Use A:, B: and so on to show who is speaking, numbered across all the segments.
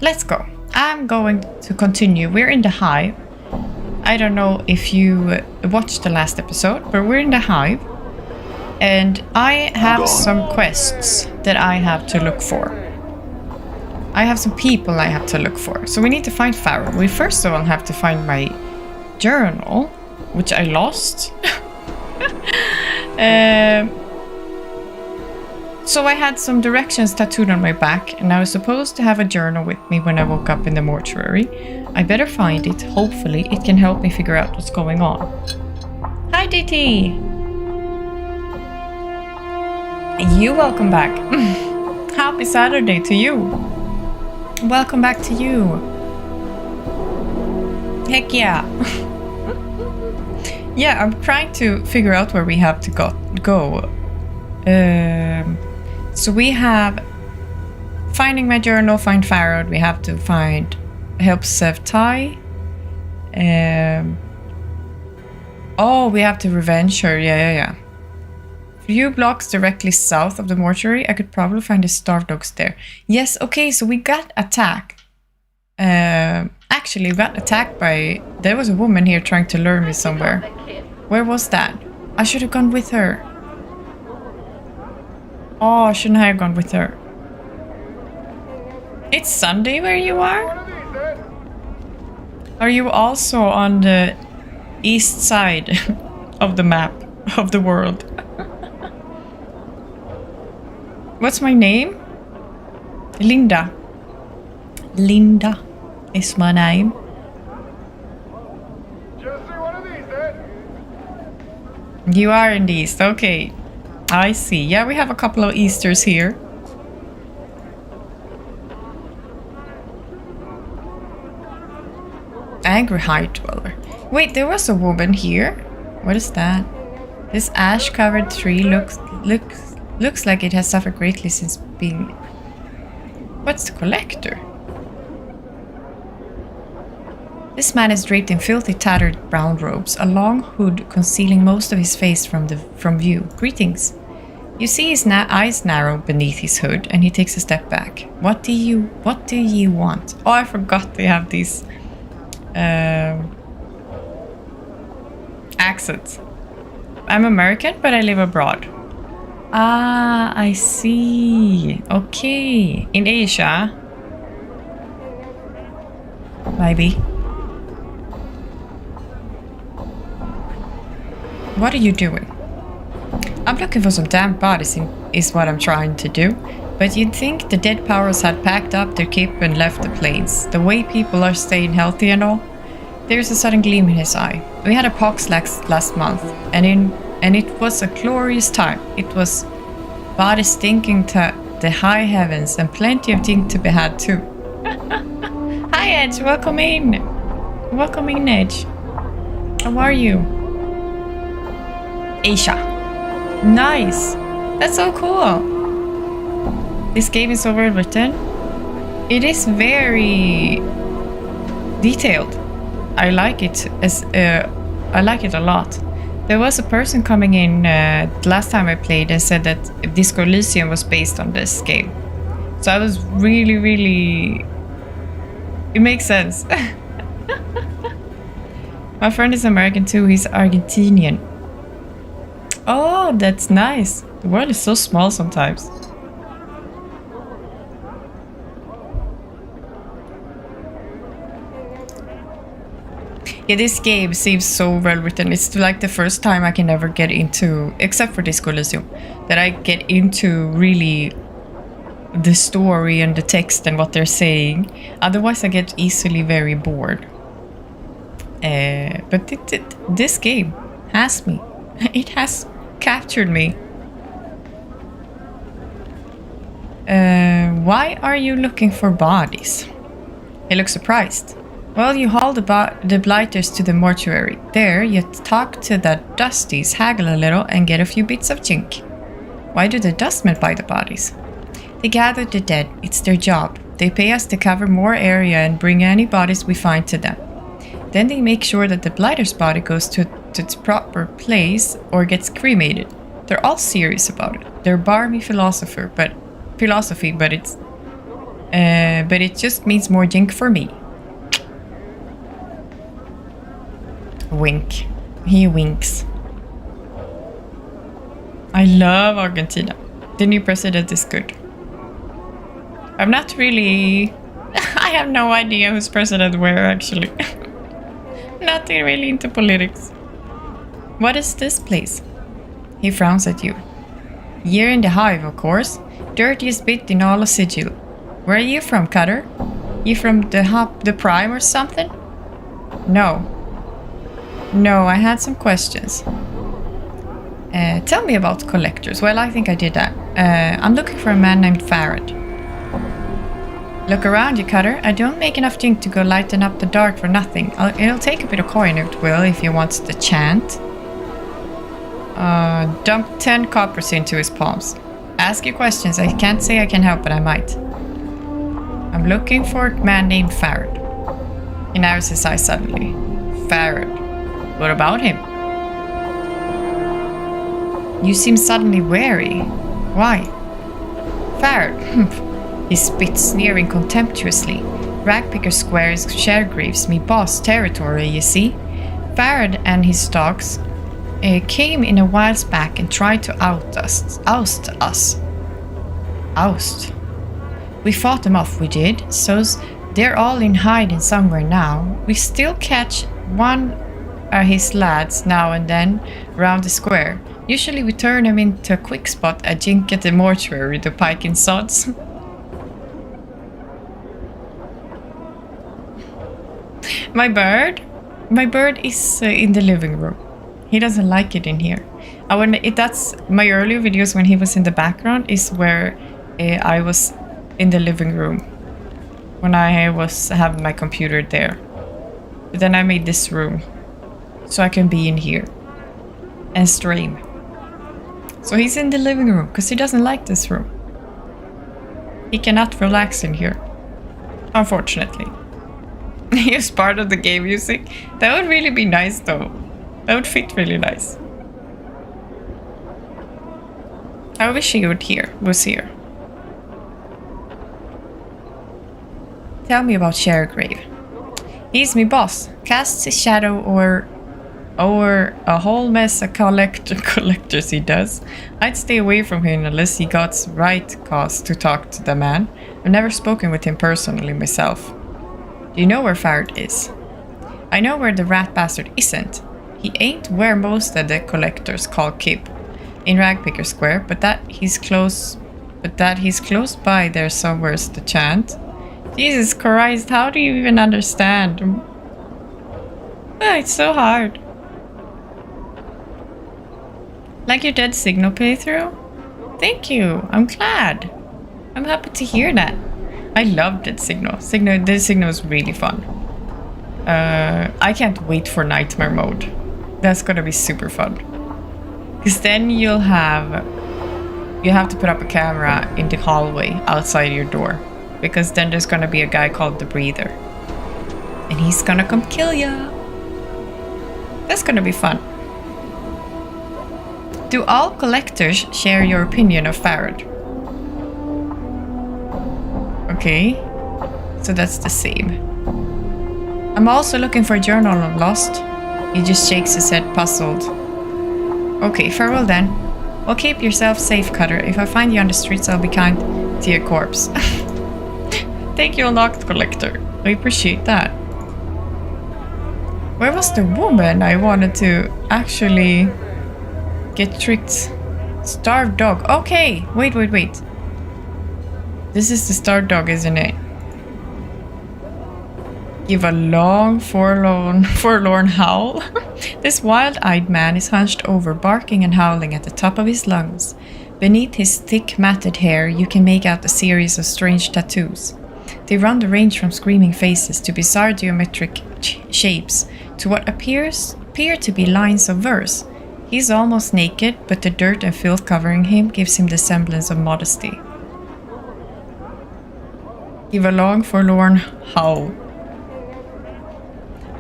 A: Let's go. I'm going to continue. We're in the hive. I don't know if you watched the last episode, but we're in the hive. And I have some quests that I have to look for. I have some people I have to look for. So we need to find Pharaoh. We first of all have to find my journal, which I lost. So I had some directions tattooed on my back, and I was supposed to have a journal with me when I woke up in the mortuary. I better find it. Hopefully it can help me figure out what's going on. Hi DT! You welcome back. Happy Saturday to you. Welcome back to you. Heck yeah. Yeah, I'm trying to figure out where we have to go. So we have finding my journal, find Pharaoh. We have to find help Sev Tai. Oh, we have to revenge her. Yeah. Few blocks directly south of the mortuary. I could probably find the starved dogs there. Yes, okay, so we got attacked. Actually, we got attacked by... There was a woman here trying to lure me somewhere. Where was that? I should have gone with her. Oh, shouldn't I have gone with her? It's Sunday where you are? Are you also on the east side of the map of the world? What's my name? Linda. Linda is my name. You are in the east, okay. I see. Yeah, we have a couple of Easters here. Angry High Dweller. Wait, there was a woman here. What is that? This ash-covered tree looks like it has suffered greatly since being... What's the collector? This man is draped in filthy, tattered brown robes, a long hood concealing most of his face from view. Greetings. You see his eyes narrow beneath his hood, and he takes a step back. What do you want? Oh, I forgot they have these accents. I'm American, but I live abroad. Ah, I see. Okay. In Asia. Maybe. What are you doing? I'm looking for some damn bodies is what I'm trying to do. But you'd think the dead powers had packed up their cape and left the plains. The way people are staying healthy and all. There's a sudden gleam in his eye. We had a pox last month, and it was a glorious time. It was bodies stinking to the high heavens, and plenty of things to be had too. Hi Edge, welcome in. Welcome in, Edge. How are you? Asia. Nice. That's so cool. This game is so well written. It is very detailed. I like it I like it a lot. There was a person coming in the last time I played and said that Disco Elysium was based on this game. So I was really... It makes sense. My friend is American too. He's Argentinian. Oh, that's nice. The world is so small sometimes. Yeah, this game seems so well written. It's like the first time I can ever get into, except for Disco Elysium, that I get into really the story and the text and what they're saying. Otherwise I get easily very bored. But this game has me. It has captured me. Why are you looking for bodies? He looks surprised. Well, you haul the blighters to the mortuary. There, you talk to the dusties, haggle a little, and get a few bits of chink. Why do the dustmen buy the bodies? They gather the dead. It's their job. They pay us to cover more area and bring any bodies we find to them. Then they make sure that the blighter's body goes to its proper place or gets cremated. They're all serious about it. They're barmy philosophy, but it's... But it just means more jink for me. Wink. He winks. I love Argentina. The new president is good. I'm not really... I have no idea who's president where, actually. Not really into politics. What is this place? He frowns at you. Year in the hive, of course. Dirtiest bit in all of Sigil. Where are you from, Cutter? You from the Prime or something? No. No, I had some questions. Tell me about collectors. Well, I think I did that. I'm looking for a man named Farad. Look around you, Cutter. I don't make enough jink to go lighten up the dark for nothing. It'll take a bit of coin, it will, if you want the chant. Dump 10 coppers into his palms. Ask your questions. I can't say I can help, but I might. I'm looking for a man named Farad. He narrows his eyes suddenly. Farad. What about him? You seem suddenly wary. Why? Farad. He spits, sneering contemptuously. Ragpicker Square is Sharegrave's me boss territory, you see. Farad and his dogs came in a while back and tried to oust us. Oust? We fought them off, we did, so they're all in hiding somewhere now. We still catch one of his lads now and then around the square. Usually we turn him into a quick spot at jink at the mortuary, the pike in sods. My bird is in the living room. He doesn't like it in here. That's my earlier videos when he was in the background is where I was in the living room when I was having my computer there. But then I made this room so I can be in here and stream. So he's in the living room because he doesn't like this room. He cannot relax in here, unfortunately. He is part of the game music. That would really be nice though. That would fit really nice. I wish he was here. Tell me about Sharegrave. He's me boss. Casts his shadow over a whole mess of collectors he does. I'd stay away from him unless he got right cause to talk to the man. I've never spoken with him personally myself. Do you know where Farad is? I know where the rat bastard isn't. He ain't where most of the collectors call Kip, in Ragpicker Square, but that he's close by there somewhere's the chant. Jesus Christ, how do you even understand? It's so hard. Like your Dead Signal playthrough? Thank you, I'm glad. I'm happy to hear that. I love Dead Signal. Dead Signal is really fun. I can't wait for Nightmare mode. That's gonna be super fun. Because then you have to put up a camera in the hallway outside your door. Because then there's gonna be a guy called the Breather. And he's gonna come kill ya. That's gonna be fun. Do all collectors share your opinion of Farad? Okay, so that's the same. I'm also looking for a journal of Lost. He just shakes his head, puzzled. Okay, farewell then. Well, keep yourself safe, Cutter. If I find you on the streets, I'll be kind to your corpse. Thank you, Unlocked Collector. I appreciate that. Where was the woman I wanted to actually get tricked? Starved dog. Okay, wait. This is the starved dog, isn't it? Give a long, forlorn howl. This wild-eyed man is hunched over, barking and howling at the top of his lungs. Beneath his thick, matted hair, you can make out a series of strange tattoos. They run the range from screaming faces to bizarre geometric shapes to what appear to be lines of verse. He's almost naked, but the dirt and filth covering him gives him the semblance of modesty. Give a long, forlorn howl.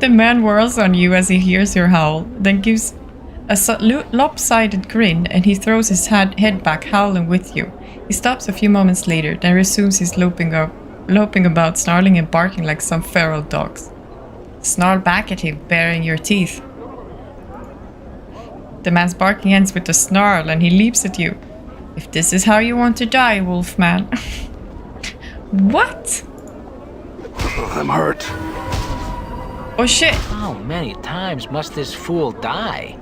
A: The man whirls on you as he hears your howl, then gives a lopsided grin, and he throws his head back, howling with you. He stops a few moments later, then resumes his loping loping about, snarling and barking like some feral dogs. Snarl back at him, baring your teeth. The man's barking ends with a snarl and he leaps at you. If this is how you want to die, Wolfman. What?
B: I'm hurt.
A: Oh shit.
C: How many times must this fool die?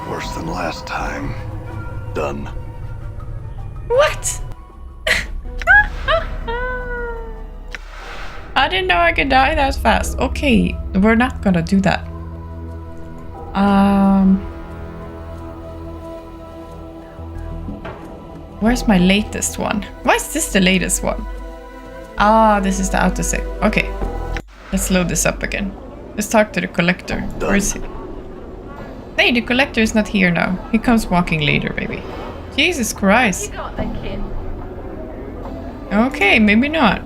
B: Worse than last time. Done.
A: What? I didn't know I could die that fast. Okay, we're not gonna do that. Where's my latest one? Why is this the latest one? Ah, this is the autosave. Okay, let's load this up again. Let's talk to the collector.
B: Done.
A: Where is he? Hey, the collector is not here now. He comes walking later, maybe. Jesus Christ.
D: You got that, kid.
A: Okay, maybe not.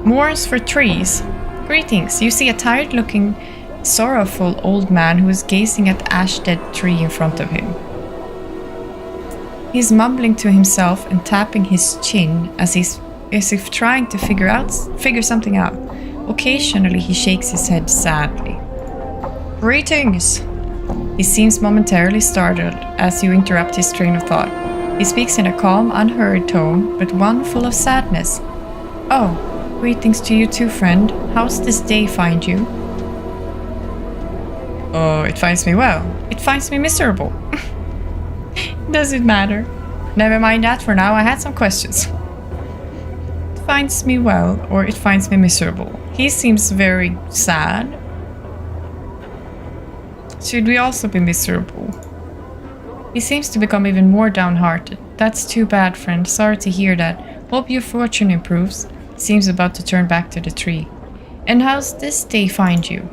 A: Moors for trees. Greetings. You see a tired-looking, sorrowful old man who is gazing at the ash-dead tree in front of him. He's mumbling to himself and tapping his chin as if trying to figure something out. Occasionally, he shakes his head sadly. Greetings! He seems momentarily startled as you interrupt his train of thought. He speaks in a calm, unhurried tone, but one full of sadness. Oh, greetings to you too, friend. How's this day find you? Oh, it finds me well. It finds me miserable. Does it matter? Never mind that for now, I had some questions. It finds me well, or it finds me miserable. He seems very sad. Should we also be miserable? He seems to become even more downhearted. That's too bad, friend. Sorry to hear that. Hope your fortune improves. Seems about to turn back to the tree. And how's this day find you?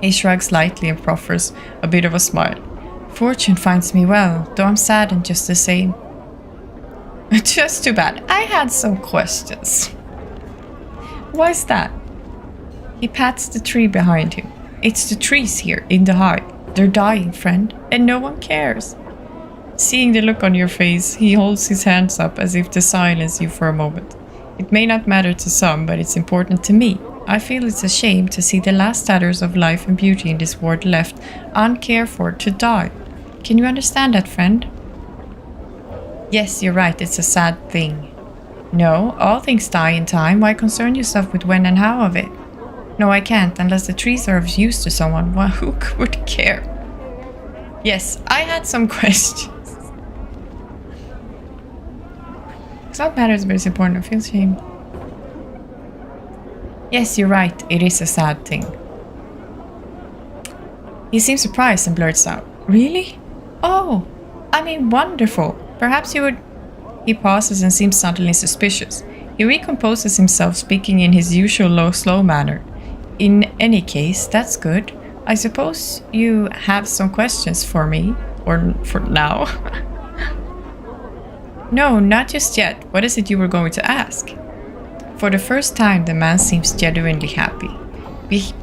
A: He shrugs lightly and proffers a bit of a smile. Fortune finds me well, though I'm saddened just the same. Just too bad. I had some questions. Why is that? He pats the tree behind him. It's the trees here, in the hive. They're dying, friend, and no one cares. Seeing the look on your face, he holds his hands up as if to silence you for a moment. It may not matter to some, but it's important to me. I feel it's a shame to see the last tatters of life and beauty in this world left uncared for to die. Can you understand that, friend? Yes, you're right, it's a sad thing. No, all things die in time. Why concern yourself with when and how of it? No, I can't, unless the trees are of use to someone. Well, who would care? Yes, I had some questions. It's not matters, but it's important. I feel shame. Yes, you're right. It is a sad thing. He seems surprised and blurts out, Really? Oh, I mean, wonderful. Perhaps you would... He pauses and seems suddenly suspicious. He recomposes himself, speaking in his usual low, slow manner. In any case, that's good. I suppose you have some questions for me, or for now. No, not just yet. What is it you were going to ask? For the first time, the man seems genuinely happy.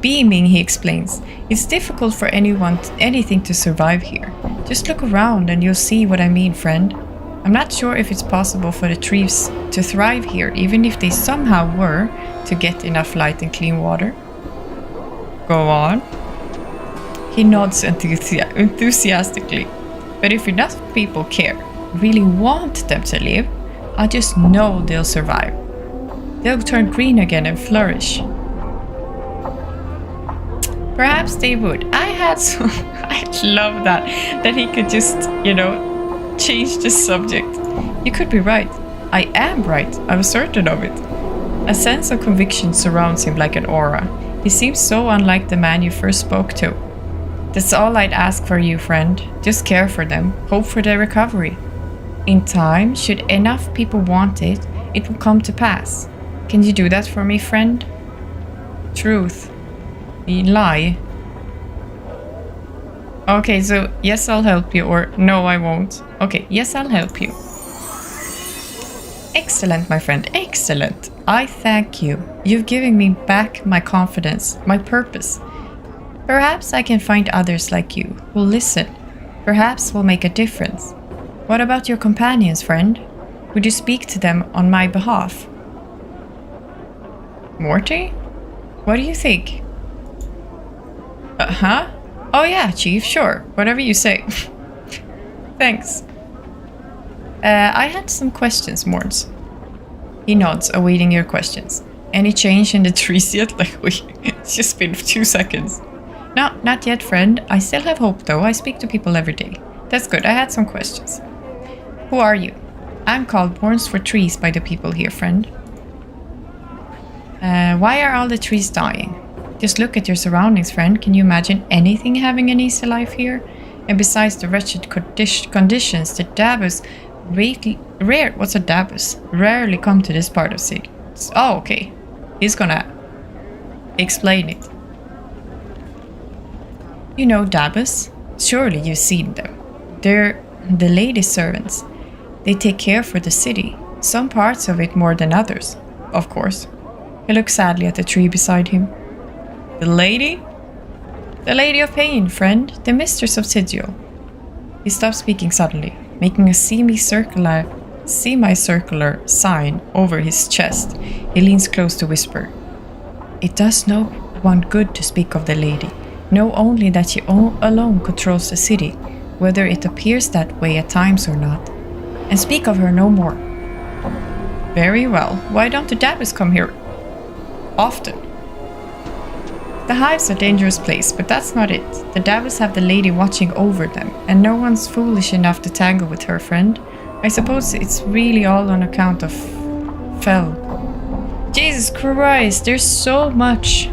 A: Beaming, he explains, it's difficult for anything to survive here. Just look around and you'll see what I mean, friend. I'm not sure if it's possible for the trees to thrive here, even if they somehow were to get enough light and clean water. Go on. He nods enthusiastically. But if enough people care, really want them to live, I just know they'll survive. They'll turn green again and flourish. Perhaps they would. I love that he could just, change the subject. You could be right. I am right. I'm certain of it. A sense of conviction surrounds him like an aura. He seems so unlike the man you first spoke to. That's all I'd ask for you, friend. Just care for them. Hope for their recovery. In time, should enough people want it, it will come to pass. Can you do that for me, friend? Truth. Lie. Okay, so yes, I'll help you, or no, I won't. Okay, yes, I'll help you. Excellent, my friend, excellent. I thank you. You've given me back my confidence, my purpose. Perhaps I can find others like you who'll listen. Perhaps we'll make a difference. What about your companions, friend? Would you speak to them on my behalf? Morty? What do you think? Huh? Oh yeah, Chief, sure. Whatever you say. Thanks. I had some questions, Morns. He nods, awaiting your questions. Any change in the trees yet? It's just been 2 seconds. No, not yet, friend. I still have hope, though. I speak to people every day. That's good. I had some questions. Who are you? I'm called Borns for Trees by the people here, friend. Why are all the trees dying? Just look at your surroundings, friend. Can you imagine anything having an easy life here? And besides the wretched conditions, the Dabus what's a Dabus? Rarely come to this part of city. Oh, okay. He's gonna explain it. You know Dabus? Surely you've seen them. They're the lady servants. They take care for the city. Some parts of it more than others, of course. He looks sadly at the tree beside him. The lady? The Lady of Pain, friend. The Mistress of Sigil. He stops speaking suddenly, making a semicircular sign over his chest. He leans close to whisper. It does no one good to speak of the lady. Know only that she alone controls the city, whether it appears that way at times or not. And speak of her no more. Very well. Why don't the Dabus come here often? The hive's a dangerous place, but that's not it. The Dabus have the lady watching over them, and no one's foolish enough to tangle with her, friend. I suppose it's really all on account of Fel. Jesus Christ, there's so much.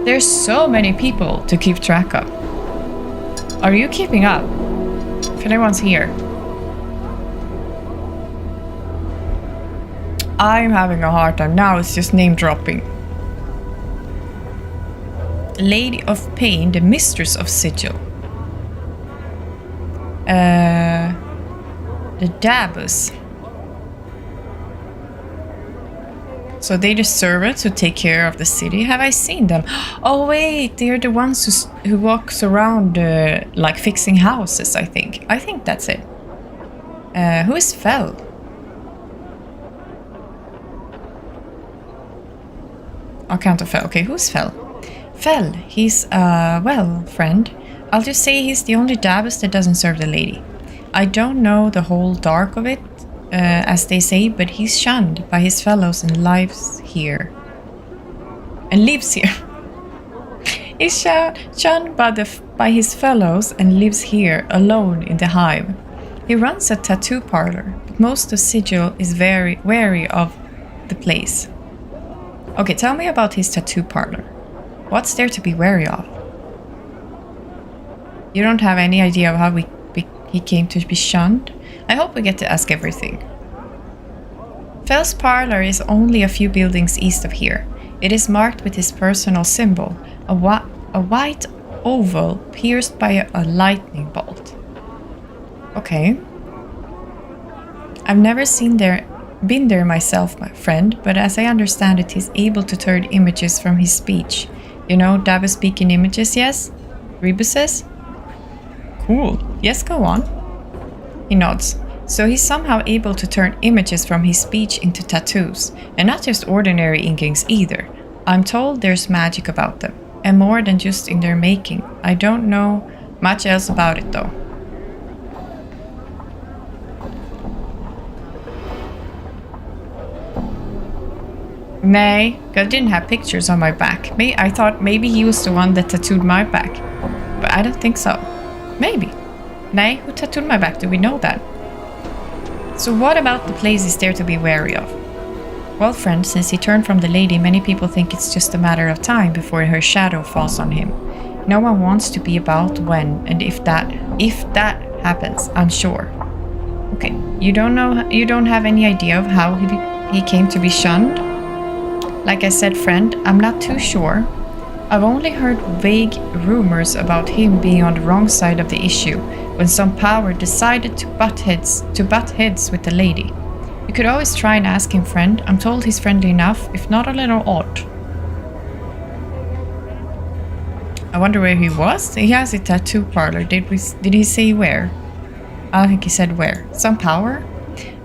A: There's so many people to keep track of. Are you keeping up? If anyone's here. I'm having a hard time. Now it's just name dropping. Lady of Pain, the Mistress of Sigil. The Dabus. So they're the servants who take care of the city. Have I seen them? Oh wait, they're the ones who walks around like fixing houses, I think. I think that's it. Who is Fel? I can't of Fel. Okay, who's Fel? Fel, he's well, friend. I'll just say he's the only Dabus that doesn't serve the lady. I don't know the whole dark of it, as they say, but he's shunned by his fellows and lives here. And lives here. He's shunned by his fellows and lives here alone in the hive. He runs a tattoo parlor, but most of Sigil is very wary of the place. Okay, tell me about his tattoo parlor. What's there to be wary of? You don't have any idea of how he came to be shunned? I hope we get to ask everything. Fel's parlor is only a few buildings east of here. It is marked with his personal symbol, a white oval pierced by a lightning bolt. Okay. I've never been there myself, my friend, but as I understand it, he's able to turn images from his speech. You know, Dabus speaking images, yes? Rebus says? Cool. Yes, go on. He nods. So he's somehow able to turn images from his speech into tattoos, and not just ordinary inkings either. I'm told there's magic about them, and more than just in their making. I don't know much else about it though. Nay, I didn't have pictures on my back. I thought maybe he was the one that tattooed my back. But I don't think so. Maybe. Nay, who tattooed my back? Do we know that? So what about the place is there to be wary of? Well, friend, since he turned from the lady, many people think it's just a matter of time before her shadow falls on him. No one wants to be about when and if that happens, I'm sure. Okay, you don't have any idea of how he came to be shunned? Like I said, friend, I'm not too sure. I've only heard vague rumors about him being on the wrong side of the issue when some power decided to butt heads with the lady. You could always try and ask him, friend. I'm told he's friendly enough, if not a little odd. I wonder where he was. He has a tattoo parlor. Did he say where? I don't think he said where. Some power?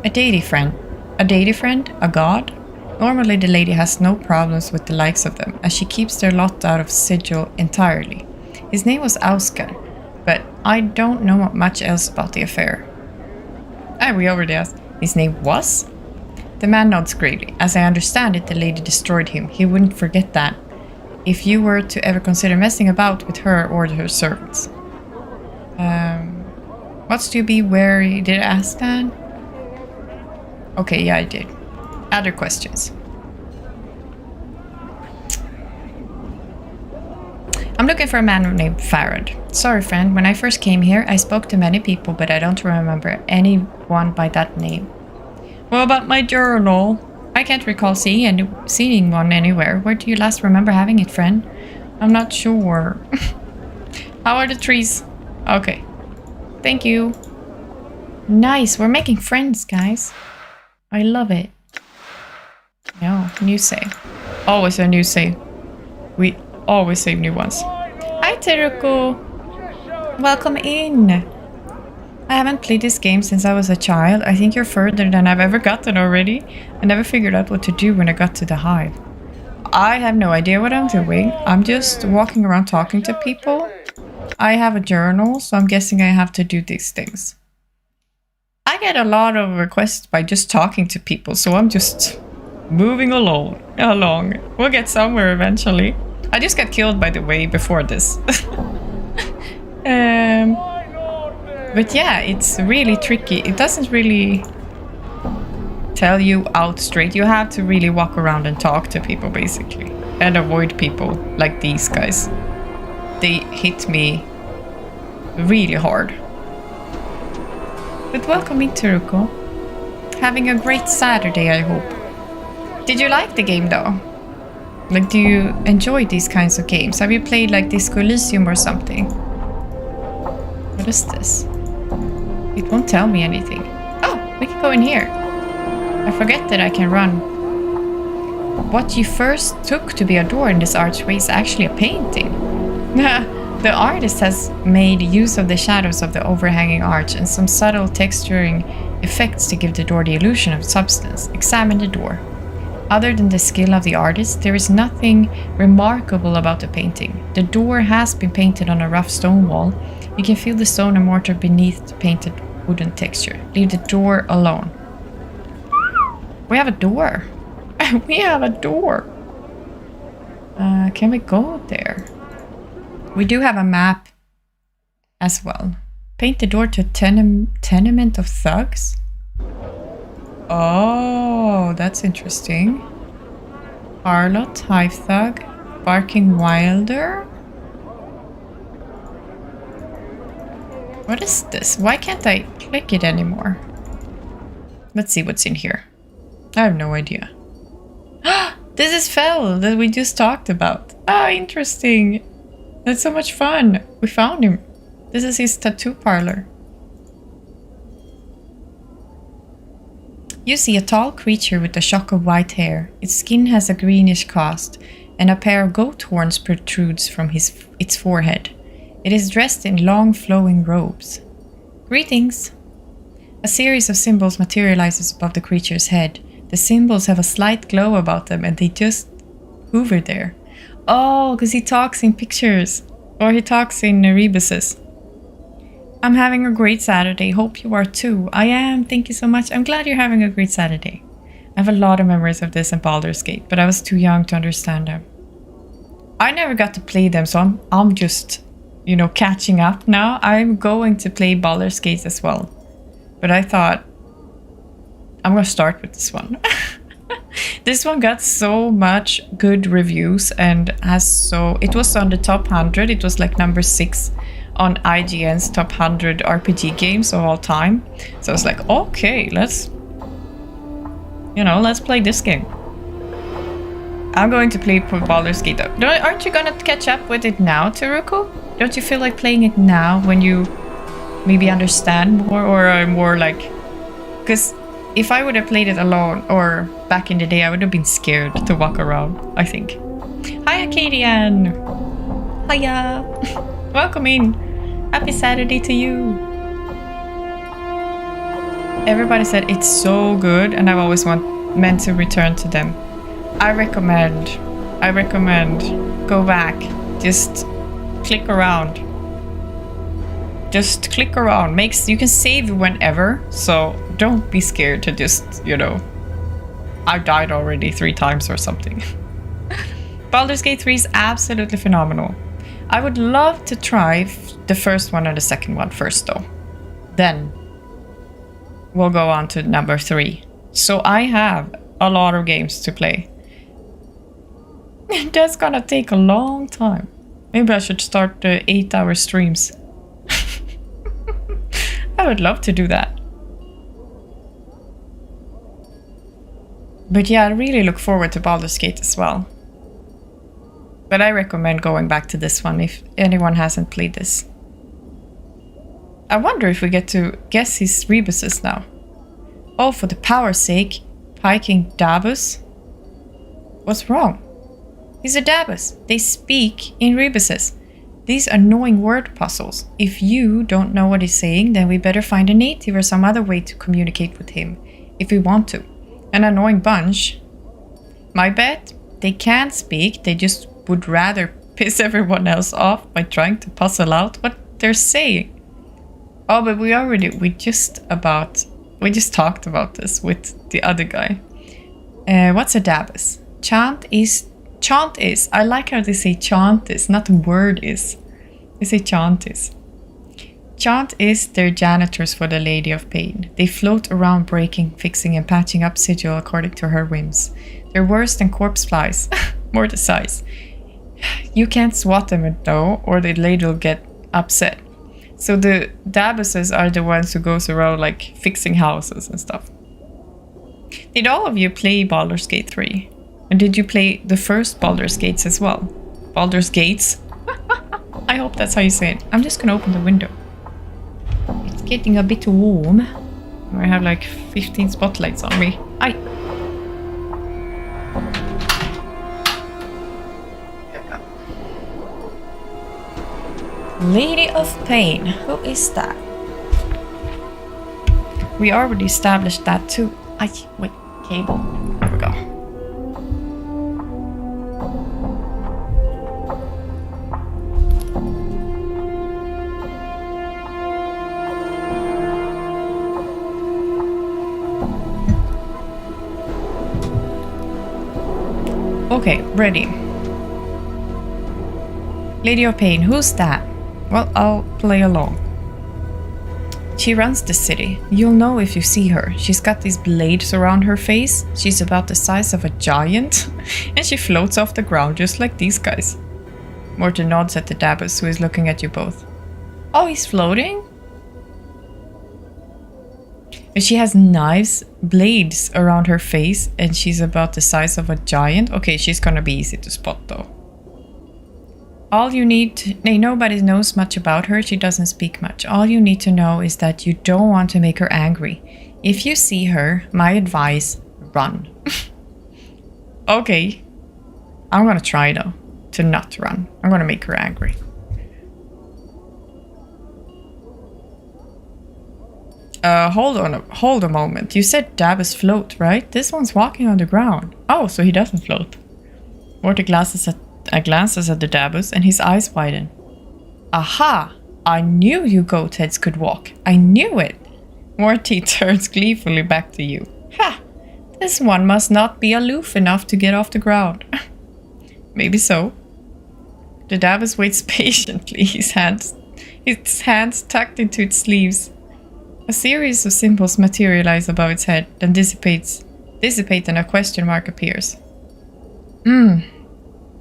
A: A deity friend. A deity friend? A god? Normally the lady has no problems with the likes of them, as she keeps their lot out of sigil entirely. His name was Auskar, but I don't know much else about the affair. We already asked. His name was? The man nods gravely. As I understand it, the lady destroyed him. He wouldn't forget that if you were to ever consider messing about with her or her servants. What's to be wary? Did I ask that? Okay, yeah, I did. Other questions. I'm looking for a man named Farad. Sorry, friend. When I first came here, I spoke to many people, but I don't remember anyone by that name. What about my journal? I can't recall seeing one anywhere. Where do you last remember having it, friend? I'm not sure. How are the trees? Okay. Thank you. Nice. We're making friends, guys. I love it. No, new save. Always a new save. We always save new ones. Hi, Teruko. Welcome in. I haven't played this game since I was a child. I think you're further than I've ever gotten already. I never figured out what to do when I got to the hive. I have no idea what I'm doing. I'm just walking around talking to people. I have a journal, so I'm guessing I have to do these things. I get a lot of requests by just talking to people, so I'm just moving along. We'll get somewhere eventually. I just got killed, by the way, before this. But yeah, it's really tricky. It doesn't really tell you out straight. You have to really walk around and talk to people, basically. And avoid people like these guys. They hit me really hard. But welcome in, Teruko. Having a great Saturday, I hope. Did you like the game, though? Like, do you enjoy these kinds of games? Have you played, like, Disco Elysium or something? What is this? It won't tell me anything. Oh, we can go in here. I forget that I can run. What you first took to be a door in this archway is actually a painting. The artist has made use of the shadows of the overhanging arch and some subtle texturing effects to give the door the illusion of substance. Examine the door. Other than the skill of the artist, there is nothing remarkable about the painting. The door has been painted on a rough stone wall. You can feel the stone and mortar beneath the painted wooden texture. Leave the door alone. We have a door. We have a door. Can we go there? We do have a map as well. Paint the door to tenement of thugs. Oh, that's interesting. Harlot, hive thug, barking wilder. What is this? Why can't I click it anymore? Let's see what's in here. I have no idea. This is Fel that we just talked about. Ah, interesting. That's so much fun. We found him. This is his tattoo parlor. You see a tall creature with a shock of white hair. Its skin has a greenish cast, and a pair of goat horns protrudes from its forehead. It is dressed in long flowing robes. Greetings! A series of symbols materializes above the creature's head. The symbols have a slight glow about them and they just hover there. Oh, because he talks in pictures. Or he talks in rebuses. I'm having a great Saturday. Hope you are too. I am. Thank you so much. I'm glad you're having a great Saturday. I have a lot of memories of this in Baldur's Gate, but I was too young to understand them. I never got to play them, so I'm just, you know, catching up now. I'm going to play Baldur's Gate as well. But I thought, I'm going to start with this one. This one got so much good reviews and it was on the top 100. It was like number 6 on IGN's top 100 RPG games of all time. So I was like, okay, let's play this game. I'm going to play Baldur's Gate. Aren't you gonna catch up with it now, Teruko? Don't you feel like playing it now when you maybe understand more or are more like... Because if I would have played it alone or back in the day, I would have been scared to walk around, I think. Hi, Acadian! Hiya! Welcome in! Happy Saturday to you! Everybody said it's so good and I've always meant to return to them. I recommend. Go back. Just click around. Just click around. You can save whenever, so don't be scared to just, you know. I've died already 3 times or something. Baldur's Gate 3 is absolutely phenomenal. I would love to try the first one and the second one first though. Then we'll go on to number 3. So I have a lot of games to play. That's gonna take a long time. Maybe I should start the 8-hour streams. I would love to do that. But yeah, I really look forward to Baldur's Gate as well. But I recommend going back to this one if anyone hasn't played this. I wonder if we get to guess his rebuses now. Oh, for the power's sake, piking Dabus? What's wrong? He's a Dabus. They speak in rebuses. These annoying word puzzles. If you don't know what he's saying, then we better find a native or some other way to communicate with him, if we want to. An annoying bunch. My bet, they can't speak, they just would rather piss everyone else off by trying to puzzle out what they're saying. Oh, but we just talked about this with the other guy. What's a Dabus? Chant is. I like how they say chant is, not word is. They say chant is. Chant is their janitors for the Lady of Pain. They float around breaking, fixing and patching up sigil according to her whims. They're worse than corpse flies. More the size. You can't swat them though, or the lady will get upset. So the Dabuses are the ones who goes around like fixing houses and stuff. Did all of you play Baldur's Gate 3? And did you play the first Baldur's Gates as well? Baldur's Gates? I hope that's how you say it. I'm just gonna open the window. It's getting a bit warm. I have like 15 spotlights on me. Lady of Pain. Who is that? We already established that too. Wait, cable. There we go. Okay, ready. Lady of Pain, who's that? Well, I'll play along. She runs the city. You'll know if you see her. She's got these blades around her face. She's about the size of a giant. And she floats off the ground just like these guys. Morton nods at the Dabus, who is looking at you both. Oh, he's floating? And she has blades around her face, and she's about the size of a giant. Okay, she's gonna be easy to spot though. Nobody knows much about her. She doesn't speak much. All you need to know is that you don't want to make her angry. If you see her, my advice, run. Okay. I'm gonna try though, to not run. I'm gonna make her angry. Hold a moment. You said Dabus float, right? This one's walking on the ground. Oh, so he doesn't float. Morty glances at the Dabus and his eyes widen. Aha! I knew you goat heads could walk. I knew it! Morty turns gleefully back to you. Ha! This one must not be aloof enough to get off the ground. Maybe so. The Dabus waits patiently, his hands tucked into its sleeves. A series of symbols materialize above its head, then dissipate and a question mark appears.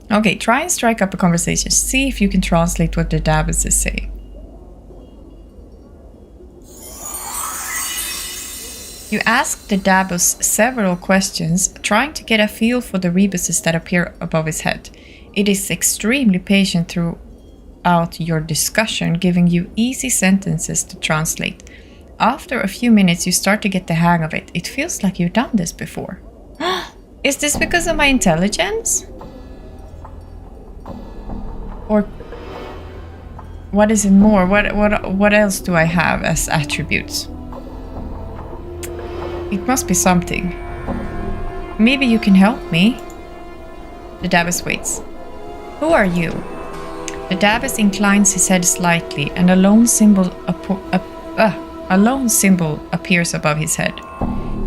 A: Okay, try and strike up a conversation. See if you can translate what the Dabus is saying. You ask the Dabus several questions, trying to get a feel for the rebuses that appear above his head. It is extremely patient throughout your discussion, giving you easy sentences to translate. After a few minutes, you start to get the hang of it. It feels like you've done this before. Is this because of my intelligence? Or What is it more? What else do I have as attributes? It must be something. Maybe you can help me. The Davis waits. Who are you? The Davis inclines his head slightly, and a lone symbol appears above his head.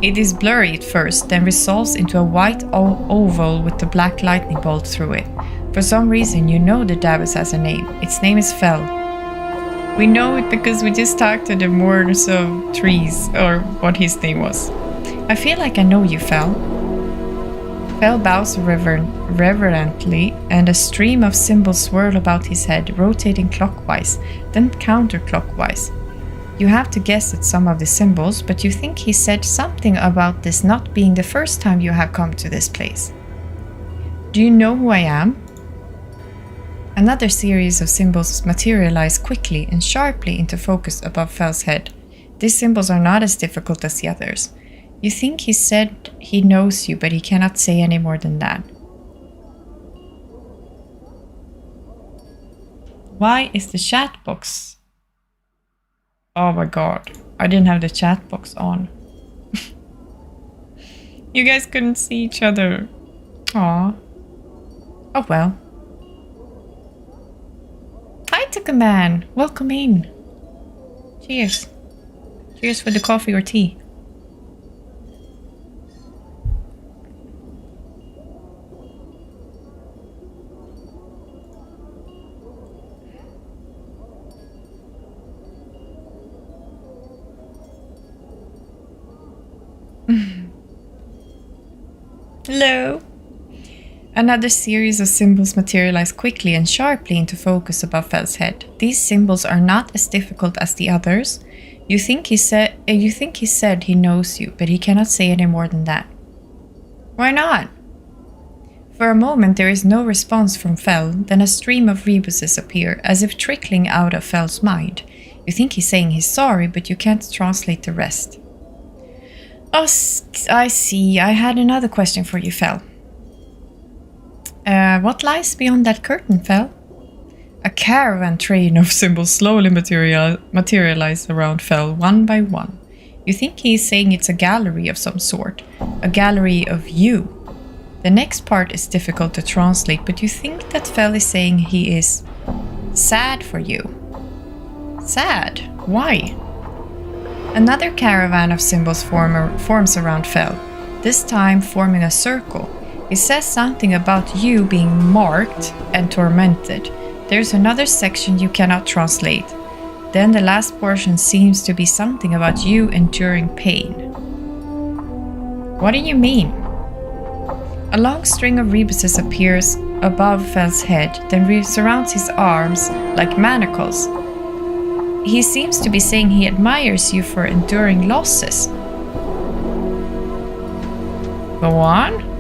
A: It is blurry at first, then resolves into a white oval with the black lightning bolt through it. For some reason, you know the Davis has a name. Its name is Fel. We know it because we just talked to the Mourners of Trees, or what his name was. I feel like I know you, Fel. Fel bows reverently, and a stream of symbols swirl about his head, rotating clockwise, then counterclockwise. You have to guess at some of the symbols, but you think he said something about this not being the first time you have come to this place. Do you know who I am? Another series of symbols materialize quickly and sharply into focus above Fel's head. These symbols are not as difficult as the others. You think he said he knows you, but he cannot say any more than that. Why is the chat box? Oh my god, I didn't have the chat box on. You guys couldn't see each other. Aw. Oh well. Hi, Tuckerman. Welcome in. Cheers. Cheers for the coffee or tea. Hello. Another series of symbols materialize quickly and sharply into focus above Fel's head. These symbols are not as difficult as the others. You think he said he knows you, but he cannot say any more than that. Why not? For a moment there is no response from Fel, then a stream of rebuses appear, as if trickling out of Fel's mind. You think he's saying he's sorry, but you can't translate the rest. Oh, I see. I had another question for you, Fel. What lies beyond that curtain, Fel? A caravan train of symbols slowly materialize around Fel, one by one. You think he is saying it's a gallery of some sort. A gallery of you. The next part is difficult to translate, but you think that Fel is saying he is sad for you. Sad? Why? Another caravan of symbols forms around Fel, this time forming a circle. It says something about you being marked and tormented. There's another section you cannot translate. Then the last portion seems to be something about you enduring pain. What do you mean? A long string of rebuses appears above Fel's head, then surrounds his arms like manacles. He seems to be saying he admires you for enduring losses. Go on.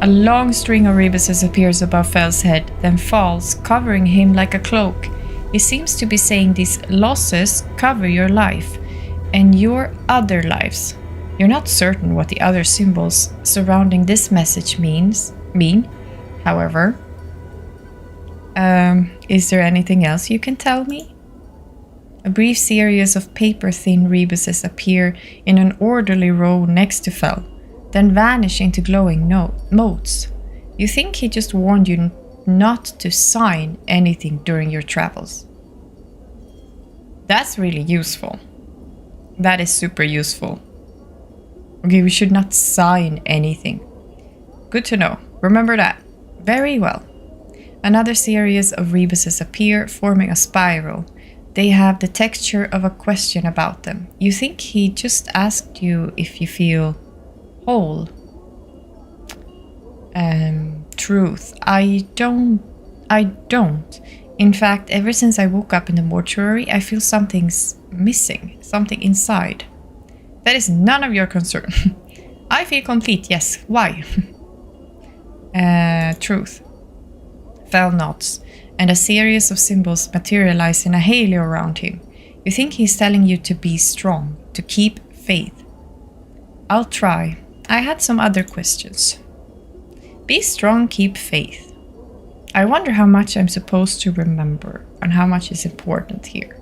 A: A long string of rebuses appears above Fel's head, then falls, covering him like a cloak. He seems to be saying these losses cover your life and your other lives. You're not certain what the other symbols surrounding this message mean. However, is there anything else you can tell me? A brief series of paper-thin rebuses appear in an orderly row next to Fel, then vanish into glowing motes. You think he just warned you not to sign anything during your travels. That's really useful. That is super useful. Okay, we should not sign anything. Good to know. Remember that. Very well. Another series of rebuses appear, forming a spiral. They have the texture of a question about them. You think he just asked you if you feel whole. Truth. I don't. In fact, ever since I woke up in the mortuary, I feel something's missing. Something inside. That is none of your concern. I feel complete, yes. Why? Truth. Fel nods, and a series of symbols materialize in a halo around him. You think he's telling you to be strong, to keep faith. I'll try. I had some other questions. Be strong, keep faith. I wonder how much I'm supposed to remember and how much is important here.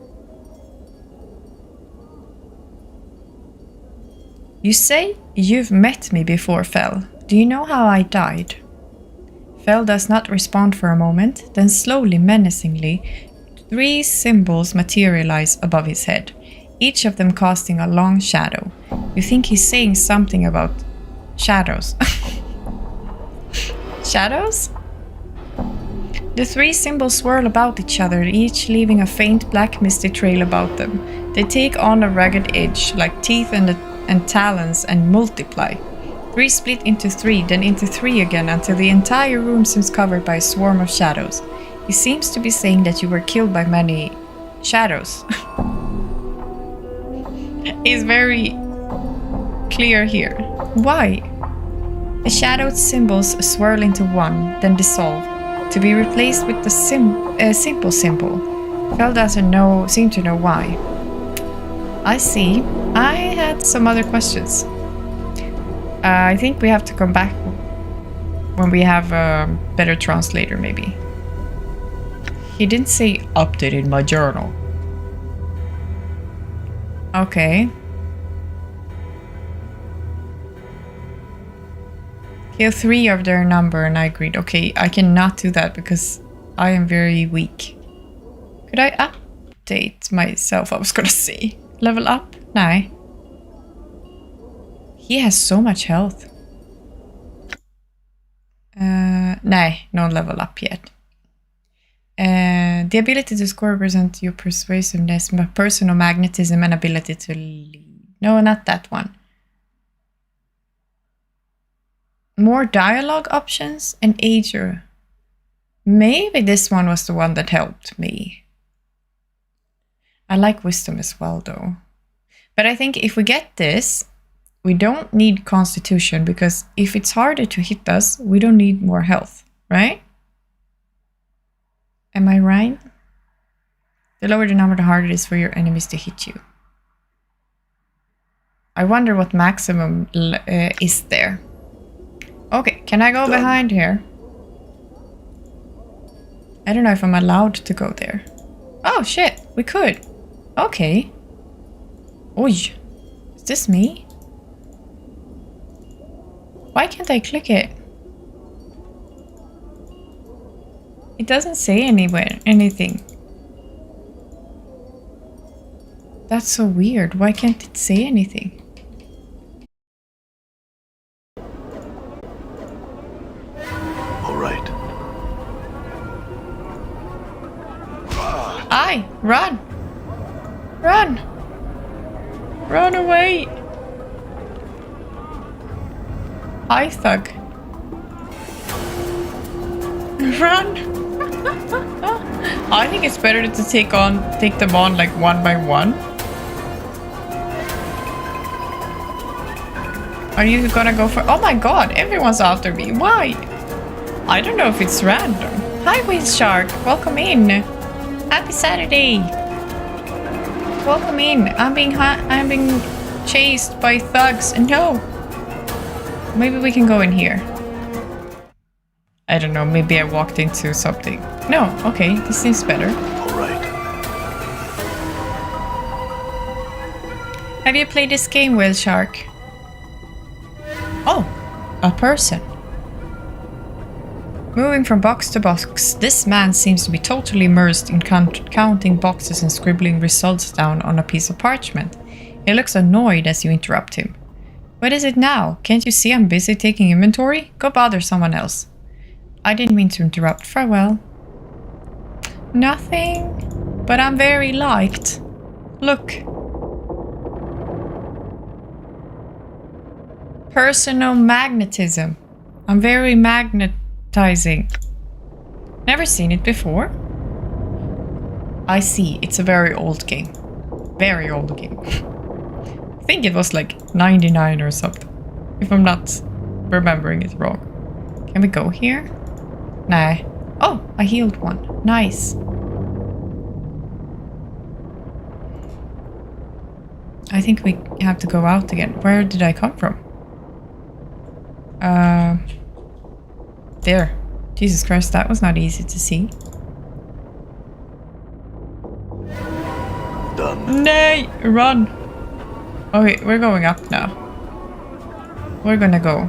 A: You say you've met me before, Fel. Do you know how I died? Fel does not respond for a moment, then slowly, menacingly, 3 symbols materialize above his head, each of them casting a long shadow. You think he's saying something about shadows. Shadows? The 3 symbols swirl about each other, each leaving a faint black misty trail about them. They take on a ragged edge, like teeth and talons, and multiply. 3 split into 3, then into 3 again, until the entire room seems covered by a swarm of shadows. He seems to be saying that you were killed by many shadows. He's very clear here. Why? The shadowed symbols swirl into one, then dissolve, to be replaced with the simple symbol. Fel doesn't seem to know why. I see. I had some other questions. I think we have to come back when we have a better translator, maybe. He didn't say update in my journal. Okay. Kill 3 of their number and I agreed. Okay, I cannot do that because I am very weak. Could I update myself? I was gonna say. Level up? No. He has so much health. No, no level up yet. The ability to score represents your persuasiveness, personal magnetism, and ability to lead. No, not that one. More dialogue options and ager. Maybe this one was the one that helped me. I like wisdom as well, though. But I think if we get this, we don't need constitution, because if it's harder to hit us, we don't need more health, right? Am I right? The lower the number, the harder it is for your enemies to hit you. I wonder what maximum is there. Okay, can I go behind here? I don't know if I'm allowed to go there. Oh shit, we could. Okay. Oi, is this me? Why can't I click it? It doesn't say anything. That's so weird. Why can't it say anything?
B: All right.
A: Aye, run! Run! Run away! Hi, thug. Run! I think it's better to take them on like one by one. Are you gonna go for? Oh my god, everyone's after me. Why? I don't know if it's random. Hi, Whale Shark. Welcome in. Happy Saturday. Welcome in. I'm being chased by thugs. No. Maybe we can go in here. I don't know. Maybe I walked into something. No. Okay. This seems better.
B: All right.
A: Have you played this game, Whale Shark? Oh, a person. Moving from box to box, this man seems to be totally immersed in counting boxes and scribbling results down on a piece of parchment. He looks annoyed as you interrupt him. What is it now? Can't you see I'm busy taking inventory? Go bother someone else. I didn't mean to interrupt. Farewell. Nothing, but I'm very liked. Look. Personal magnetism. I'm very magnetizing. Never seen it before. I see. It's a very old game. Very old game. I think it was like 99 or something. If I'm not remembering it wrong. Can we go here? Nah. Oh, I healed one. Nice. I think we have to go out again. Where did I come from? There. Jesus Christ, that was not easy to see.
B: Done.
A: Nay! Run! Okay, we're going up now. We're gonna go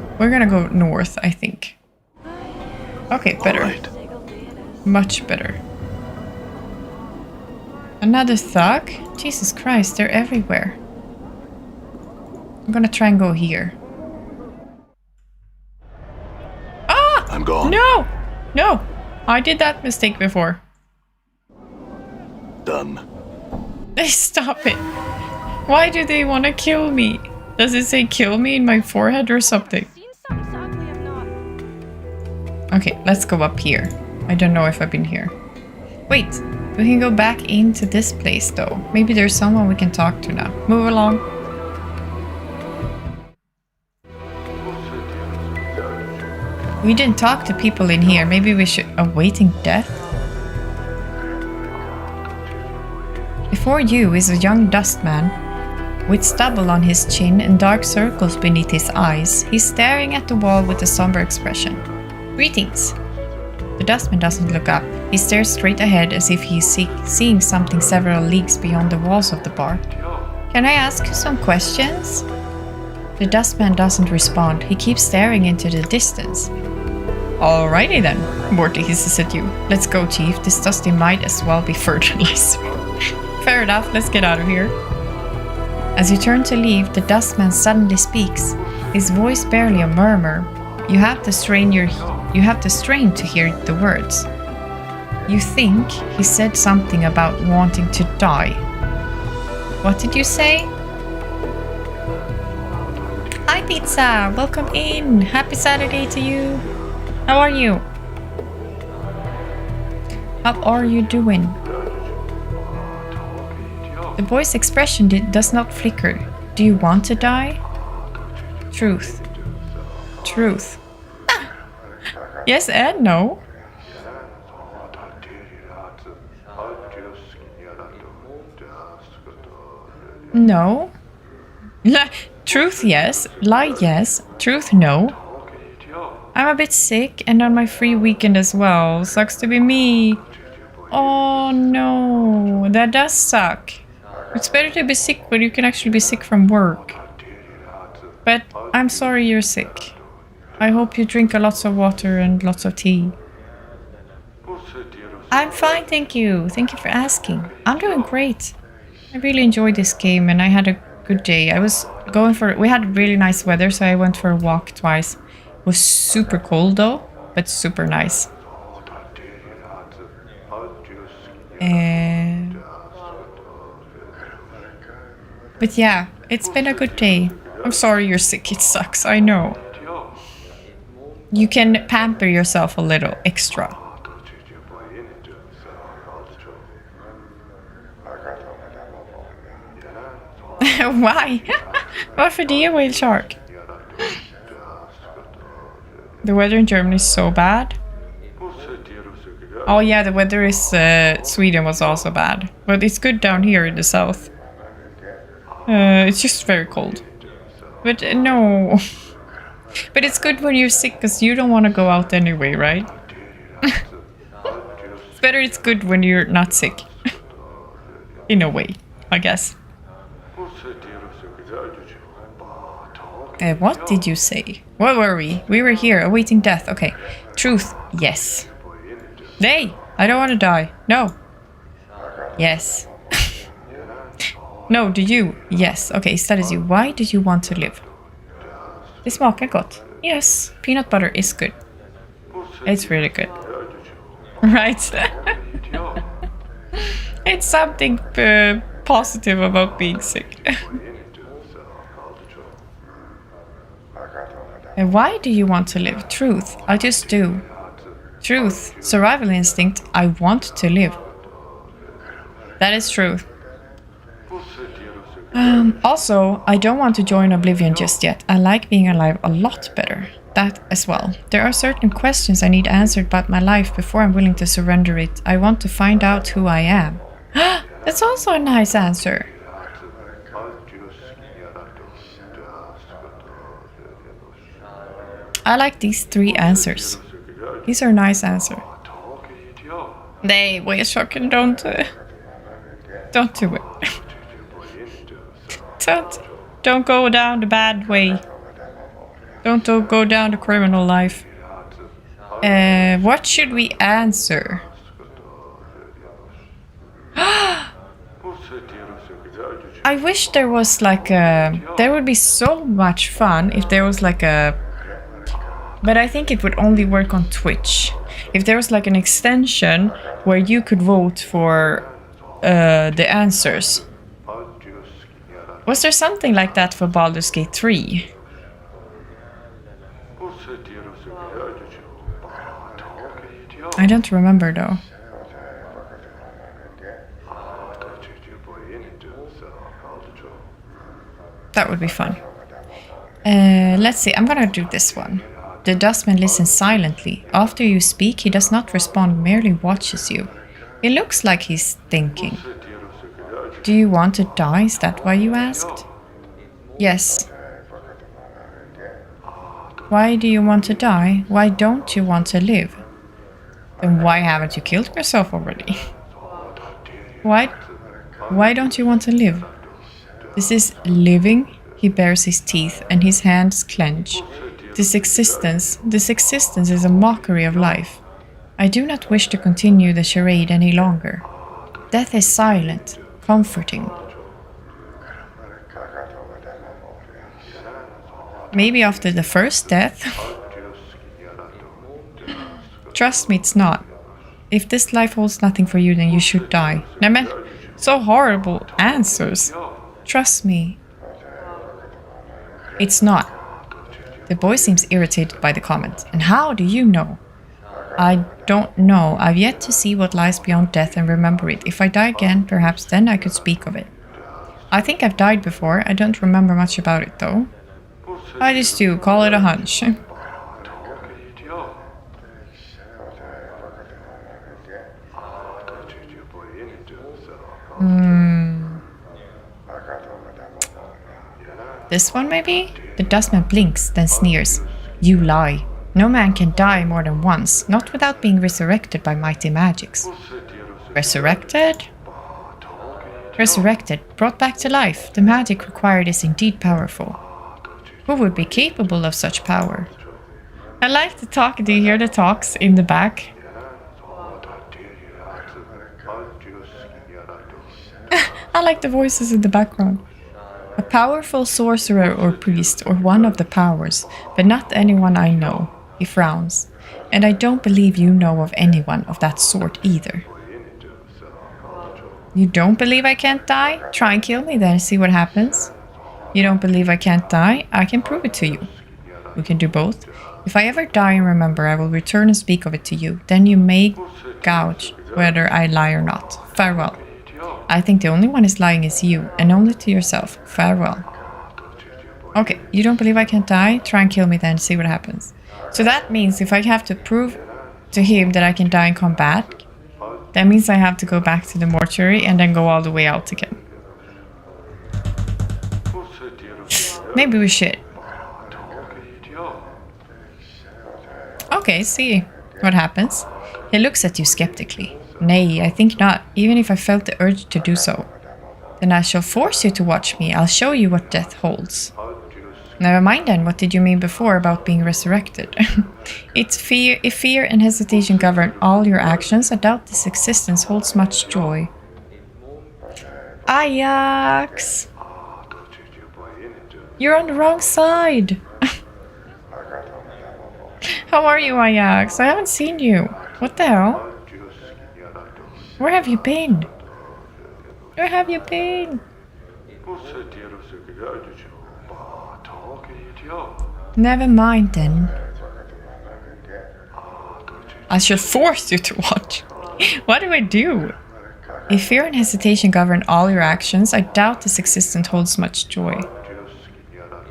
A: north, I think. Okay, better.
B: All right.
A: Much better. Another thug? Jesus Christ, they're everywhere. I'm gonna try and go here. Ah!
B: I'm gone.
A: No! No! I did that mistake before.
B: Done.
A: Stop it. Why do they want to kill me? Does it say kill me in my forehead or something? Okay, let's go up here. I don't know if I've been here. Wait, we can go back into this place though. Maybe there's someone we can talk to now. Move along. We didn't talk to people in here. Maybe we should... Awaiting death? Before you is a young dustman with stubble on his chin and dark circles beneath his eyes. He's staring at the wall with a somber expression. Greetings. The dustman doesn't look up. He stares straight ahead as if he's seeing something several leagues beyond the walls of the bar. Can I ask you some questions? The dustman doesn't respond. He keeps staring into the distance. Alrighty then, Morty hisses at you. Let's go, Chief. This dusty might as well be fertilizer. Fair enough, let's get out of here. As you turn to leave, the dustman suddenly speaks. His voice barely a murmur. You have to strain to hear the words. You think he said something about wanting to die. What did you say? Hi pizza, welcome in. Happy Saturday to you. How are you? How are you doing? The boy's expression does not flicker. Do you want to die? Truth. Truth. Yes and no. No. Truth yes. Lie yes. Truth no. I'm a bit sick and on my free weekend as well. Sucks to be me. Oh no. That does suck. It's better to be sick when you can actually be sick from work. But I'm sorry you're sick. I hope you drink a lots of water and lots of tea. I'm fine, thank you. Thank you for asking. I'm doing great. I really enjoyed this game and I had a good day. We had really nice weather, so I went for a walk twice. It was super cold though, but super nice. But yeah, it's been a good day. I'm sorry you're sick, it sucks, I know. You can pamper yourself a little extra. Why? Varför det, whale shark? The weather in Germany is so bad. Oh yeah, the weather is Sweden was also bad. But it's good down here in the south. It's just very cold. But no. But it's good when you're sick because you don't want to go out anyway, right? It's better it's good when you're not sick. In a way, I guess. What did you say? Where were we? We were here, awaiting death. Okay. Truth, yes. Nay, I don't want to die. No. Yes. No, do you? Yes. Okay, that is you. Why did you want to live? Det smakar gott. Yes, peanut butter is good. It's really good. Right? It's something positive about being sick. And why do you want to live? Truth, I just do. Truth, survival instinct, I want to live. That is truth. Also, I don't want to join Oblivion just yet. I like being alive a lot better. That as well. There are certain questions I need answered about my life before I'm willing to surrender it. I want to find out who I am. That's also a nice answer. I like these 3 answers. These are nice answer. Nej, whale sharken, don't do it. don't go down the bad way. Don't go down the criminal life. What should we answer? I wish there was like a... There would be so much fun if there was like a... But I think it would only work on Twitch. If there was like an extension where you could vote for the answers. Was there something like that for Baldur's Gate 3? I don't remember though. That would be fun. Let's see, I'm gonna do this one. The dustman listens silently. After you speak, he does not respond, merely watches you. It looks like he's thinking. Do you want to die? Is that why you asked? Yes. Why do you want to die? Why don't you want to live? Then why haven't you killed yourself already? Why don't you want to live? This is living. He bares his teeth and his hands clench. This existence is a mockery of life. I do not wish to continue the charade any longer. Death is silent, comforting. Maybe after the first death? Trust me, it's not. If this life holds nothing for you, then you should die. Nämen, so horrible answers. Trust me. It's not. The boy seems irritated by the comment. And how do you know? I don't know. I've yet to see what lies beyond death and remember it. If I die again, perhaps then I could speak of it. I think I've died before. I don't remember much about it, though. I just do. Call it a hunch. This one, maybe? The dustman blinks, then sneers. You lie. No man can die more than once, not without being resurrected by mighty magics. Resurrected? Resurrected, brought back to life. The magic required is indeed powerful. Who would be capable of such power? I like the talk. Do you hear the talks in the back? I like the voices in the background. A powerful sorcerer or priest, or one of the powers, but not anyone I know. He frowns. And I don't believe you know of anyone of that sort either. You don't believe I can't die? Try and kill me then and see what happens. You don't believe I can't die? I can prove it to you. We can do both. If I ever die and remember, I will return and speak of it to you. Then you may gauge whether I lie or not. Farewell. I think the only one is lying is you, and only to yourself. Farewell. Okay, you don't believe I can't die? Try and kill me then and see what happens. So that means if I have to prove to him that I can die in combat, that means I have to go back to the mortuary and then go all the way out again. Maybe we should. Okay, see what happens. He looks at you skeptically. Nay, I think not, even if I felt the urge to do so. Then I shall force you to watch me. I'll show you what death holds. Never mind then, what did you mean before about being resurrected? If fear and hesitation govern all your actions, I doubt this existence holds much joy. Ajax! You're on the wrong side! How are you, Ajax? I haven't seen you. What the hell? Where have you been? Where have you been? Never mind then. I shall force you to watch. What do I do? If fear and hesitation govern all your actions, I doubt this existence holds much joy.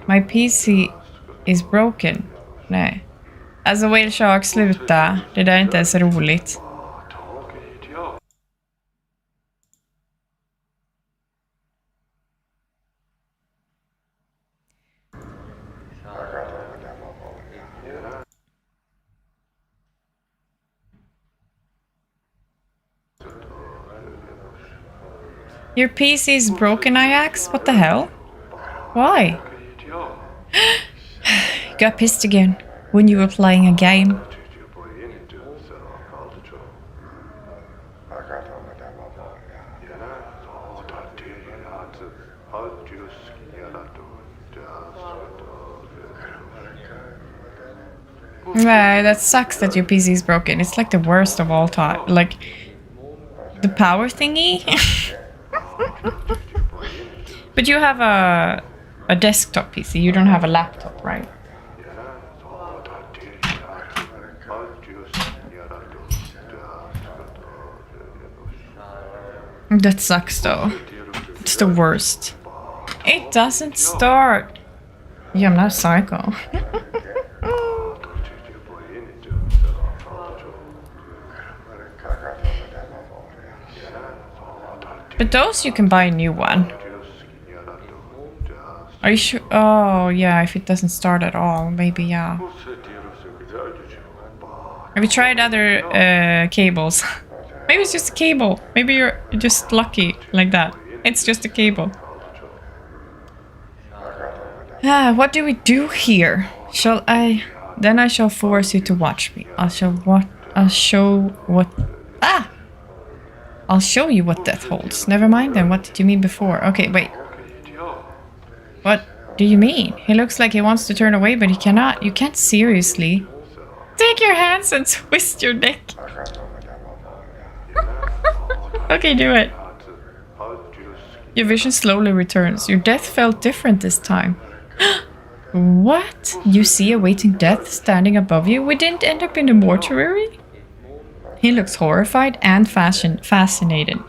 A: My PC is broken. Nej. Alltså Whale Shark, sluta. Det där är inte ens roligt. Your PC is broken, Ajax? What the hell? Why? You got pissed again when you were playing a game. Yeah, that sucks that your PC is broken. It's like the worst of all time. Like, the power thingy? But you have a desktop PC. You don't have a laptop, right? That sucks though. It's the worst. It doesn't start. Yeah, I'm not a psycho. But those you can buy a new one. Are you sure? Oh, yeah, if it doesn't start at all, maybe, yeah. Have you tried other cables? Maybe it's just a cable. Maybe you're just lucky like that. It's just a cable. What do we do here? Shall I? Then I shall force you to watch me. I'll show you what death holds. Never mind then, what did you mean before? Okay, wait. What do you mean? He looks like he wants to turn away, but he cannot. You can't seriously. Take your hands and twist your neck. Okay, do it. Your vision slowly returns. Your death felt different this time. What? You see awaiting death standing above you? We didn't end up in the mortuary? He looks horrified and fascinated.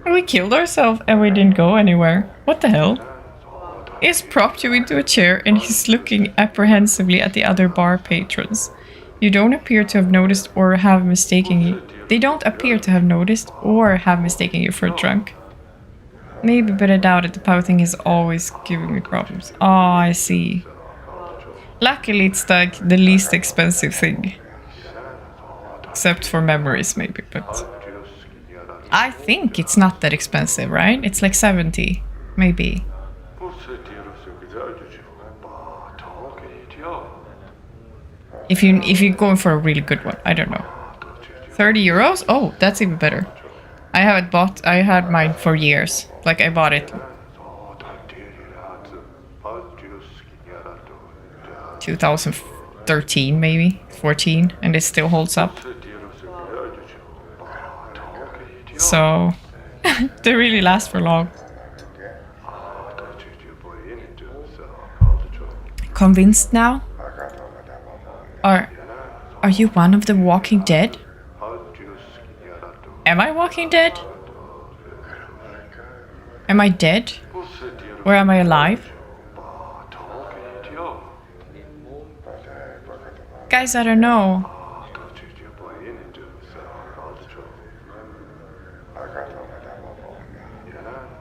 A: We killed ourselves and we didn't go anywhere. What the hell? He's propped you into a chair and he's looking apprehensively at the other bar patrons. You don't appear to have noticed or have mistaken you. They don't appear to have noticed or have mistaken you for a drunk. Maybe, but I doubt it. The power thing is always giving me problems. Oh, I see. Luckily, it's like the least expensive thing. Except for memories, maybe, but... I think it's not that expensive, right? It's like 70, maybe. If you're going for a really good one, I don't know. 30 euros? Oh, that's even better. I had mine for years. Like, I bought it 2013, maybe 14, and it still holds up. So they really last for long. Convinced now? Are you one of the Walking Dead? Am I Walking Dead? Am I dead? Or am I alive? Guys, I don't know.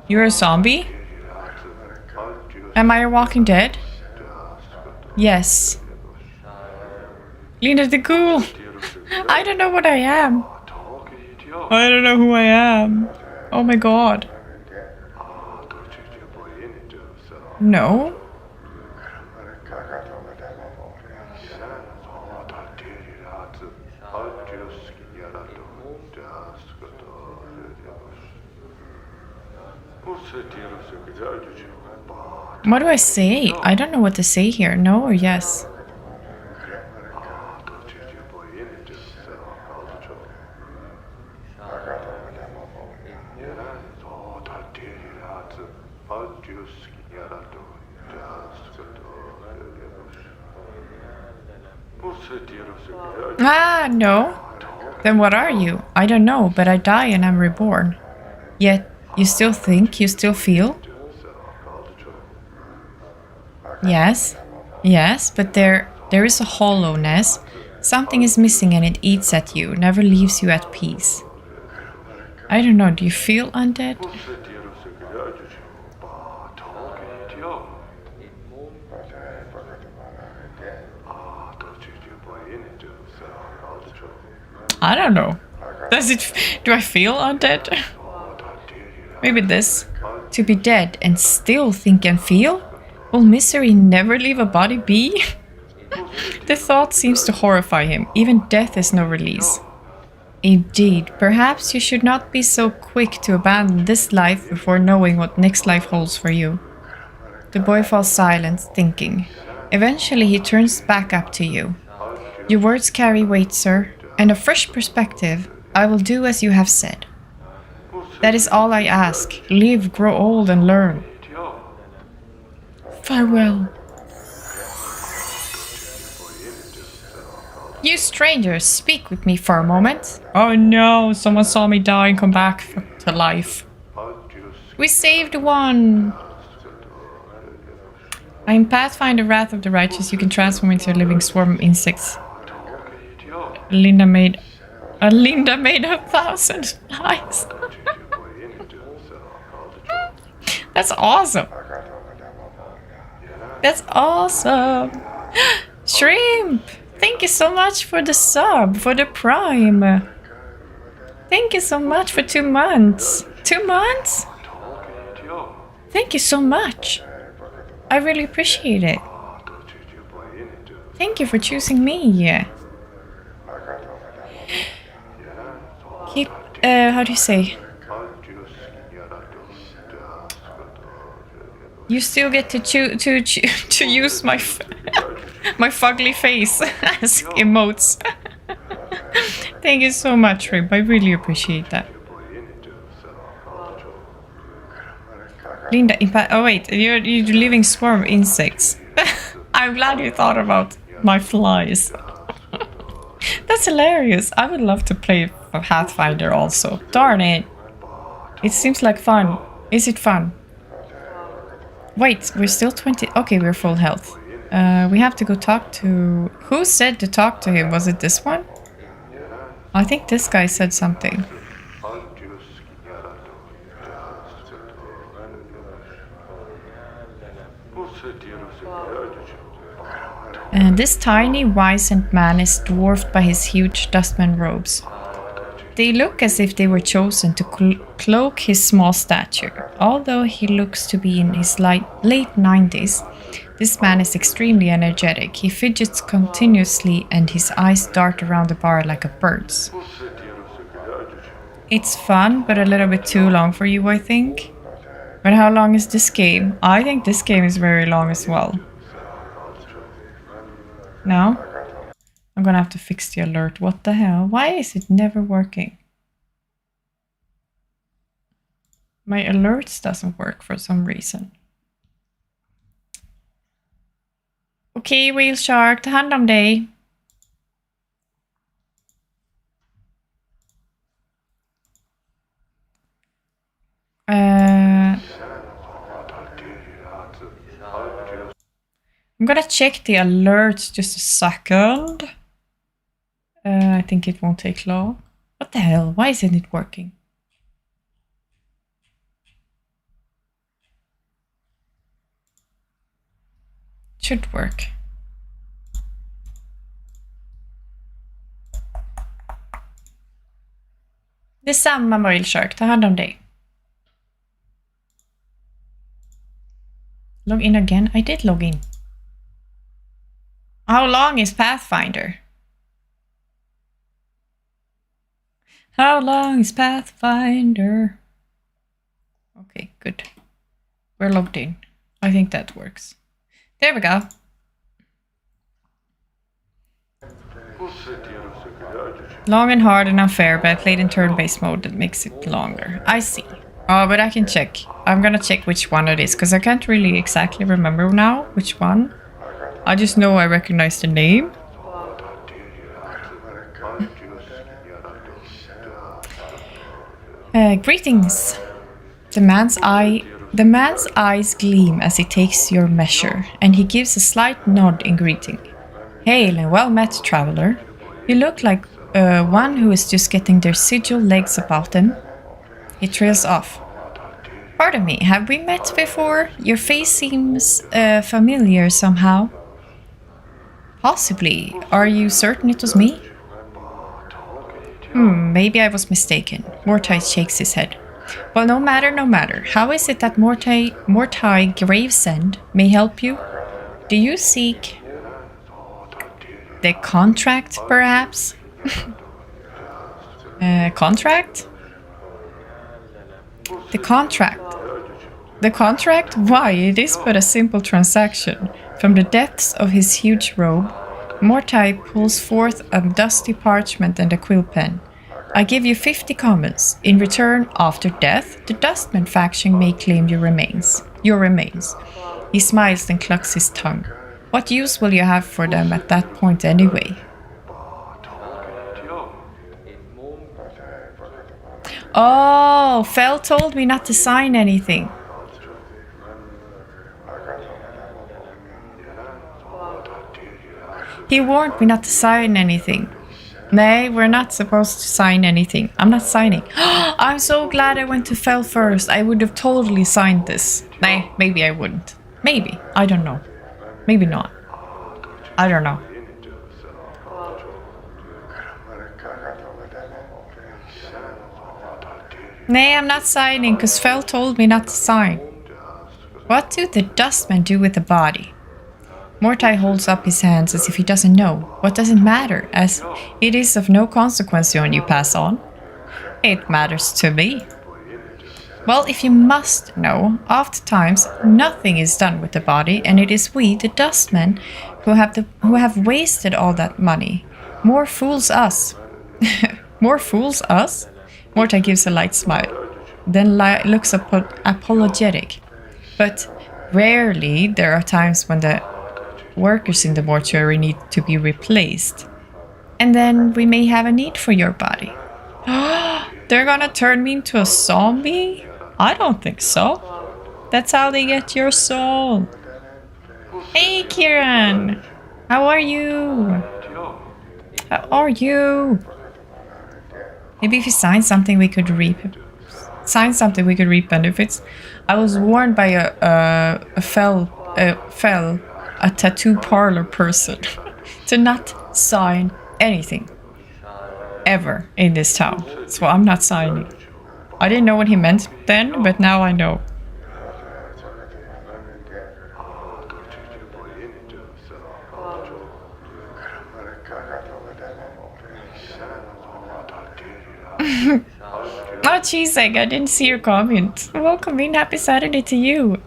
A: You're a zombie? Am I a Walking Dead? Yes. Lena the Ghoul. I don't know what I am. I don't know who I am. Oh my god. No. What do I say? I don't know what to say here. No or yes? Ah, no. Then what are you? I don't know, but I die and I'm reborn. Yet, you still think, you still feel? Yes. Yes, but there is a hollowness. Something is missing and it eats at you, never leaves you at peace. I don't know, do you feel undead? I don't know. Do I feel undead? Maybe this. To be dead and still think and feel? Will misery never leave a body be? The thought seems to horrify him. Even death is no release. Indeed, perhaps you should not be so quick to abandon this life before knowing what next life holds for you. The boy falls silent, thinking. Eventually he turns back up to you. Your words carry weight, sir, and a fresh perspective. I will do as you have said. That is all I ask. Live, grow old, and learn. Farewell. You strangers, speak with me for a moment. Oh no, someone saw me die and come back to life. We saved one. I am Pathfinder, Wrath of the Righteous. You can transform into a living swarm of insects. Linda made 1,000 lies. That's awesome. That's awesome. Shrimp, thank you so much for the sub, for the prime. Thank you so much for 2 months. 2 months? Thank you so much. I really appreciate it. Thank you for choosing me. Keep, how do you say? You still get to use my my fugly face as emotes. Thank you so much, Rib. I really appreciate that. Linda, oh wait, you're living swarm of insects. I'm glad you thought about my flies. That's hilarious. I would love to play Pathfinder also. Darn it. It seems like fun. Is it fun? Wait, we're still 20. Okay, we're full health. We have to go talk to... Who said to talk to him? Was it this one? I think this guy said something. And this tiny, wizened man is dwarfed by his huge dustman robes. They look as if they were chosen to cloak his small stature. Although he looks to be in his late 90s, this man is extremely energetic. He fidgets continuously and his eyes dart around the bar like a bird's. It's fun, but a little bit too long for you, I think. But how long is this game? I think this game is very long as well. No? I'm gonna have to fix the alert. What the hell? Why is it never working? My alerts doesn't work for some reason. Okay, whale shark, ta hand om dig. I'm gonna check the alerts just a second. I think it won't take long. What the hell? Why isn't it working? It should work. Detsamma, Whale Shark. Ta hand om dig. Log in again? I did log in. How long is Pathfinder? How long is Pathfinder? Okay, good. We're logged in. I think that works. There we go. Long and hard and unfair, but I played in turn-based mode that makes it longer. I see. Oh, but I can check. I'm gonna check which one it is, because I can't really exactly remember now which one. I just know I recognize the name. Greetings. The man's eyes gleam as he takes your measure, and he gives a slight nod in greeting. Hail and well met, traveler. You look like one who is just getting their sigil legs about them. He trails off. Pardon me, have we met before? Your face seems familiar somehow. Possibly. Are you certain it was me? Maybe I was mistaken. Mortai shakes his head. Well, no matter, no matter. How is it that Mortai Gravesend may help you? Do you seek the contract, perhaps? Contract? The contract. The contract? Why, it is but a simple transaction. From the depths of his huge robe, Mortai pulls forth a dusty parchment and a quill pen. I give you 50 commons. In return, after death, the Dustman faction may claim your remains. He smiles and clucks his tongue. What use will you have for them at that point anyway? Oh, Fel told me not to sign anything. He warned me not to sign anything. Nay, we're not supposed to sign anything. I'm not signing. I'm so glad I went to Fel first. I would have totally signed this. Nay, maybe I wouldn't. Maybe. I don't know. Maybe not. I don't know. Nay, I'm not signing because Fel told me not to sign. What do the Dustmen do with the body? Mortai holds up his hands as if he doesn't know. What does it matter, as it is of no consequence when you pass on? It matters to me. Well, if you must know, oftentimes nothing is done with the body, and it is we, the Dustmen, who have wasted all that money. More fools us. More fools us? Mortai gives a light smile, then looks apologetic. But rarely there are times when the workers in the mortuary need to be replaced. And then we may have a need for your body. They're gonna turn me into a zombie? I don't think so. That's how they get your soul. Hey, Kieran! How are you? How are you? Maybe if you sign something we could reap benefits. I was warned by a tattoo parlor person to not sign anything ever in this town. So I'm not signing. I didn't know what he meant then, but now I know. Oh, Cheesegg, I didn't see your comment. Welcome in, happy Saturday to you.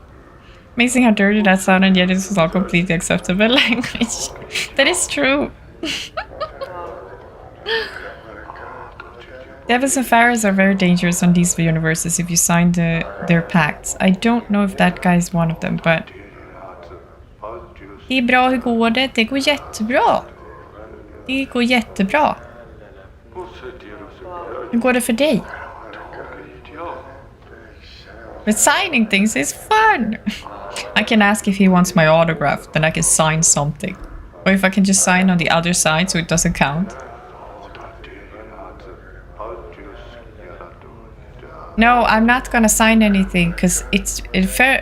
A: Amazing how dirty that sounded, yet this was all completely acceptable language. That is true. Devils and Pharaohs are very dangerous on these universes if you sign their pacts. I don't know if that guy is one of them, but... Det är bra, hur går det? Det går jättebra. Det går jättebra. Hur går det för dig? But signing things is fun! I can ask if he wants my autograph, then I can sign something. Or if I can just sign on the other side so it doesn't count. No, I'm not gonna sign anything because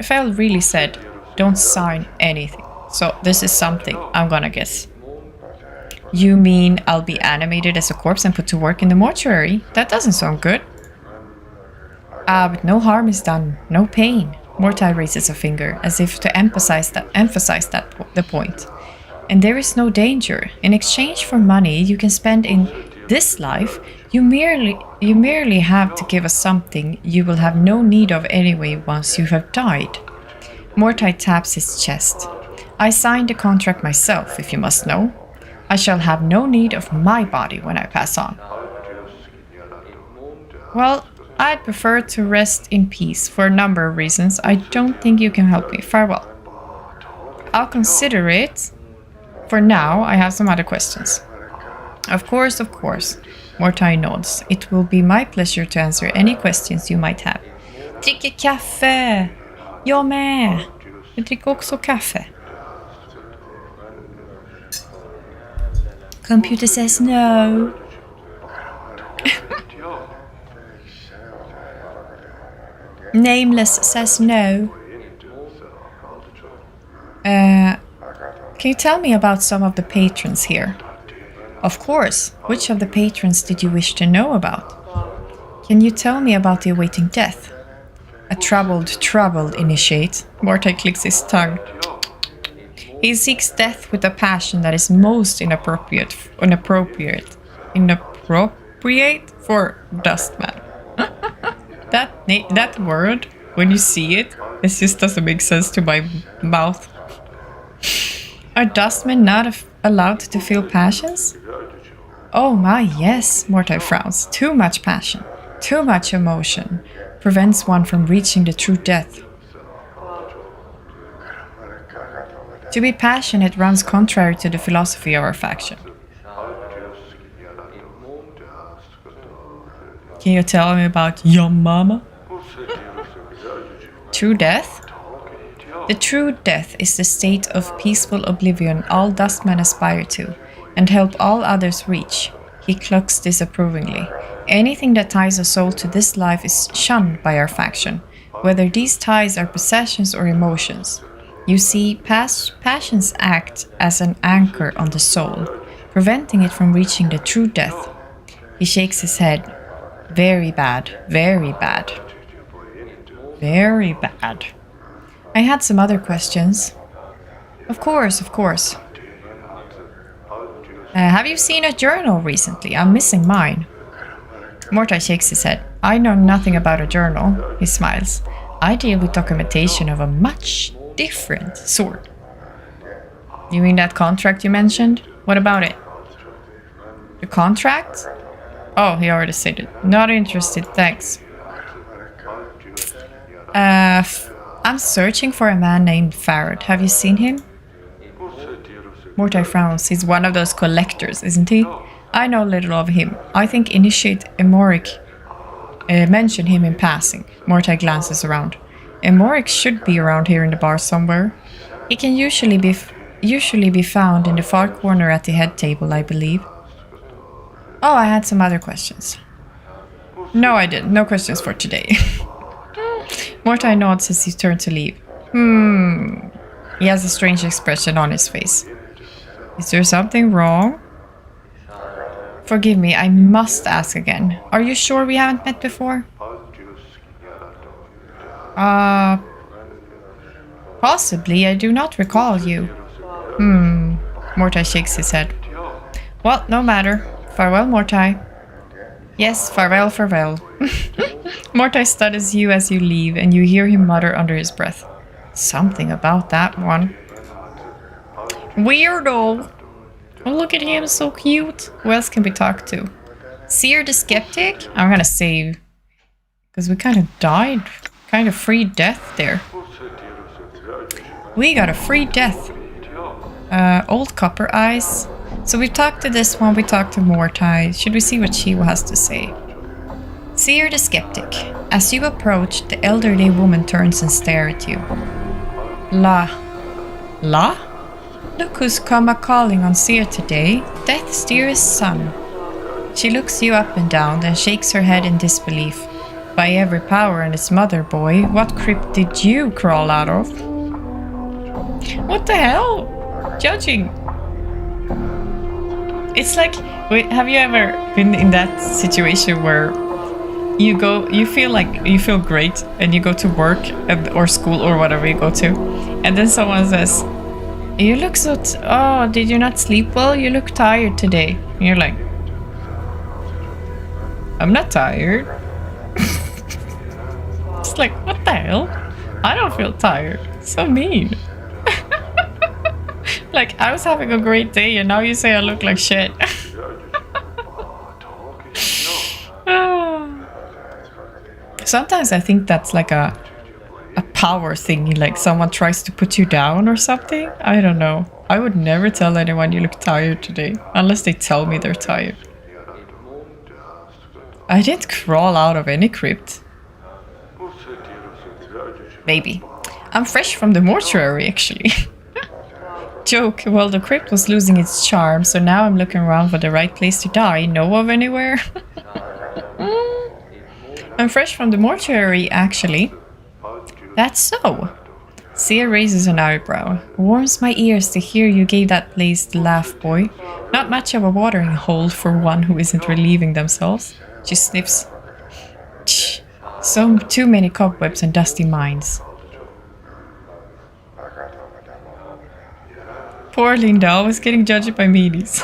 A: Fel really said don't sign anything. So this is something I'm gonna guess. You mean I'll be animated as a corpse and put to work in the mortuary? That doesn't sound good. But no harm is done, no pain. Mortai raises a finger, as if to emphasize the point. And there is no danger. In exchange for money you can spend in this life, you merely have to give us something you will have no need of anyway once you have died. Mortai taps his chest. I signed the contract myself, if you must know. I shall have no need of my body when I pass on. Well, I'd prefer to rest in peace for a number of reasons. I don't think you can help me. Farewell. I'll consider it. For now, I have some other questions. Of course, of course. Mortai nods. It will be my pleasure to answer any questions you might have. Dricker kaffe! Jag med! Jag dricker också kaffe. Computer says no. Nameless says no. Can you tell me about some of the patrons here? Of course. Which of the patrons did you wish to know about? Can you tell me about the awaiting death? A troubled initiate. Mortai clicks his tongue. He seeks death with a passion that is most inappropriate for Dustman. That word, when you see it, it just doesn't make sense to my mouth. Are Dustmen not allowed to feel passions? Oh my, yes, Mortai frowns. Too much passion, too much emotion, prevents one from reaching the true death. To be passionate runs contrary to the philosophy of our faction. Can you tell me about Yum Mama? True death? The true death is the state of peaceful oblivion all dustmen aspire to, and help all others reach. He clucks disapprovingly. Anything that ties a soul to this life is shunned by our faction, whether these ties are possessions or emotions. You see, passions act as an anchor on the soul, preventing it from reaching the true death. He shakes his head. Very bad, very bad. Very bad. I had some other questions. Of course, of course. Have you seen a journal recently? I'm missing mine. Mortai shakes his head. I know nothing about a journal. He smiles. I deal with documentation of a much different sort. You mean that contract you mentioned? What about it? The contract? Oh, he already said it. Not interested, thanks. I'm searching for a man named Farad. Have you seen him? Mortai frowns. He's one of those collectors, isn't he? I know little of him. I think Initiate Emoric mentioned him in passing. Mortai glances around. Emoric should be around here in the bar somewhere. He can usually be found in the far corner at the head table, I believe. Oh, I had some other questions. No, I didn't. No questions for today. Mortai nods as he turns to leave. He has a strange expression on his face. Is there something wrong? Forgive me, I must ask again. Are you sure we haven't met before? Possibly, I do not recall you. Mortai shakes his head. Well, no matter. Farewell, Mortai. Yes, farewell, farewell. Mortai studies you as you leave, and you hear him mutter under his breath. Something about that one. Weirdo! Oh, look at him, so cute. Who else can we talk to? Seer the Skeptic? I'm gonna save. Because we kind of died. Kind of free death there. We got a free death. Old Copper Eyes. So we talked to this one, we talked to Mortai. Should we see what she has to say? Seer the Skeptic. As you approach, the elderly woman turns and stares at you. La? Look who's come a-calling on Seer today. Death's dearest son. She looks you up and down, then shakes her head in disbelief. By every power and its mother, boy, what crypt did you crawl out of? What the hell? Judging. It's like, wait, have you ever been in that situation where you feel great and you go to work or school or whatever you go to, and then someone says, you look so, oh, did you not sleep well? You look tired today. And you're like, I'm not tired. It's like, what the hell? I don't feel tired. So mean. Like, I was having a great day and now you say I look like shit. Sometimes I think that's like a power thing, like someone tries to put you down or something. I don't know. I would never tell anyone you look tired today, unless they tell me they're tired. I didn't crawl out of any crypt. Maybe. I'm fresh from the mortuary, actually. Joke, well, the crypt was losing its charm, so now I'm looking around for the right place to die. Know of anywhere? I'm fresh from the mortuary, actually. That's so. Seer raises an eyebrow. Warms my ears to hear you gave that place the laugh, boy. Not much of a watering hole for one who isn't relieving themselves. She sniffs. Tch. Too many cobwebs and dusty minds. Poor Linda, always getting judged by meanies.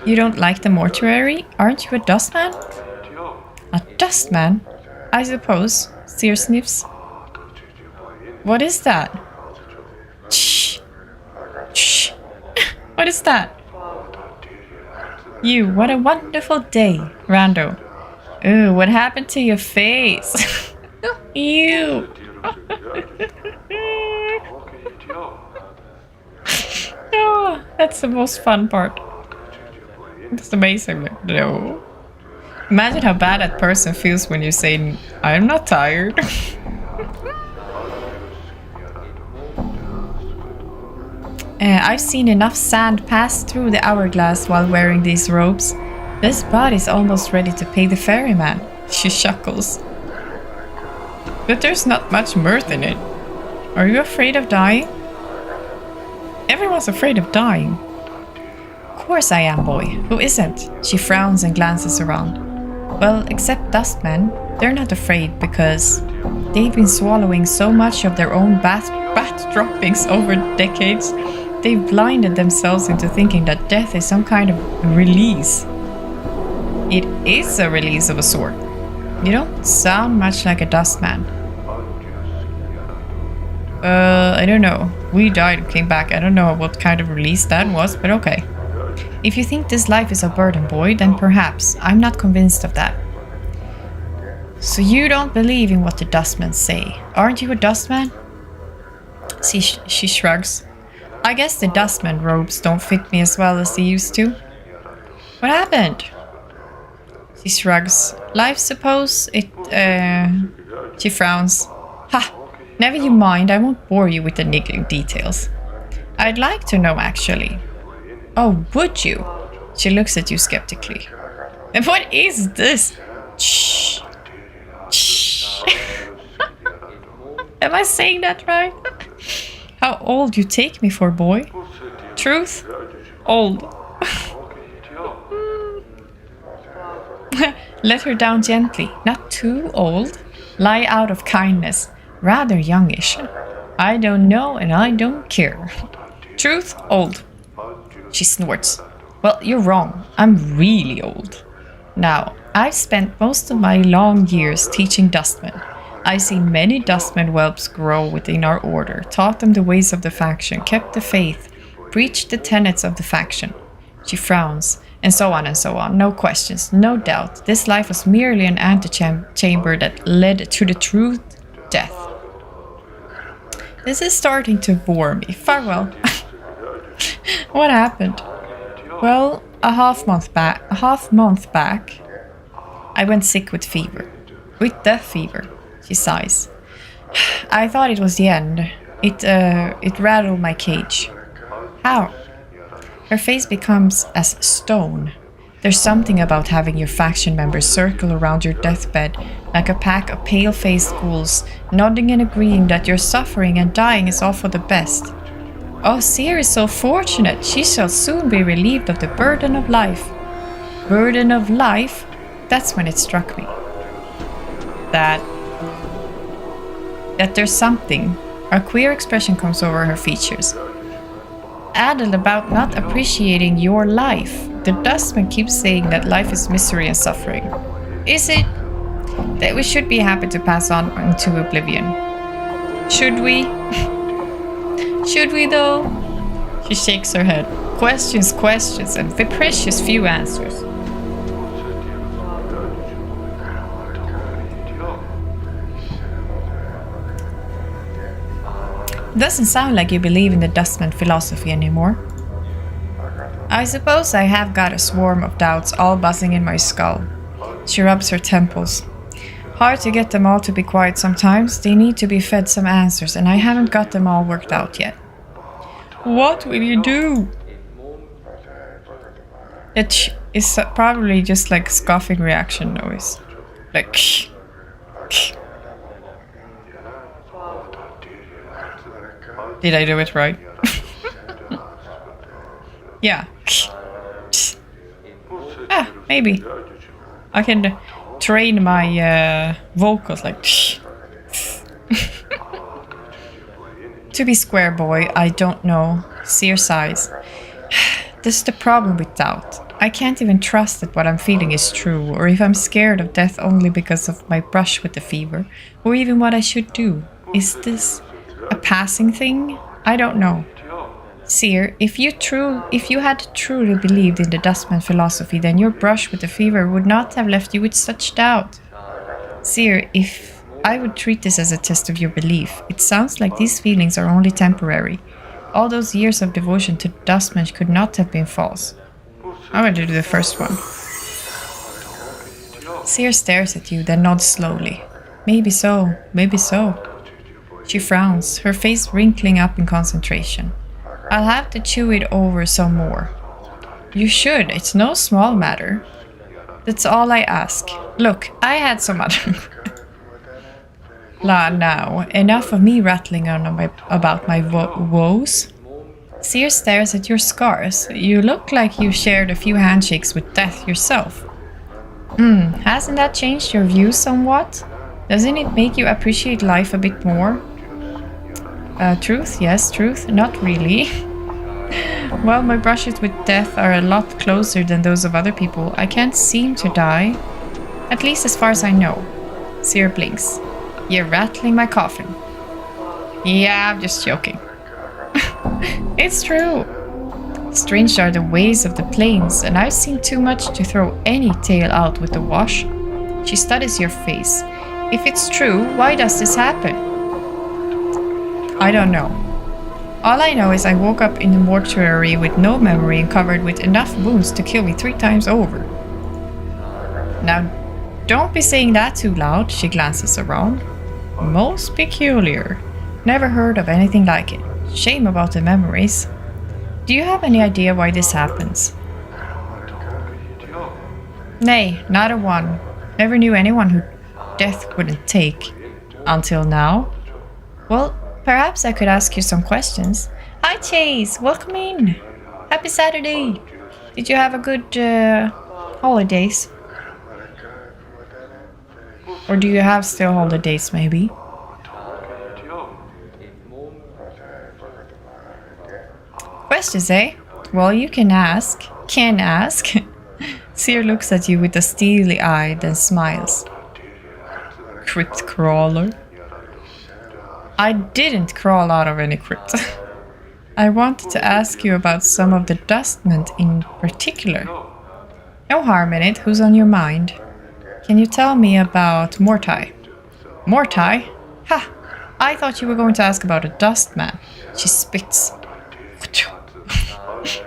A: You don't like the mortuary? Aren't you a dustman? A dustman? I suppose. Seer sniffs. What is that? Shh. Shh. What is that? You, what a wonderful day, Rando. Ooh, what happened to your face? Ew. Oh, that's the most fun part. It's amazing. No. Imagine how bad that person feels when you say, I'm not tired. I've seen enough sand pass through the hourglass while wearing these robes. This body's almost ready to pay the ferryman. She chuckles. But there's not much mirth in it. Are you afraid of dying? Everyone's afraid of dying. Of course I am, boy. Who isn't? She frowns and glances around. Well, except dustmen. They're not afraid because they've been swallowing so much of their own bat droppings over decades. They've blinded themselves into thinking that death is some kind of release. It is a release of a sort. You don't sound much like a dustman. I don't know. We died and came back. I don't know what kind of release that was, but okay. If you think this life is a burden, boy, then perhaps. I'm not convinced of that. So you don't believe in what the dustmen say. Aren't you a dustman? See, she shrugs. I guess the dustman robes don't fit me as well as they used to. What happened? She shrugs. Life, suppose it, She frowns. Ha! Never you mind, I won't bore you with the niggling details. I'd like to know, actually. Oh, would you? She looks at you skeptically. And what is this? Shh. Shh. Am I saying that right? How old you take me for, boy? Truth? Old. Let her down gently. Not too old. Lie out of kindness. Rather youngish. I don't know and I don't care. Truth? Old. She snorts. Well, you're wrong. I'm really old. Now, I've spent most of my long years teaching dustmen. I've seen many dustman whelps grow within our order, taught them the ways of the faction, kept the faith, preached the tenets of the faction. She frowns, and so on and so on. No questions, no doubt. This life was merely an antechamber that led to the true death. This is starting to bore me. Farewell. What happened? Well, a half month back, I went sick with fever. With death fever. She sighs. I thought it was the end. It rattled my cage. How? Her face becomes as stone. There's something about having your faction members circle around your deathbed like a pack of pale-faced ghouls, nodding and agreeing that your suffering and dying is all for the best. Oh, Seer is so fortunate. She shall soon be relieved of the burden of life. Burden of life? That's when it struck me. That there's something. A queer expression comes over her features. Addled about not appreciating your life. The dustman keeps saying that life is misery and suffering. Is it? That we should be happy to pass on into oblivion. Should we? Should we though? She shakes her head. Questions, and the precious few answers. Doesn't sound like you believe in the dustman philosophy anymore. I suppose I have got a swarm of doubts all buzzing in my skull. She rubs her temples. Hard to get them all to be quiet sometimes. They need to be fed some answers, and I haven't got them all worked out yet. What will you do? It is probably just like scoffing reaction noise. Like... Did I do it right? Yeah. Maybe. I can train my vocals like... To be square, boy, I don't know. Seer sighs. This is the problem with doubt. I can't even trust that what I'm feeling is true, or if I'm scared of death only because of my brush with the fever, or even what I should do. Is this a passing thing? I don't know. Seer, if you had truly believed in the Dustman philosophy, then your brush with the fever would not have left you with such doubt. Seer, if I would treat this as a test of your belief, it sounds like these feelings are only temporary. All those years of devotion to Dustman could not have been false. I'm going to do the first one. Seer stares at you, then nods slowly. Maybe so, maybe so. She frowns, her face wrinkling up in concentration. I'll have to chew it over some more. You should, it's no small matter. That's all I ask. Look, I had some other... La, now, enough of me rattling on about my woes. Seer stares at your scars. You look like you shared a few handshakes with death yourself. Hasn't that changed your views somewhat? Doesn't it make you appreciate life a bit more? Truth, yes, truth, not really. Well, my brushes with death are a lot closer than those of other people. I can't seem to die. At least as far as I know. Seer blinks. You're rattling my coffin. Yeah, I'm just joking. It's true. Strange are the ways of the plains, and I've seen too much to throw any tale out with the wash. She studies your face. If it's true, why does this happen? I don't know. All I know is I woke up in the mortuary with no memory and covered with enough wounds to kill me 3 times over. Now, don't be saying that too loud, she glances around. Most peculiar. Never heard of anything like it. Shame about the memories. Do you have any idea why this happens? Nay, not a one. Never knew anyone who death wouldn't take. Until now. Well, perhaps I could ask you some questions. Hi Chase, welcome in. Happy Saturday. Did you have a good holidays? Or do you have still holidays maybe? Questions, eh? Well, you can ask. Can ask. Seer looks at you with a steely eye, then smiles. Crypt crawler. I didn't crawl out of any crypt. I wanted to ask you about some of the Dustmen in particular. No harm in it. Who's on your mind? Can you tell me about Mortai? Mortai? Ha! I thought you were going to ask about a Dustman. She spits.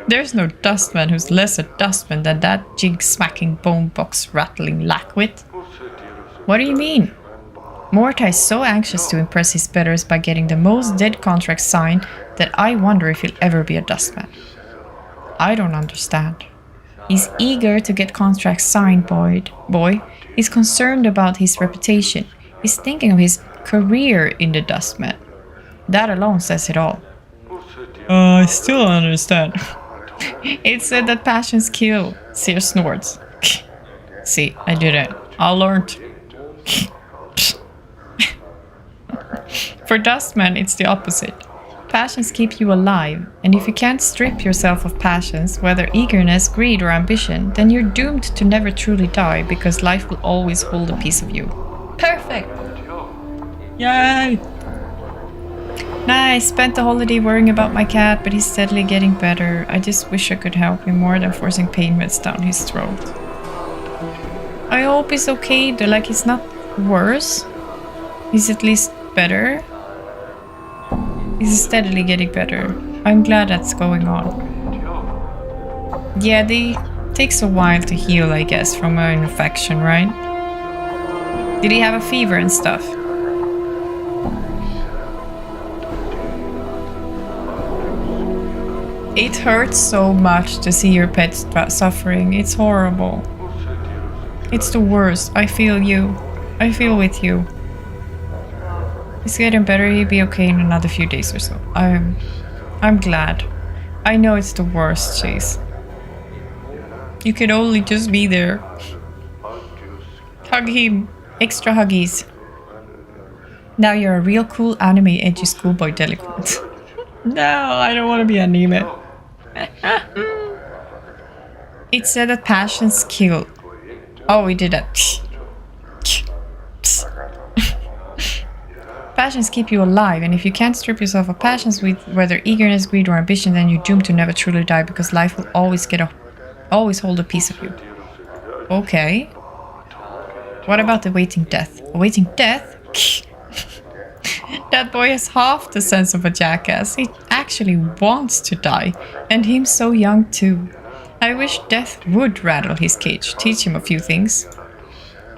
A: There's no Dustman who's less a Dustman than that jig-smacking bone-box rattling lackwit. What do you mean? Mortai is so anxious to impress his betters by getting the most dead contract signed that I wonder if he'll ever be a Dustman. I don't understand. He's eager to get contracts signed, boy. He's concerned about his reputation. He's thinking of his career in the Dustman. That alone says it all. I still don't understand. It's said that passions kill. Seer snorts. See, I did it. I learned. For Dustman, it's the opposite. Passions keep you alive, and if you can't strip yourself of passions, whether eagerness, greed, or ambition, then you're doomed to never truly die, because life will always hold a piece of you. Perfect! Yay! Nice! Spent the holiday worrying about my cat, but he's steadily getting better. I just wish I could help him more than forcing pain meds down his throat. I hope he's okay, though, like he's not worse. He's at least better. He's steadily getting better. I'm glad that's going on. Yeah, they takes a while to heal, I guess, from an infection, right? Did he have a fever and stuff? It hurts so much to see your pet suffering. It's horrible. It's the worst. I feel you. I feel with you. He's getting better. He'll be okay in another few days or so. I'm glad. I know it's the worst, Chase. You can only just be there. Hug him. Extra huggies. Now you're a real cool anime edgy schoolboy delinquent. No, I don't want to be anime. It said that passions kill. Oh, we did that. Passions keep you alive, and if you can't strip yourself of passions with whether eagerness, greed, or ambition, then you're doomed to never truly die because life will always hold a piece of you. Okay. What about awaiting death? Awaiting death? That boy has half the sense of a jackass. He actually wants to die, and him so young too. I wish death would rattle his cage, teach him a few things.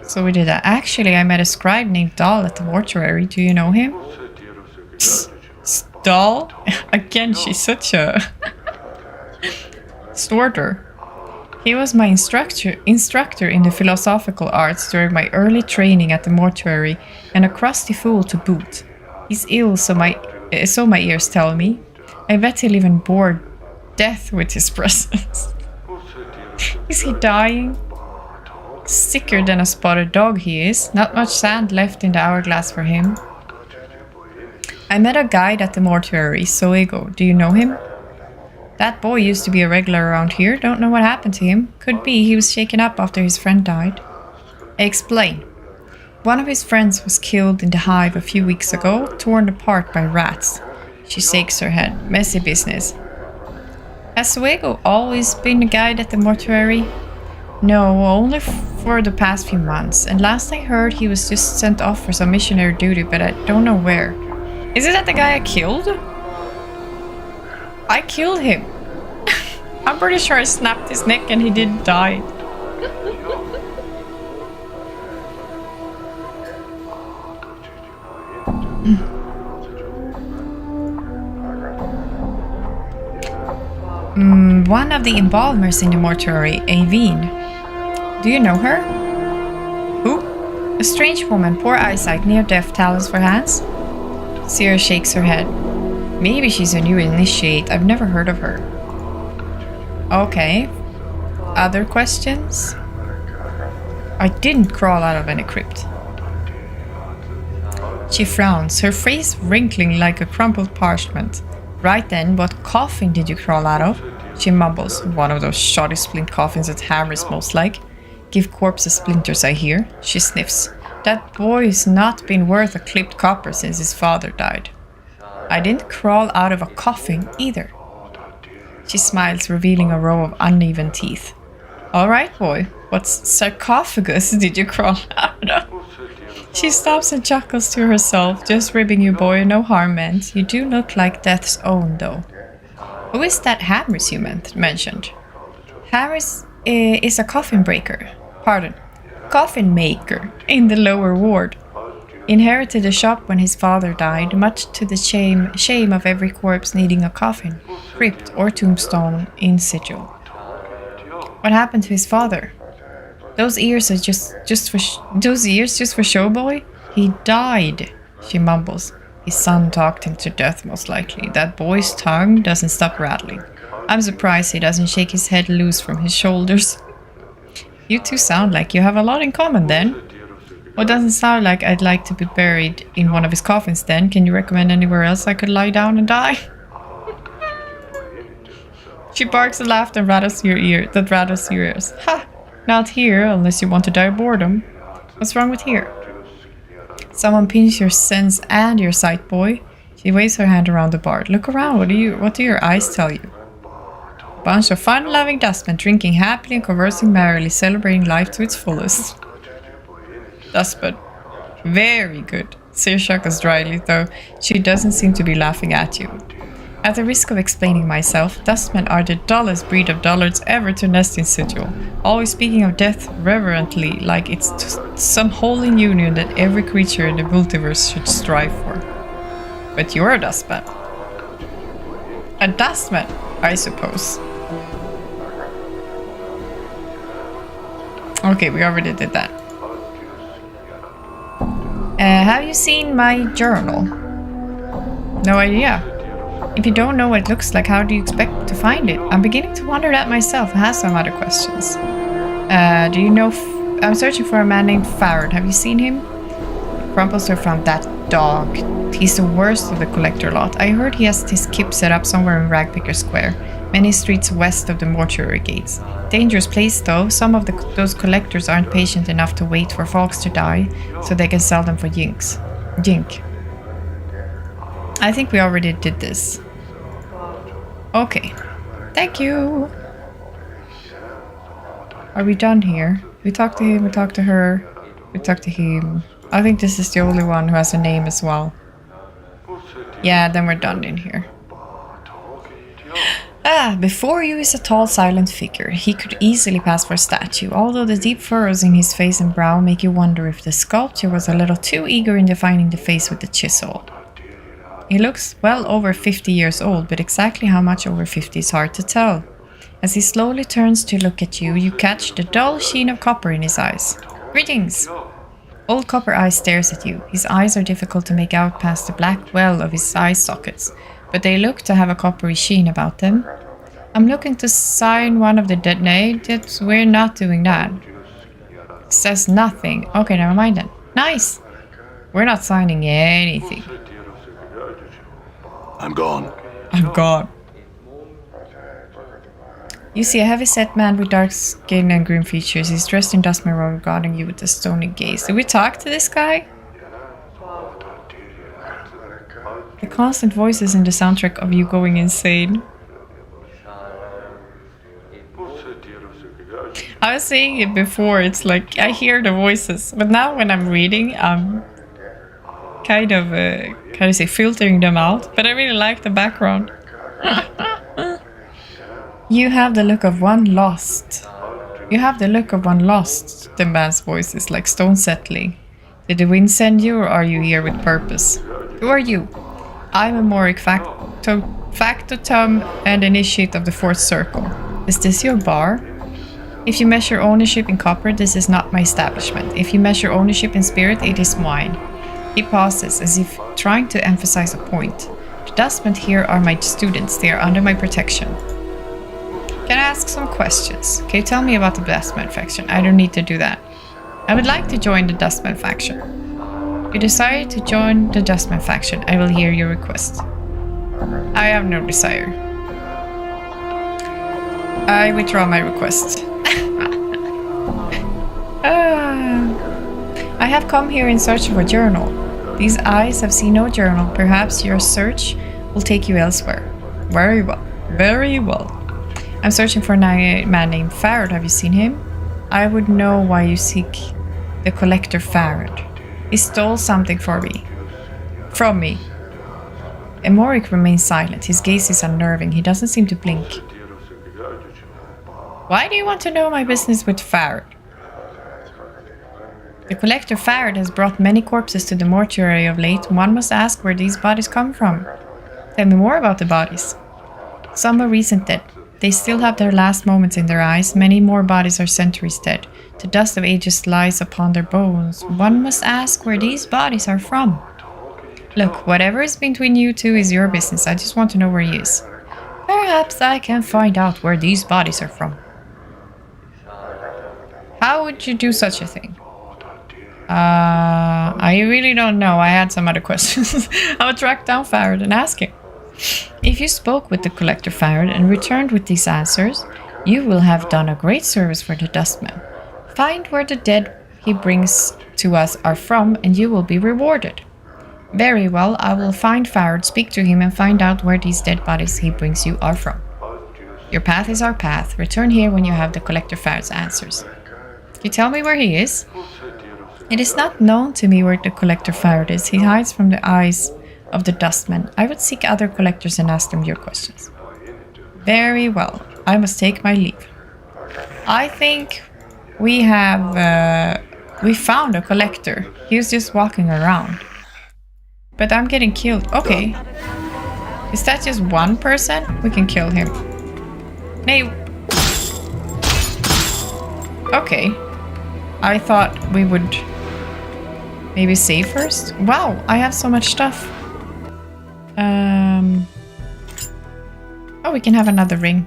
A: So we did that. Actually, I met a scribe named Dahl at the mortuary. Do you know him? Dahl? Again, she's such a snorter. He was my instructor in the philosophical arts during my early training at the mortuary, and a crusty fool to boot. He's ill, so my ears tell me. I bet he'll even bore death with his presence. Is he dying? Sicker than a spotted dog he is. Not much sand left in the hourglass for him. I met a guide at the mortuary, Soego. Do you know him? That boy used to be a regular around here. Don't know what happened to him. Could be he was shaken up after his friend died. Explain. One of his friends was killed in the hive a few weeks ago, torn apart by rats. She shakes her head. Messy business. Has Soego always been a guide at the mortuary? No, only for the past few months. And last I heard, he was just sent off for some missionary duty, but I don't know where. Is it that the guy I killed? I killed him. I'm pretty sure I snapped his neck and he didn't die. One of the embalmers in the mortuary, Aveen. Do you know her? Who? A strange woman, poor eyesight, near-deaf, talons for hands. Sierra shakes her head. Maybe she's a new initiate. I've never heard of her. Okay. Other questions? I didn't crawl out of any crypt. She frowns, her face wrinkling like a crumpled parchment. Right then, what coffin did you crawl out of? She mumbles. One of those shoddy splint coffins that hammers most like. Give corpses splinters, I hear. She sniffs. That boy's not been worth a clipped copper since his father died. I didn't crawl out of a coffin either. She smiles, revealing a row of uneven teeth. All right, boy. What sarcophagus did you crawl out of? She stops and chuckles to herself. Just ribbing you, boy. No harm meant. You do look like death's own, though. Who is that Hammers you mentioned? Hammers is a coffin breaker. Pardon. Coffin maker in the lower ward. Inherited a shop when his father died, much to the shame of every corpse needing a coffin, crypt or tombstone in situ. What happened to his father? Those ears are just for show, boy? He died, she mumbles. His son talked him to death, most likely. That boy's tongue doesn't stop rattling. I'm surprised he doesn't shake his head loose from his shoulders. You two sound like you have a lot in common, then. Well, it doesn't sound like I'd like to be buried in one of his coffins, then. Can you recommend anywhere else I could lie down and die? She barks a laugh that rattles your ears. Ha! Not here, unless you want to die of boredom. What's wrong with here? Someone pinch your sense and your sight, boy. She waves her hand around the bar. Look around. What do your eyes tell you? A bunch of fun-loving dustmen drinking happily and conversing merrily, celebrating life to its fullest. Dustman. Very good. Seer chuckles dryly, though she doesn't seem to be laughing at you. At the risk of explaining myself, dustmen are the dullest breed of dullards ever to nest in Sigil, always speaking of death reverently like it's some holy union that every creature in the multiverse should strive for. But you're a dustman. A dustman, I suppose. Okay, we already did that. Have you seen my journal? No idea. If you don't know what it looks like, how do you expect to find it? I'm beginning to wonder that myself. I have some other questions. Do you know... I'm searching for a man named Farad. Have you seen him? Crumplester found that dog. He's the worst of the collector lot. I heard he has his kip set up somewhere in Ragpicker Square, many streets west of the mortuary gates. Dangerous place though. Some of those collectors aren't patient enough to wait for folks to die so they can sell them for jink. I think we already did this. Okay. Thank you. Are we done here? We talked to him, we talked to her, we talked to him. I think this is the only one who has a name as well. Yeah, then we're done in here. Before you is a tall, silent figure. He could easily pass for a statue, although the deep furrows in his face and brow make you wonder if the sculptor was a little too eager in defining the face with the chisel. He looks well over 50 years old, but exactly how much over 50 is hard to tell. As he slowly turns to look at you, you catch the dull sheen of copper in his eyes. Greetings! Old Copper Eye stares at you. His eyes are difficult to make out past the black well of his eye sockets, but they look to have a coppery sheen about them. I'm looking to sign one of the dead. No, we're not doing that. It says nothing. Okay, never mind then. Nice! We're not signing anything.
B: I'm gone.
A: I'm gone. You see a heavy-set man with dark skin and grim features. He's dressed in dust mirror, regarding you with a stony gaze. Did we talk to this guy? The constant voices in the soundtrack of you going insane. I was saying it before, it's like I hear the voices, but now when I'm reading, I'm kind of, how do you say, filtering them out, but I really like the background. You have the look of one lost. You have the look of one lost, the man's voice is like stone settling. Did the wind send you, or are you here with purpose? Who are you? I'm a Moric factotum and initiate of the Fourth Circle. Is this your bar? If you measure ownership in copper, this is not my establishment. If you measure ownership in spirit, it is mine. He pauses, as if trying to emphasize a point. The dustmen here are my students. They are under my protection. Can I ask some questions? Can you tell me about the Dustman faction? I don't need to do that. I would like to join the Dustman faction. You desire to join the Dustman faction. I will hear your request. I have no desire. I withdraw my request. I have come here in search of a journal. These eyes have seen no journal. Perhaps your search will take you elsewhere. Very well. Very well. I'm searching for a man named Farad. Have you seen him? I would know why you seek the collector Farad. He stole something from me. Emoric remains silent. His gaze is unnerving. He doesn't seem to blink. Why do you want to know my business with Farad? The collector Farad has brought many corpses to the mortuary of late. One must ask where these bodies come from. Tell me more about the bodies. Some are recent dead. They still have their last moments in their eyes. Many more bodies are centuries dead. The dust of ages lies upon their bones. One must ask where these bodies are from. Look, whatever is between you two is your business. I just want to know where he is. Perhaps I can find out where these bodies are from. How would you do such a thing? I really don't know. I had some other questions. I would track down Farad and ask him. If you spoke with the collector Farad and returned with these answers, you will have done a great service for the Dustman. Find where the dead he brings to us are from, and you will be rewarded. Very well, I will find Farad, speak to him, and find out where these dead bodies he brings you are from. Your path is our path. Return here when you have the collector Farad's answers. Can you tell me where he is? It is not known to me where the collector Farad is. He hides from the eyes of the Dustman. I would seek other collectors and ask them your questions. Very well. I must take my leave. I think we have... we found a collector. He was just walking around. But I'm getting killed. Okay. Is that just one person? We can kill him. Nay. Okay. I thought we would Maybe save first? Wow, I have so much stuff. Oh, we can have another ring.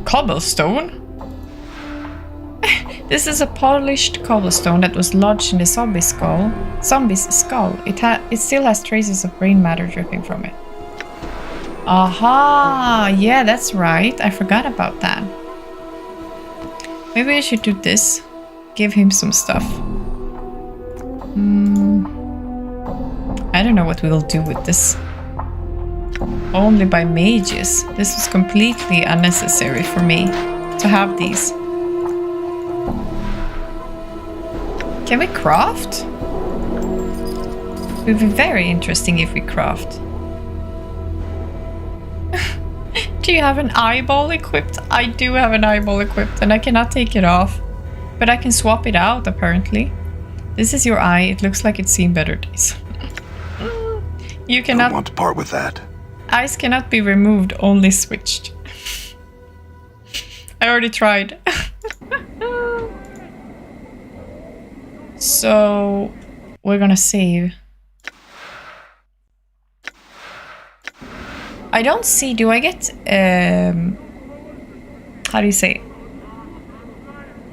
A: Cobblestone? This is a polished cobblestone that was lodged in the zombie's skull. It still has traces of brain matter dripping from it. Aha! Yeah, that's right. I forgot about that. Maybe I should do this. Give him some stuff. I don't know what we will do with this. Only by mages. This was completely unnecessary for me to have these. Can we craft? It would be very interesting if we craft. Do you have an eyeball equipped? I do have an eyeball equipped and I cannot take it off. But I can swap it out apparently. This is your eye. It looks like it's seen better days. You cannot...
B: I don't want to part with that.
A: Eyes cannot be removed, only switched. I already tried. So, we're gonna save. I don't see, do I get, how do you say?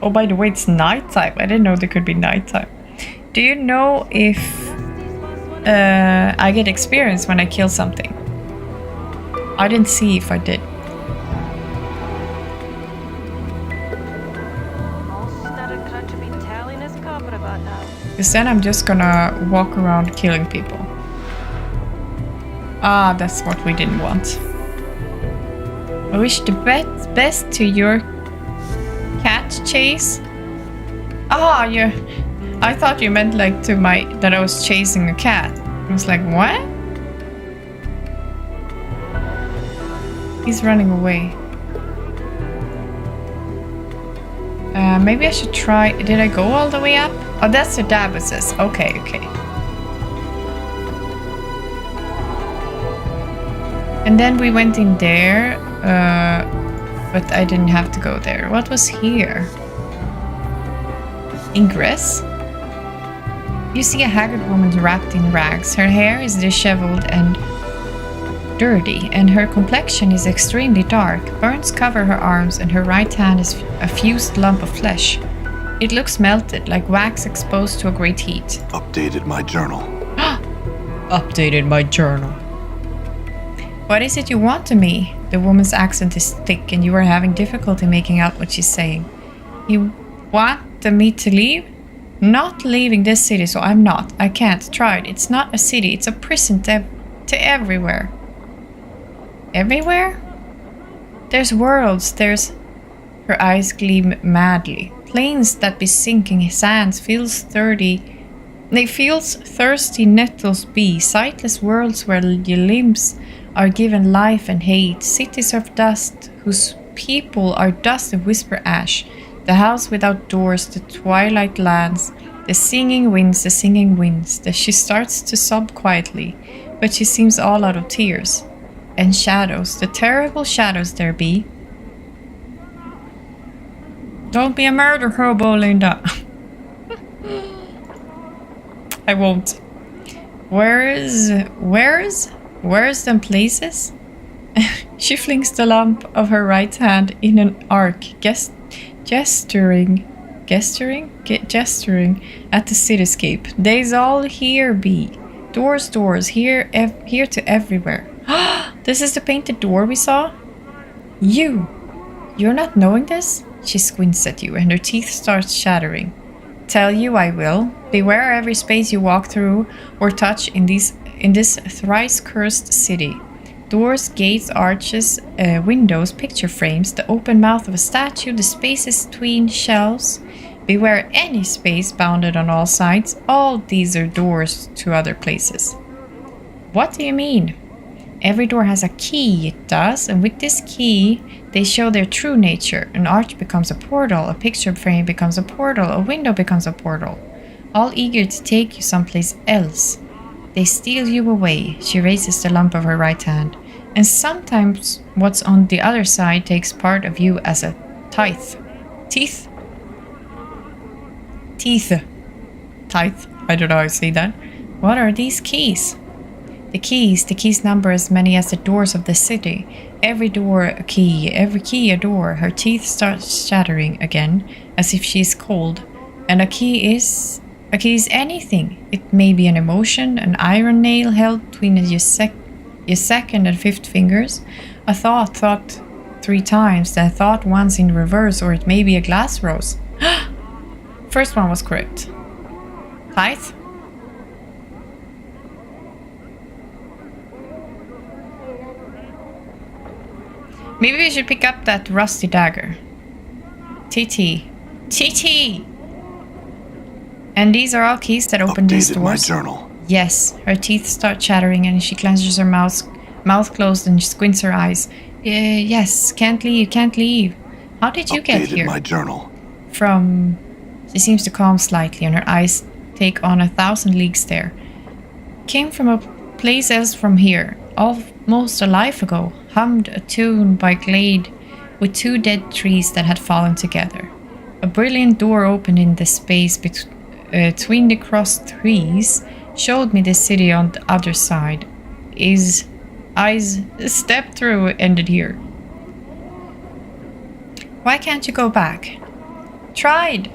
A: Oh, by the way, it's nighttime. I didn't know there could be nighttime. Do you know if I get experience when I kill something? I didn't see if I did. Because then I'm just gonna walk around killing people. Ah, that's what we didn't want. I wish the best to your cat chase. Ah, yeah. I thought you meant like to that I was chasing a cat. I was like, what? He's running away. Maybe I should try. Did I go all the way up? Oh, that's the Dabuses. Okay, okay. And then we went in there, but I didn't have to go there. What was here? Ingress? You see a haggard woman wrapped in rags. Her hair is disheveled and dirty, and her complexion is extremely dark. Burns cover her arms, and her right hand is a fused lump of flesh. It looks melted, like wax exposed to a great heat.
B: Updated my journal.
A: Updated my journal. What is it you want of me? The woman's accent is thick, and you are having difficulty making out what she's saying. You want me to leave? Not leaving this city, so I'm not. I can't. Try it. It's not a city. It's a prison to everywhere. Everywhere? There's worlds. There's... Her eyes gleam madly. Plains that be sinking sands feels thirsty nettles be. Sightless worlds where your limbs are given life and hate. Cities of dust whose people are dust and whisper ash. The house without doors, the twilight lands, the singing winds. She starts to sob quietly, but she seems all out of tears. And shadows, the terrible shadows there be. Don't be a murder hobo, Linda. I won't. Where's them places? She flings the lamp of her right hand in an arc, gesturing at the cityscape. They's all here be. Doors, here to everywhere. This is the painted door we saw? You're not knowing this? She squints at you and her teeth start chattering. Tell you I will. Beware every space you walk through or touch in this thrice cursed city. Doors, gates, arches, windows, picture frames, the open mouth of a statue, the spaces between shelves. Beware any space bounded on all sides. All these are doors to other places. What do you mean? Every door has a key, it does, and with this key, they show their true nature. An arch becomes a portal, a picture frame becomes a portal, a window becomes a portal. All eager to take you someplace else. They steal you away. She raises the lump of her right hand. And sometimes what's on the other side takes part of you as a tithe. Teeth? Teeth. Tithe. I don't know how to say that. What are these keys? The keys number as many as the doors of the city. Every door a key, every key a door. Her teeth start shattering again, as if she's cold. And a key is anything. It may be an emotion, an iron nail held between your second and fifth fingers, a thought 3 times, then thought once in reverse, or it may be a glass rose. First one was correct. Tithe? Maybe we should pick up that rusty dagger. TT. TT! And these are all keys that open these doors.
B: My journal.
A: Yes. Her teeth start chattering and she clenches her mouth closed and squints her eyes. Yes. Can't leave. How did you get here?
B: My journal.
A: She seems to calm slightly and her eyes take on 1,000 league stare. Came from a place else from here. Almost a life ago. Hummed a tune by glade with 2 dead trees that had fallen together. A brilliant door opened in the space between the crossed trees, showed me the city on the other side. Eyes stepped through, ended here. Why can't you go back? Tried.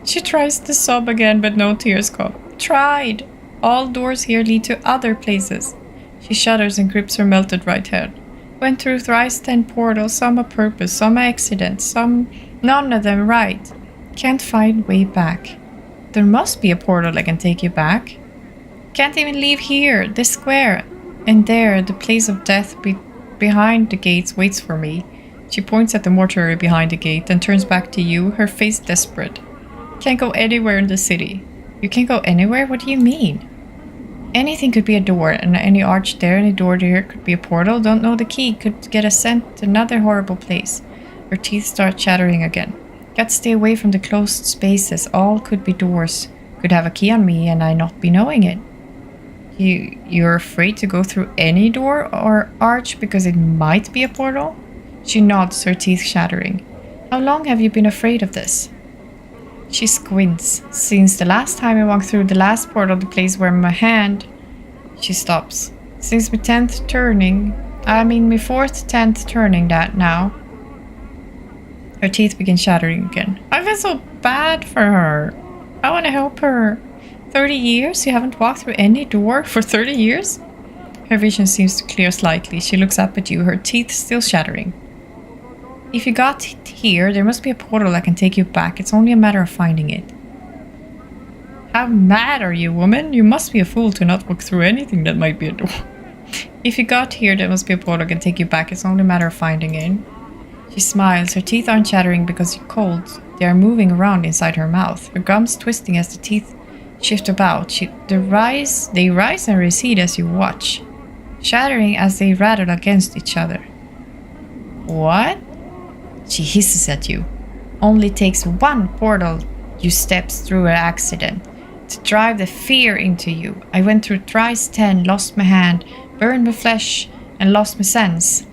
A: She tries to sob again, but no tears come. Tried. All doors here lead to other places. She shudders and grips her melted right hand. Went through thrice 10 portals, some a purpose, some a accident, none of them right. Can't find way back. There must be a portal that can take you back. Can't even leave here, this square. And there, the place of death behind the gates waits for me. She points at the mortuary behind the gate and turns back to you, her face desperate. Can't go anywhere in the city. You can't go anywhere? What do you mean? Anything could be a door, and any arch there, any door there could be a portal. Don't know the key. Could get us sent to another horrible place. Her teeth start chattering again. Got to stay away from the closed spaces. All could be doors. Could have a key on me and I not be knowing it. You're afraid to go through any door or arch because it might be a portal? She nods, her teeth shattering. How long have you been afraid of this? She squints. Since the last time I walked through the last portal, the place where my hand... She stops. Since my 4th turning that now. Her teeth begin shattering again. I feel so bad for her. I want to help her. 30 years? You haven't walked through any door for 30 years? Her vision seems to clear slightly. She looks up at you, her teeth still shattering. If you got here, there must be a portal that can take you back. It's only a matter of finding it. How mad are you, woman? You must be a fool to not walk through anything that might be a door. If you got here, there must be a portal that can take you back. It's only a matter of finding it. She smiles. Her teeth aren't chattering because you're cold. They are moving around inside her mouth. Her gums twisting as the teeth shift about. They rise and recede as you watch, shattering as they rattle against each other. What? She hisses at you. Only takes 1 portal you steps through an accident to drive the fear into you. I went through thrice 10, lost my hand, burned my flesh, and lost my sense.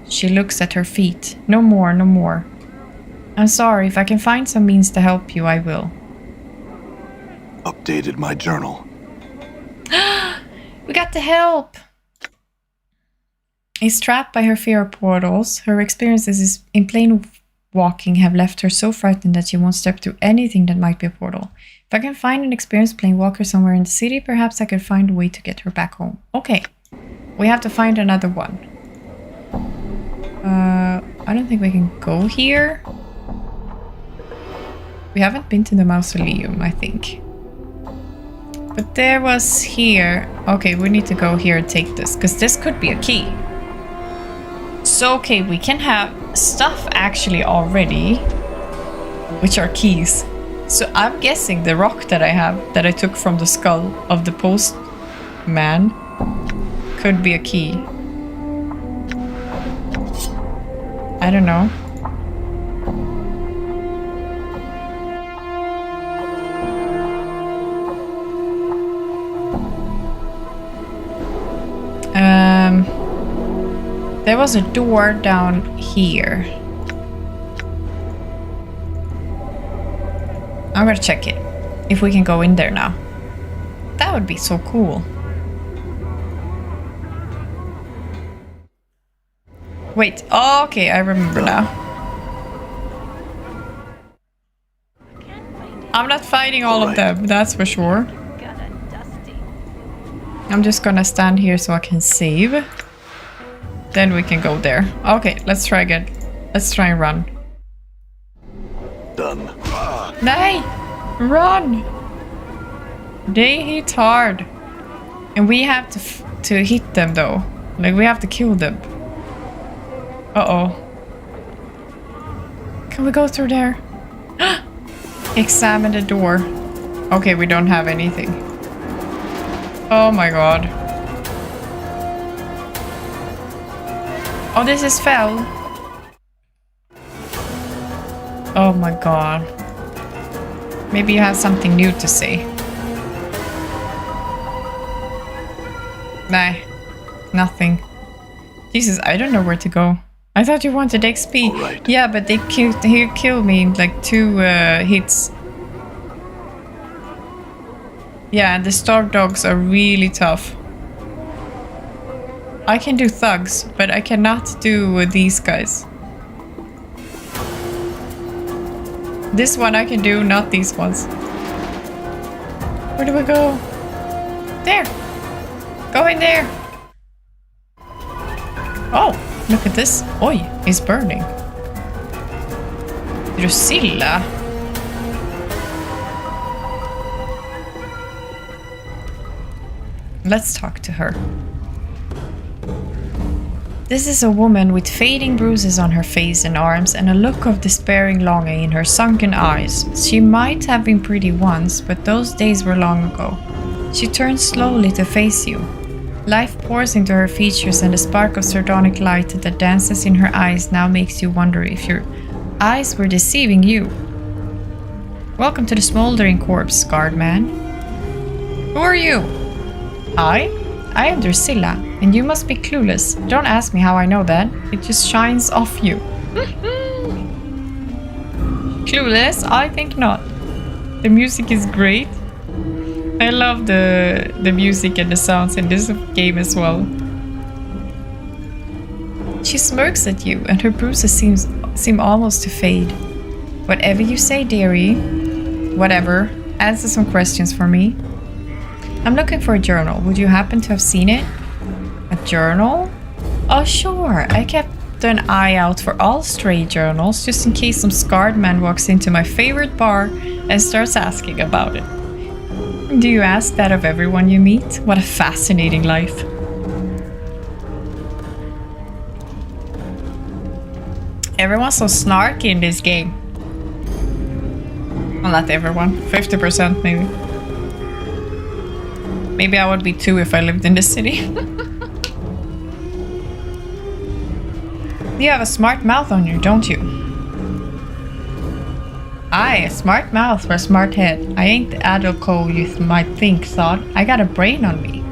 A: She looks at her feet. No more, no more. I'm sorry. If I can find some means to help you, I will.
B: Updated my journal.
A: We got the help! Is trapped by her fear of portals. Her experiences in plane walking have left her so frightened that she won't step through anything that might be a portal. If I can find an experienced plane walker somewhere in the city, perhaps I could find a way to get her back home. Okay, we have to find another one. I don't think we can go here. We haven't been to the mausoleum, I think. But there was here. Okay, we need to go here and take this, because this could be a key. So, okay, we can have stuff actually already, which are keys. So I'm guessing the rock that I have, that I took from the skull of the postman, could be a key. I don't know. There was a door down here. I'm gonna check it. If we can go in there now. That would be so cool. Wait, oh, okay, I remember now. I'm not fighting all of them, that's for sure. I'm just gonna stand here so I can save. Then we can go there. Okay, let's try again. Let's try and run.
B: Done.
A: Nay! Run! They hit hard. And we have to hit them though. Like, we have to kill them. Uh-oh. Can we go through there? Examine the door. Okay, we don't have anything. Oh my god. Oh, this is fell. Oh my god. Maybe you have something new to say. Nah, nothing. Jesus, I don't know where to go. I thought you wanted XP.
B: Right.
A: Yeah, but he killed me in like 2 hits. Yeah, and the starved dogs are really tough. I can do thugs, but I cannot do these guys. This one I can do, not these ones. Where do we go? There! Go in there! Oh, look at this. Oi, it's burning. Drusilla. Let's talk to her. This is a woman with fading bruises on her face and arms and a look of despairing longing in her sunken eyes. She might have been pretty once, but those days were long ago. She turns slowly to face you. Life pours into her features and the spark of sardonic light that dances in her eyes now makes you wonder if your eyes were deceiving you. Welcome to the smoldering corpse, scarred man. Who are you? I am Drusilla, and you must be clueless. Don't ask me how I know that. It just shines off you. Clueless? I think not. The music is great. I love the music and the sounds in this game as well. She smirks at you, and her bruises seem almost to fade. Whatever you say, dearie. Whatever. Answer some questions for me. I'm looking for a journal. Would you happen to have seen it? A journal? Oh, sure. I kept an eye out for all stray journals, just in case some scarred man walks into my favorite bar and starts asking about it. Do you ask that of everyone you meet? What a fascinating life. Everyone's so snarky in this game. Well, not everyone. 50% maybe. Maybe I would be too if I lived in the city. You have a smart mouth on you, don't you? Aye, a smart mouth for a smart head. I ain't the adulco you might think, thought. I got a brain on me.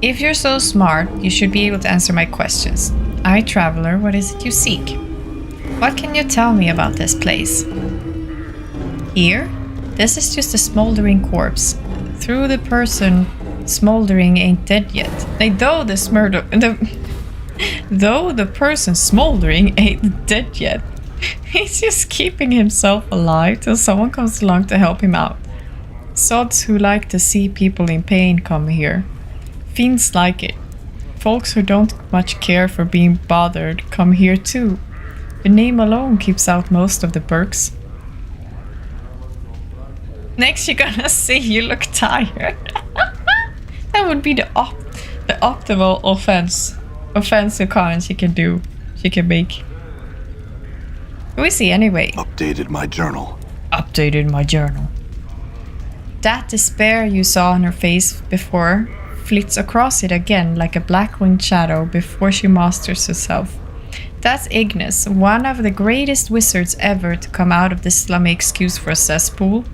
A: If you're so smart, you should be able to answer my questions. Aye, traveler, what is it you seek? What can you tell me about this place? Here? This is just a smoldering corpse. Through the person smoldering ain't dead yet. Though the person smoldering ain't dead yet. He's just keeping himself alive till someone comes along to help him out. Sods who like to see people in pain come here. Fiends like it. Folks who don't much care for being bothered come here too. The name alone keeps out most of the perks. Next you're gonna say you look tired. That would be the optimal offensive comment she can do. She can make. Who is he anyway?
B: Updated my journal.
A: Updated my journal. That despair you saw on her face before flits across it again like a black-winged shadow before she masters herself. That's Ignis, one of the greatest wizards ever to come out of this slummy excuse for a cesspool.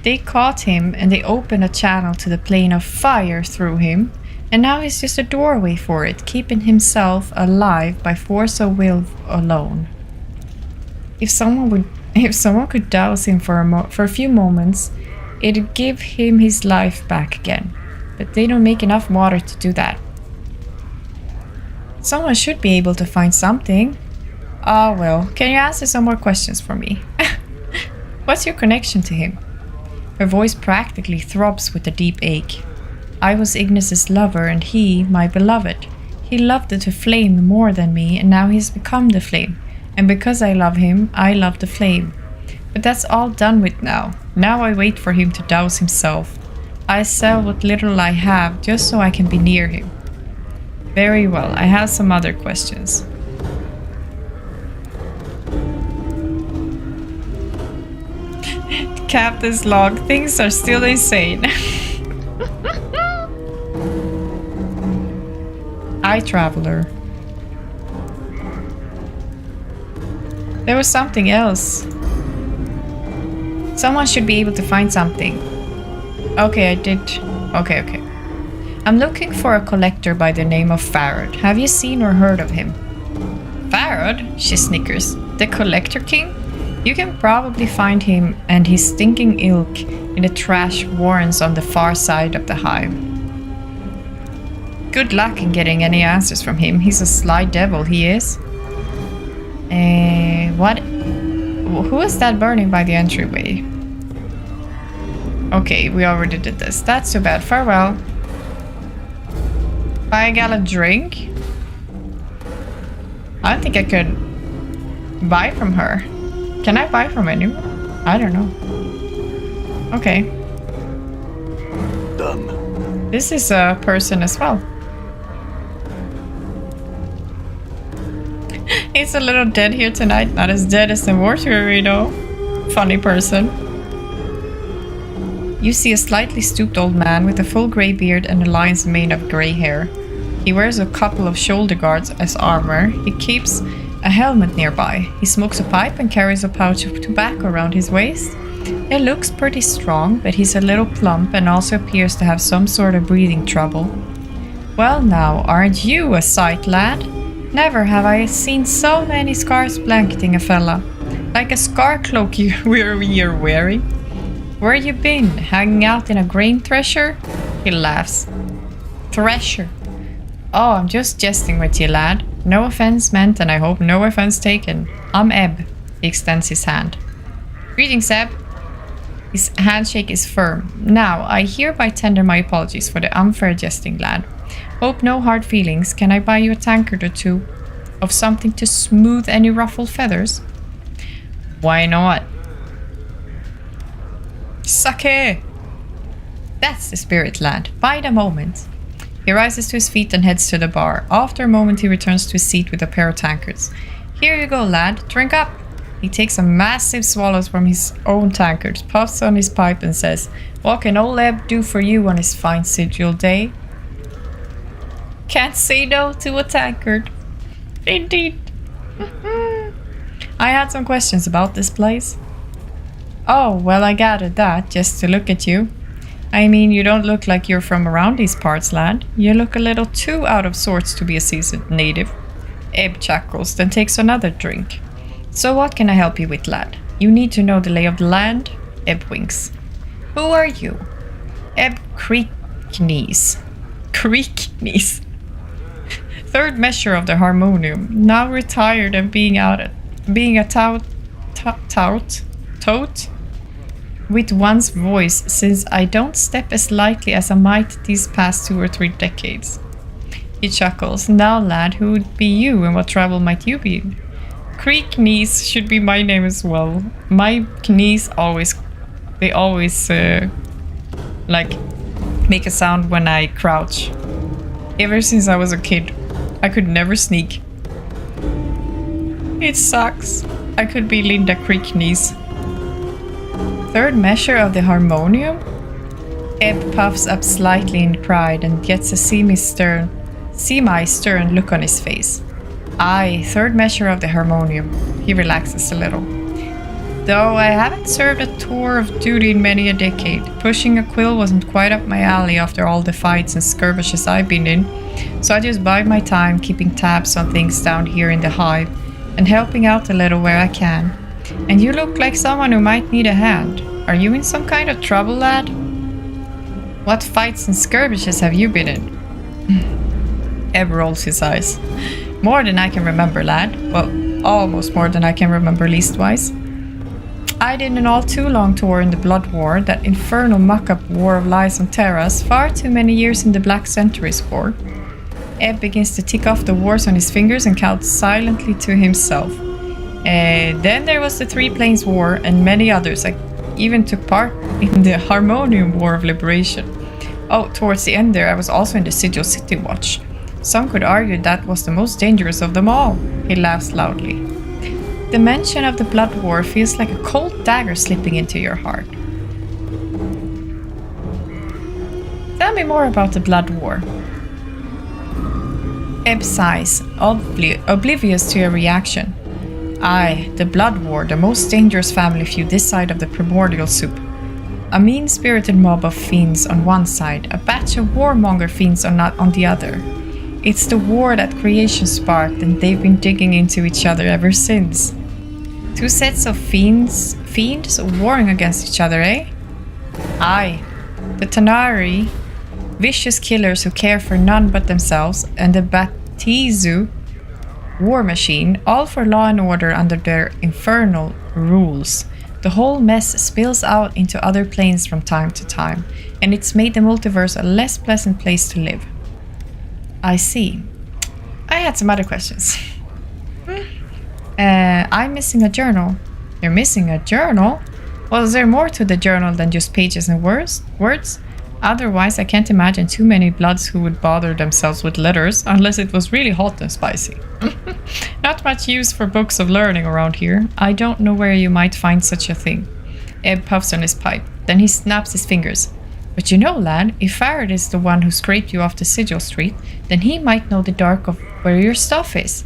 A: They caught him and they opened a channel to the plane of fire through him, And now he's just a doorway for it, keeping himself alive by force of will alone. If someone could douse him for a few moments, it'd give him his life back again. But they don't make enough water to do that. Someone should be able to find something. Oh well, can you answer some more questions for me? What's your connection to him? Her voice practically throbs with a deep ache. I was Ignis's lover and he, my beloved. He loved the flame more than me and now he's become the flame. And because I love him, I love the flame. But that's all done with now. Now I wait for him to douse himself. I sell what little I have just so I can be near him. Very well, I have some other questions. Captain's log, things are still insane. Traveler. There was something else. Someone should be able to find something. Okay, I did. Okay. I'm looking for a collector by the name of Farad. Have you seen or heard of him? Farad? She snickers. The Collector King? You can probably find him and his stinking ilk in the trash warrens on the far side of the hive. Good luck in getting any answers from him. He's a sly devil, he is. What? Who is that burning by the entryway? Okay, we already did this. That's too bad. Farewell. Buy a gal a drink? I don't think I could buy from her. Can I buy from anyone? I don't know. Okay.
B: Done.
A: This is a person as well. He's a little dead here tonight. Not as dead as the mortuary, though. Funny person. You see a slightly stooped old man with a full grey beard and a lion's mane of grey hair. He wears a couple of shoulder guards as armor. He keeps a helmet nearby. He smokes a pipe and carries a pouch of tobacco around his waist. He looks pretty strong, but he's a little plump and also appears to have some sort of breathing trouble. Well now, aren't you a sight, lad? Never have I seen so many scars blanketing a fella. Like a scar cloak you're wearing. Where you been? Hanging out in a grain thresher? He laughs. Thresher. Oh, I'm just jesting with you, lad. No offense meant, and I hope no offense taken. I'm Ebb. He extends his hand. Greetings, Ebb. His handshake is firm. Now, I hereby tender my apologies for the unfair jesting, lad. Hope no hard feelings. Can I buy you a tankard or two of something to smooth any ruffled feathers? Why not? Sake! That's the spirit, lad. Bide a moment. He rises to his feet and heads to the bar. After a moment, he returns to his seat with a pair of tankards. Here you go, lad. Drink up. He takes a massive swallows from his own tankard, puffs on his pipe and says, what can old Ebb do for you on his fine sigil day? Can't say no to a tankard. Indeed. I had some questions about this place. Oh, well, I gathered that just to look at you. I mean, you don't look like you're from around these parts, lad. You look a little too out of sorts to be a seasoned native. Ebb chuckles, then takes another drink. So what can I help you with, lad? You need to know the lay of the land? Ebb winks. Who are you? Ebb Creaknees. Creaknees. Third measure of the harmonium, now retired and being a tout with one's voice, since I don't step as lightly as I might these past 2 or 3 decades. He chuckles. Now, lad, who would be you and what travel might you be? Creaknees should be my name as well. My knees always like make a sound when I crouch. Ever since I was a kid, I could never sneak. It sucks. I could be Linda Creaknees. Third measure of the harmonium? Ebb puffs up slightly in pride and gets a semi-stern look on his face. Aye, third measure of the harmonium. He relaxes a little. Though I haven't served a tour of duty in many a decade, pushing a quill wasn't quite up my alley after all the fights and skirmishes I've been in, so I just bide my time keeping tabs on things down here in the hive and helping out a little where I can. And you look like someone who might need a hand. Are you in some kind of trouble, lad? What fights and skirmishes have you been in? Ebb rolls his eyes. More than I can remember, lad. Well, almost more than I can remember leastwise. I did an all too long tour in the Blood War, that infernal muck-up war of lies on Terras, far too many years in the Black Centuries War. Ebb begins to tick off the wars on his fingers and counts silently to himself. Then there was the Three Plains War and many others. I even took part in the Harmonium War of Liberation. Oh, towards the end there I was also in the Sigil City Watch. Some could argue that was the most dangerous of them all. He laughs loudly. The mention of the Blood War feels like a cold dagger slipping into your heart. Tell me more about the Blood War. Ebb sighs, oblivious to your reaction. Aye, the Blood War, the most dangerous family feud this side of the primordial soup. A mean-spirited mob of fiends on one side, a batch of warmonger fiends on the other. It's the war that creation sparked, and they've been digging into each other ever since. Two sets of fiends warring against each other, eh? Aye. The Tanari, vicious killers who care for none but themselves, and the Batizu, war machine, all for law and order under their infernal rules. The whole mess spills out into other planes from time to time, and it's made the multiverse a less pleasant place to live. I see. I had some other questions. I'm missing a journal. You're missing a journal? Well, is there more to the journal than just pages and words? Otherwise, I can't imagine too many bloods who would bother themselves with letters unless it was really hot and spicy. Not much use for books of learning around here. I don't know where you might find such a thing. Ebb puffs on his pipe. Then he snaps his fingers. But you know, lad, if Farad is the one who scraped you off the Sigil Street, then he might know the dark of where your stuff is.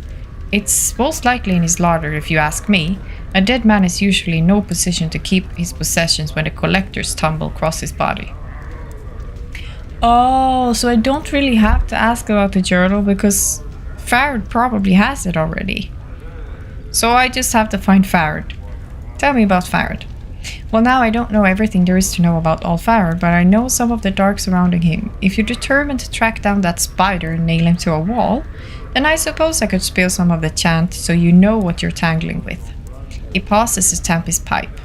A: It's most likely in his larder, if you ask me. A dead man is usually in no position to keep his possessions when the collectors tumble across his body. Oh, so I don't really have to ask about the journal because Farad probably has it already. So I just have to find Farad. Tell me about Farad. Well, now I don't know everything there is to know about all Farad, but I know some of the dark surrounding him. If you're determined to track down that spider and nail him to a wall, then I suppose I could spill some of the chant so you know what you're tangling with. He pauses to tamp his pipe.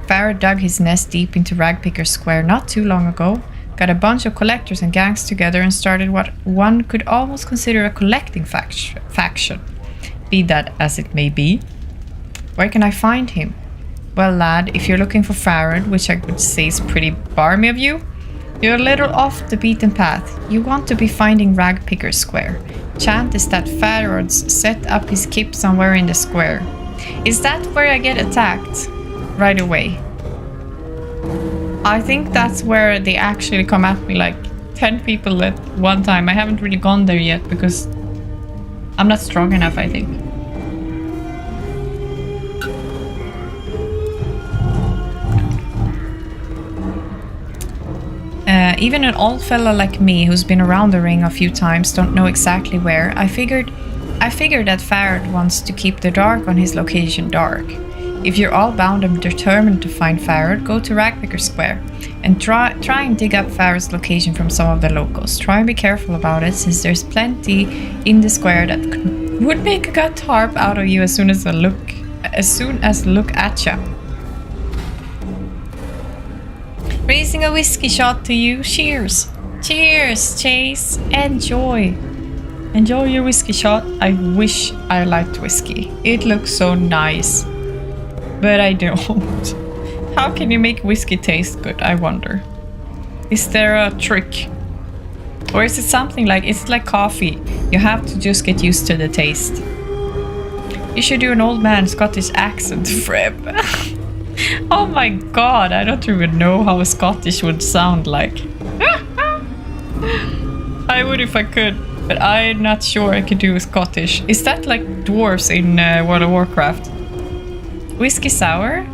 A: Farad dug his nest deep into Ragpicker Square not too long ago, got a bunch of collectors and gangs together and started what one could almost consider a collecting faction. Be that as it may be. Where can I find him? Well, lad, if you're looking for Farad, which I would say is pretty barmy of you, you're a little off the beaten path. You want to be finding Ragpicker Square. Chant is that Farad's set up his keep somewhere in the square. Is that where I get attacked? Right away. I think that's where they actually come at me like 10 people at one time. I haven't really gone there yet because I'm not strong enough, I think. Even an old fella like me who's been around the ring a few times don't know exactly where. I figured that Farad wants to keep the dark on his location dark. If you're all bound and determined to find Farad, go to Ragpicker Square and try and dig up Farad's location from some of the locals. Try and be careful about it, since there's plenty in the square that would make a gut harp out of you as soon as look at ya. Raising a whiskey shot to you. Cheers. Cheers, Chase. Enjoy. Enjoy your whiskey shot. I wish I liked whiskey. It looks so nice. But I don't. How can you make whiskey taste good, I wonder? Is there a trick? Or is it something like, is it like coffee? You have to just get used to the taste. You should do an old man Scottish accent, Freb. Oh my god, I don't even know how a Scottish would sound like. I would if I could, but I'm not sure I could do a Scottish. Is that like dwarves in World of Warcraft? Whiskey sour?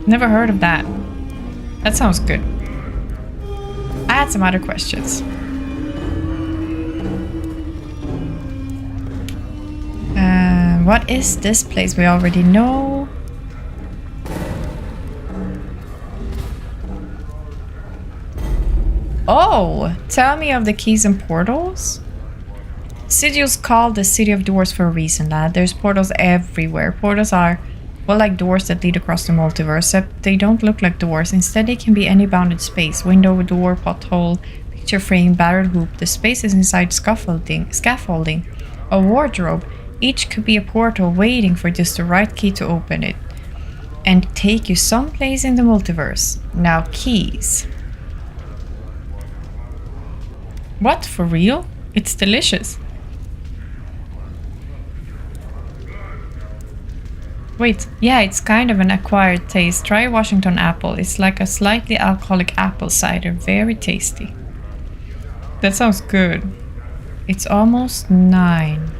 A: Never heard of that. That sounds good. I had some other questions. What is this place? We already know. Oh, tell me of the keys and portals. Sigil's called the City of Doors for a reason, lad. There's portals everywhere. Portals are, well, like doors that lead across the multiverse, except they don't look like doors. Instead, they can be any bounded space. Window, door, pothole, picture frame, barrel hoop. The spaces inside scaffolding, a wardrobe. Each could be a portal waiting for just the right key to open it and take you someplace in the multiverse. Now, keys. What, for real? It's delicious. Wait, yeah, it's kind of an acquired taste. Try Washington apple. It's like a slightly alcoholic apple cider. Very tasty. That sounds good. It's almost 9.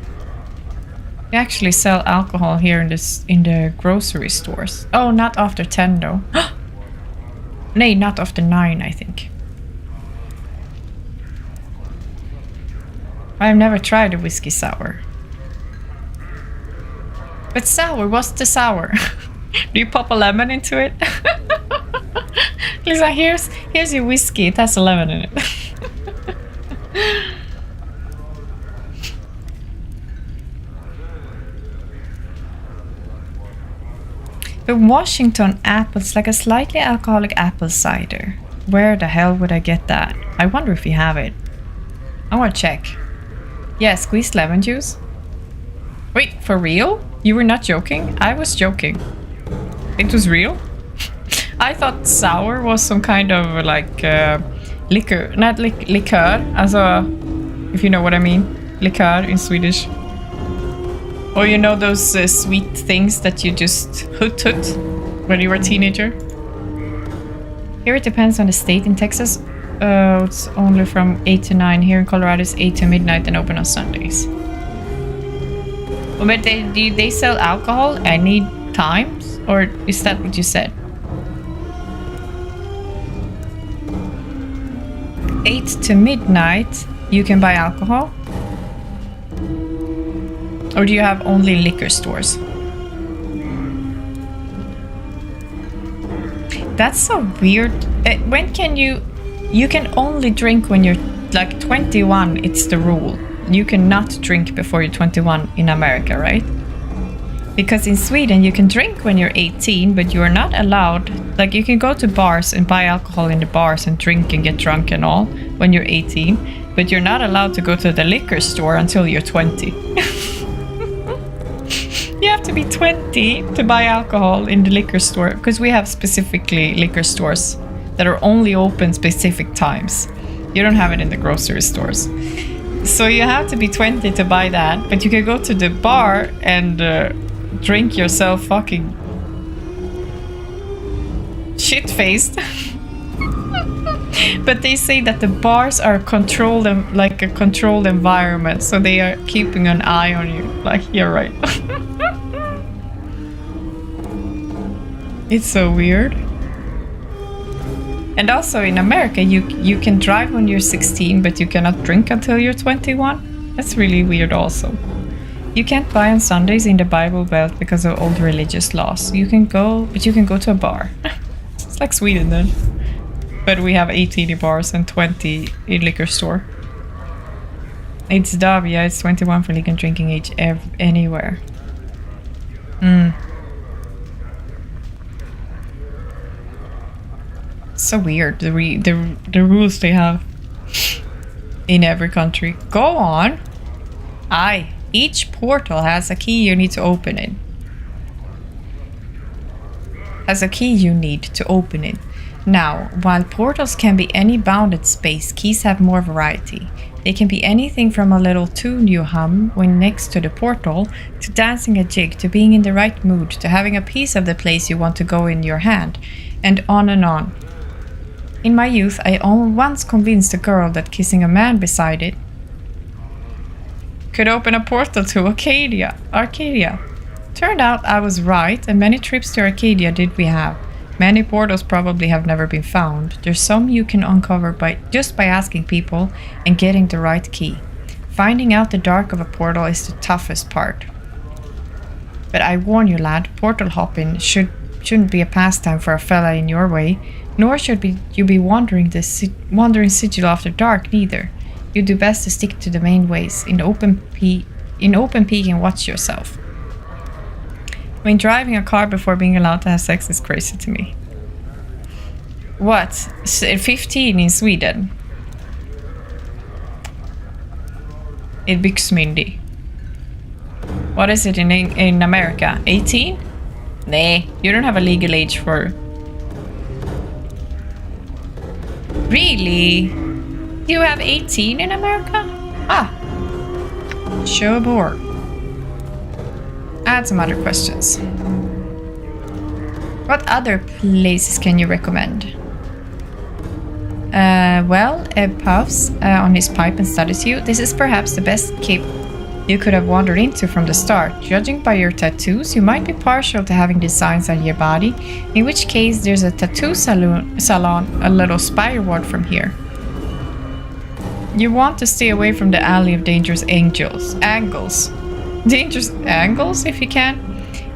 A: They actually sell alcohol here in the grocery stores. Oh, not after 10 though. Nay, not after 9, I think. I've never tried a whiskey sour. But sour, what's the sour? Do you pop a lemon into it? Lisa, here's your whiskey. It has a lemon in it. The Washington apple's like a slightly alcoholic apple cider. Where the hell would I get that? I wonder if you have it. I want to check. Yeah, squeezed lemon juice. Wait, for real? You were not joking? I was joking. It was real? I thought sour was some kind of like liquor. Not liqueur, also, if you know what I mean. Liqueur in Swedish. Or you know those sweet things that you just hoot when you were a teenager? Here it depends on the state. In Texas, it's only from 8 to 9. Here in Colorado, it's 8 to midnight and open on Sundays. But do they sell alcohol any times? Or is that what you said? 8 to midnight, you can buy alcohol? Or do you have only liquor stores? That's so weird. When can you can only drink when you're like 21, it's the rule. You cannot drink before you're 21 in America, right? Because in Sweden you can drink when you're 18, but you are not allowed, like you can go to bars and buy alcohol in the bars and drink and get drunk and all when you're 18, but you're not allowed to go to the liquor store until you're 20. You have to be 20 to buy alcohol in the liquor store, because we have specifically liquor stores that are only open specific times. You don't have it in the grocery stores. So you have to be 20 to buy that, but you can go to the bar and drink yourself fucking shit-faced. But they say that the bars are controlled, like a controlled environment, so they are keeping an eye on you. Like, you're right. It's so weird. And also in America, you can drive when you're 16, but you cannot drink until you're 21. That's really weird also. You can't buy on Sundays in the Bible Belt because of old religious laws. You can go, but you can go to a bar. It's like Sweden then. But we have 18 in bars and 20 in liquor store. It's dub, yeah, it's 21 for legal drinking age anywhere. So weird, the rules they have in every country. Go on. Each portal has a key you need to open it. Has a key you need to open it. Now, while portals can be any bounded space, keys have more variety. They can be anything from a little tune you hum when next to the portal, to dancing a jig, to being in the right mood, to having a piece of the place you want to go in your hand, and on and on. In my youth, I once convinced a girl that kissing a man beside it could open a portal to Arcadia. Turned out I was right, and many trips to Arcadia did we have. Many portals probably have never been found. There's some you can uncover just by asking people and getting the right key. Finding out the dark of a portal is the toughest part. But I warn you, lad, portal hopping shouldn't be a pastime for a fella in your way, nor should you be wandering sigil after dark neither. You do best to stick to the main ways. In open peak and watch yourself. When driving a car before being allowed to have sex is crazy to me. What? 15 in Sweden? It Byxmyndig. What is it in America? 18? Nah, you don't have a legal age for... Really? You have 18 in America? Ah. Show aboard. Add some other questions. What other places can you recommend? Well, Ebb puffs on his pipe and studies you. This is perhaps the best cape you could have wandered into from the start. Judging by your tattoos, you might be partial to having designs on your body, in which case there's a tattoo salon a little spireward from here. You want to stay away from the alley of dangerous angles. Dangerous angles, if you can.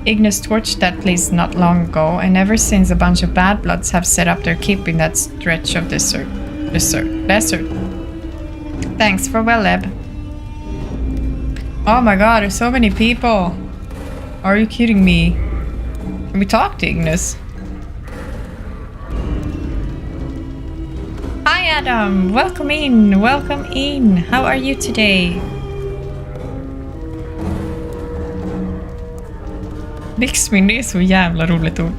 A: Ignis torched that place not long ago, and ever since a bunch of bad bloods have set up their keep in that stretch of desert. Thanks, farewell, Ebb. Oh my god, there's so many people. Are you kidding me? Can we talk to Ignis? Hi Adam, welcome in. How are you today? Byxmyndig är så jävla roligt ord.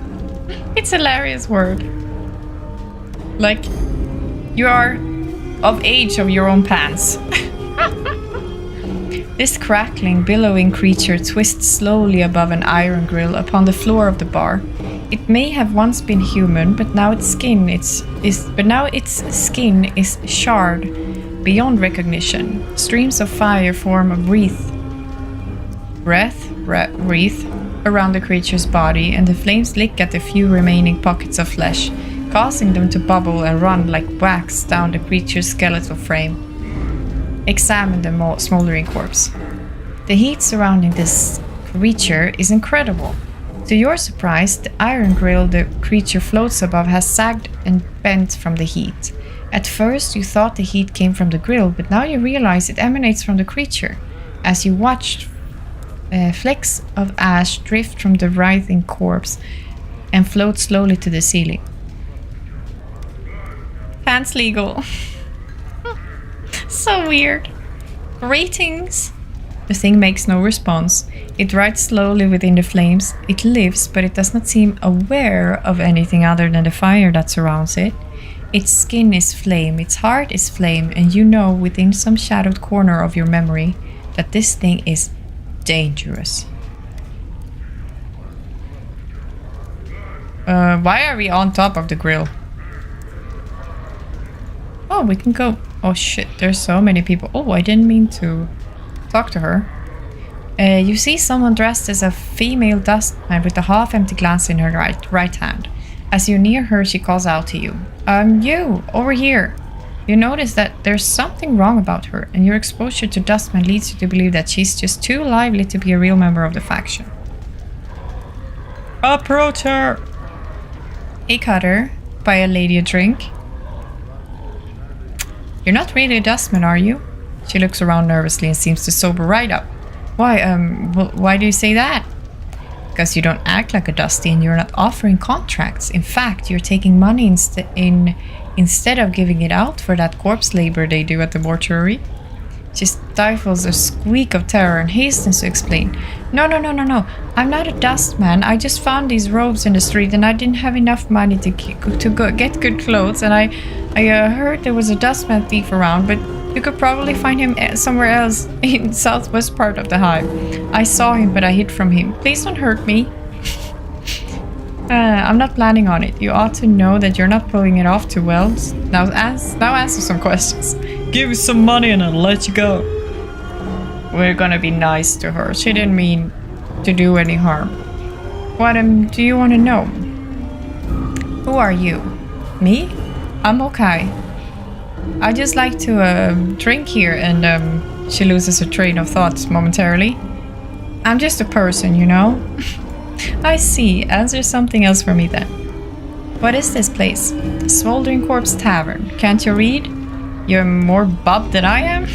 A: It's a hilarious word. Like, you are of age of your own pants. This crackling, billowing creature twists slowly above an iron grill upon the floor of the bar. It may have once been human, but now its skin is charred beyond recognition. Streams of fire form a wreath around the creature's body, and the flames lick at the few remaining pockets of flesh, causing them to bubble and run like wax down the creature's skeletal frame. Examine the smoldering corpse. The heat surrounding this creature is incredible. To your surprise, the iron grill the creature floats above has sagged and bent from the heat. At first, you thought the heat came from the grill, but now you realize it emanates from the creature. As you watched, flecks of ash drift from the writhing corpse and float slowly to the ceiling. Pants legal. So weird. Greetings. The thing makes no response. It writes slowly within the flames. It lives, but it does not seem aware of anything other than the fire that surrounds it. Its skin is flame, its heart is flame, and you know within some shadowed corner of your memory that this thing is dangerous. Why are we on top of the grill? Oh, we can go. Oh shit, there's so many people. Oh, I didn't mean to talk to her. You see someone dressed as a female dustman with a half-empty glass in her right hand. As you near her, she calls out to you. You, over here. You notice that there's something wrong about her, and your exposure to dustman leads you to believe that she's just too lively to be a real member of the faction. Approach her! Hey, Cutter. Buy a lady a drink. You're not really a dustman, are you? She looks around nervously and seems to sober right up. Why do you say that? Because you don't act like a dusty and you're not offering contracts. In fact, you're taking money instead of giving it out for that corpse labor they do at the mortuary. She stifles a squeak of terror and hastens to explain. No. I'm not a dustman. I just found these robes in the street and I didn't have enough money to get good clothes. And I heard there was a dustman thief around, but you could probably find him somewhere else in the southwest part of the hive. I saw him, but I hid from him. Please don't hurt me. I'm not planning on it. You ought to know that you're not pulling it off too well. Now answer some questions. Give me some money and I'll let you go. We're gonna be nice to her. She didn't mean to do any harm. What do you want to know? Who are you? Me? I'm okay. I just like to drink here, and she loses her train of thoughts momentarily. I'm just a person, you know? I see. Answer something else for me then. What is this place? The Smoldering Corpse Tavern. Can't you read? You're more Bob than I am?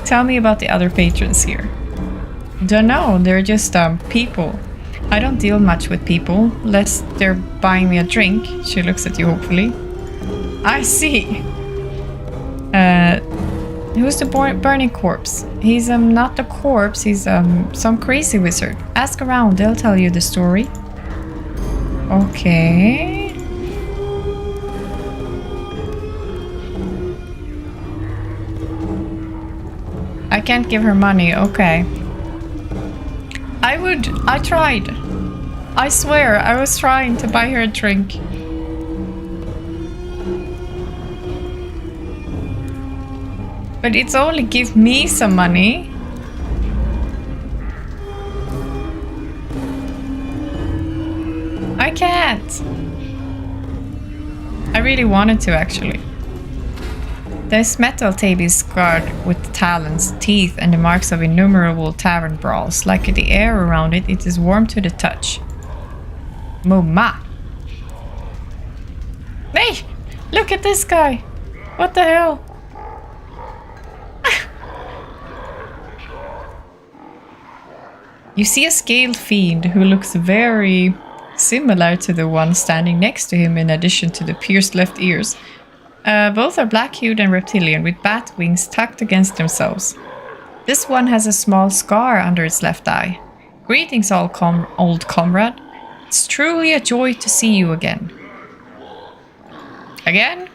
A: Tell me about the other patrons here. Don't know, they're just people. I don't deal much with people, unless they're buying me a drink. She looks at you hopefully. I see. Who's the burning corpse? He's not a corpse, he's some crazy wizard. Ask around, they'll tell you the story. Okay. I can't give her money, okay. I tried. I swear, I was trying to buy her a drink. But it's only give me some money. I can't. I really wanted to, actually. This metal table is scarred with talons, teeth, and the marks of innumerable tavern brawls. Like the air around it, it is warm to the touch. Mumma! Hey! Look at this guy! What the hell? You see a scaled fiend who looks very similar to the one standing next to him in addition to the pierced left ears. Both are black-hued and reptilian, with bat wings tucked against themselves. This one has a small scar under its left eye. Greetings, old comrade. It's truly a joy to see you again. Again?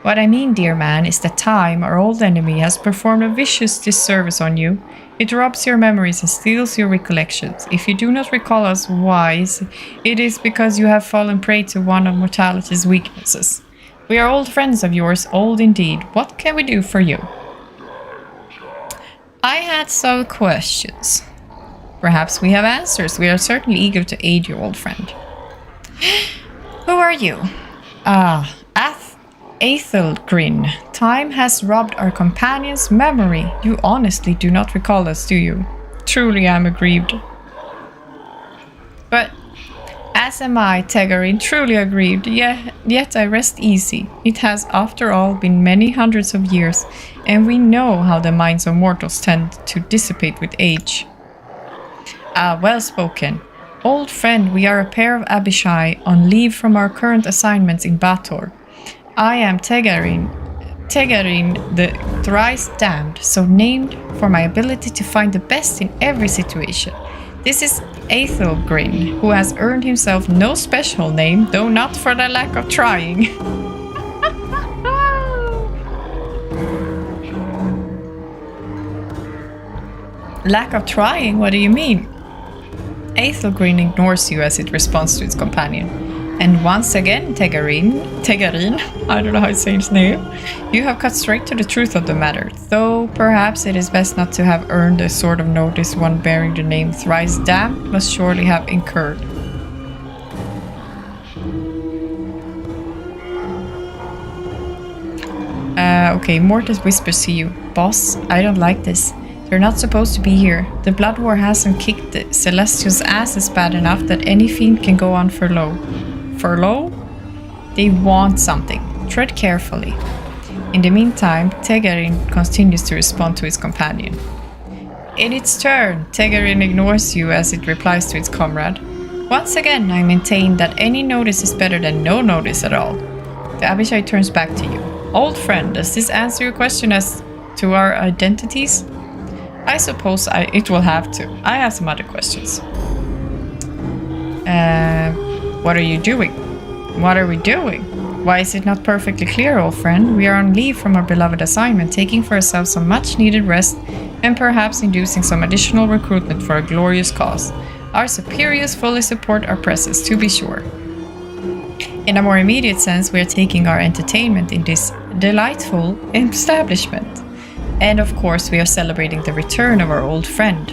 A: What I mean, dear man, is that time, our old enemy, has performed a vicious disservice on you. It robs your memories and steals your recollections. If you do not recall us wise, it is because you have fallen prey to one of mortality's weaknesses. We are old friends of yours, old indeed. What can we do for you? I had some questions. Perhaps we have answers. We are certainly eager to aid you, old friend. Who are you? Aethelgrin. Time has robbed our companion's memory. You honestly do not recall us, do you? Truly I am aggrieved. But as am I, Tegarin, truly aggrieved, yet I rest easy. It has, after all, been many hundreds of years, and we know how the minds of mortals tend to dissipate with age. Well spoken. Old friend, we are a pair of Abishai on leave from our current assignments in Bator. I am Tegarin the thrice damned, so named for my ability to find the best in every situation. This is Aethelgrin, who has earned himself no special name, though not for the lack of trying. Lack of trying? What do you mean? Aethelgrin ignores you as it responds to its companion. And once again, Tegarin, I don't know how to say his name, you have cut straight to the truth of the matter, though perhaps it is best not to have earned the sort of notice one bearing the name thrice damned must surely have incurred. Okay, Mortis whispers to you, Boss, I don't like this. They're not supposed to be here. The Blood War hasn't kicked the Celestials' asses bad enough that any fiend can go on furlough. Furlough? They want something. Tread carefully. In the meantime, Tegarin continues to respond to his companion. In its turn, Tegarin ignores you as it replies to its comrade. Once again, I maintain that any notice is better than no notice at all. The Abishai turns back to you. Old friend, does this answer your question as to our identities? I suppose it will have to. I have some other questions. What are you doing? What are we doing? Why is it not perfectly clear, old friend? We are on leave from our beloved assignment, taking for ourselves some much-needed rest and perhaps inducing some additional recruitment for a glorious cause. Our superiors fully support our presence, to be sure. In a more immediate sense, we are taking our entertainment in this delightful establishment. And of course, we are celebrating the return of our old friend.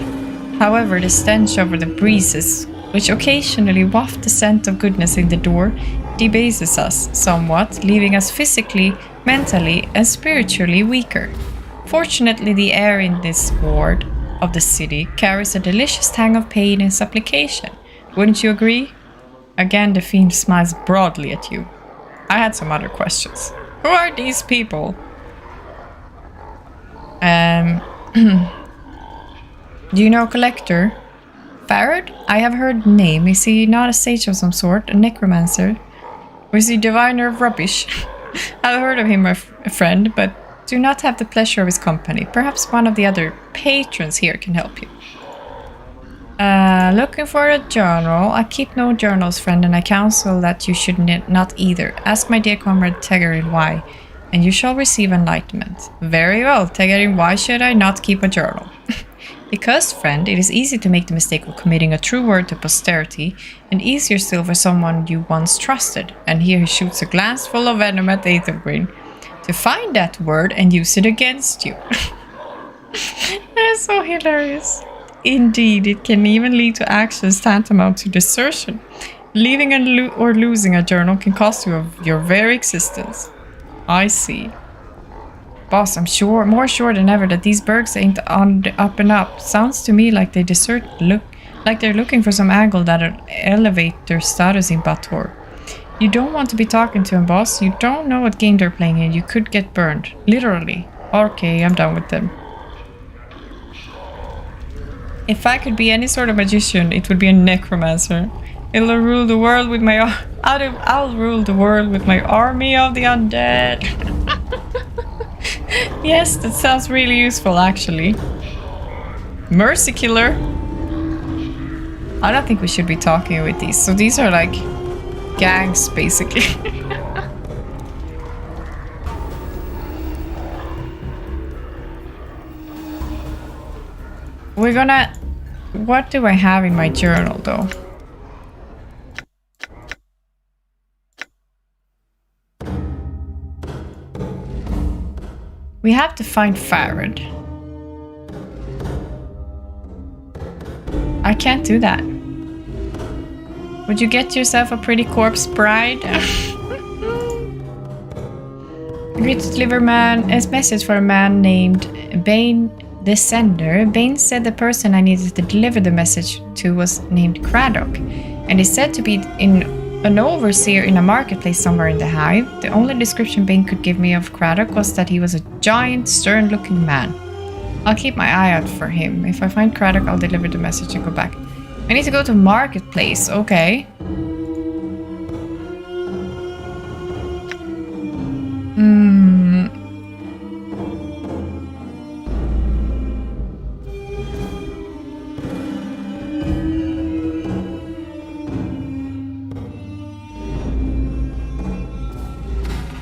A: However, the stench over the breezes which occasionally waft the scent of goodness in the door, debases us somewhat, leaving us physically, mentally, and spiritually weaker. Fortunately, the air in this ward of the city carries a delicious tang of pain and supplication. Wouldn't you agree? Again, the fiend smiles broadly at you. I had some other questions. Who are these people? Do you know Collector? Farad? I have heard the name. Is he not a sage of some sort? A necromancer? Or is he diviner of rubbish? I've heard of him, my friend, but do not have the pleasure of his company. Perhaps one of the other patrons here can help you. Looking for a journal. I keep no journals, friend, and I counsel that you should not either. Ask my dear comrade Tegarin why, and you shall receive enlightenment. Very well, Tegarin, why should I not keep a journal? Because, friend, it is easy to make the mistake of committing a true word to posterity, and easier still for someone you once trusted. And here he shoots a glance full of venom at Aethelgreen. To find that word and use it against you. That is so hilarious. Indeed, it can even lead to actions tantamount to desertion. Leaving or losing a journal can cost you your very existence. I see. Boss, I'm more sure than ever that these Bergs ain't on the up and up. Sounds to me like like they're looking for some angle that'll elevate their status in Bator. You don't want to be talking to him, boss. You don't know what game they're playing and you could get burned. Literally. Okay, I'm done with them. If I could be any sort of magician, it would be a necromancer. I'll rule the world with my army of the undead. Yes, that sounds really useful, actually. Mercy killer. I don't think we should be talking with these. So these are like gangs, basically. We're gonna... What do I have in my journal, though? We have to find Farad. I can't do that. Would you get yourself a pretty corpse bride? Agreed to deliver a message for a man named Bane the Sender. Bane said the person I needed to deliver the message to was named Craddock, and is said to be an overseer in a marketplace somewhere in the Hive. The only description Bane could give me of Craddock was that he was a giant, stern-looking man. I'll keep my eye out for him. If I find Craddock, I'll deliver the message and go back. I need to go to marketplace. Okay.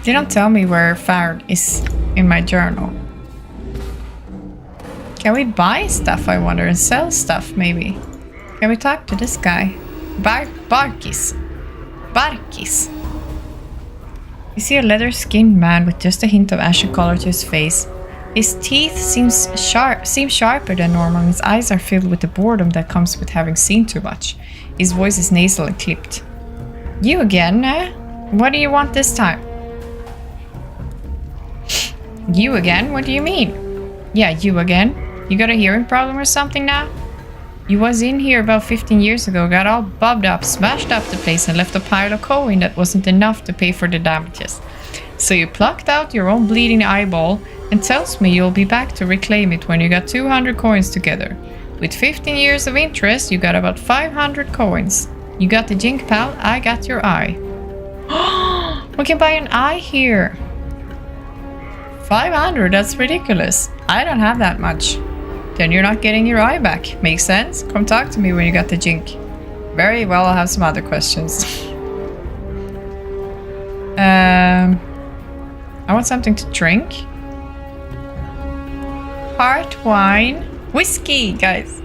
A: They don't tell me where Farad is in my journal. Can we buy stuff, I wonder, and sell stuff, maybe? Can we talk to this guy? Barkis. You see a leather-skinned man with just a hint of ashen color to his face. His teeth seem sharper than normal, and his eyes are filled with the boredom that comes with having seen too much. His voice is nasal and clipped. You again, eh? What do you want this time? You again? What do you mean? Yeah, you again. You got a hearing problem or something now? You was in here about 15 years ago, got all bubbed up, smashed up the place and left a pile of coin that wasn't enough to pay for the damages. So you plucked out your own bleeding eyeball and tells me you'll be back to reclaim it when you got 200 coins together. With 15 years of interest, you got about 500 coins. You got the jink, pal, I got your eye. We can buy an eye here. 500, that's ridiculous. I don't have that much. Then you're not getting your eye back. Makes sense? Come talk to me when you got the jink. Very well, I'll have some other questions. I want something to drink. Heart wine. Whiskey, guys.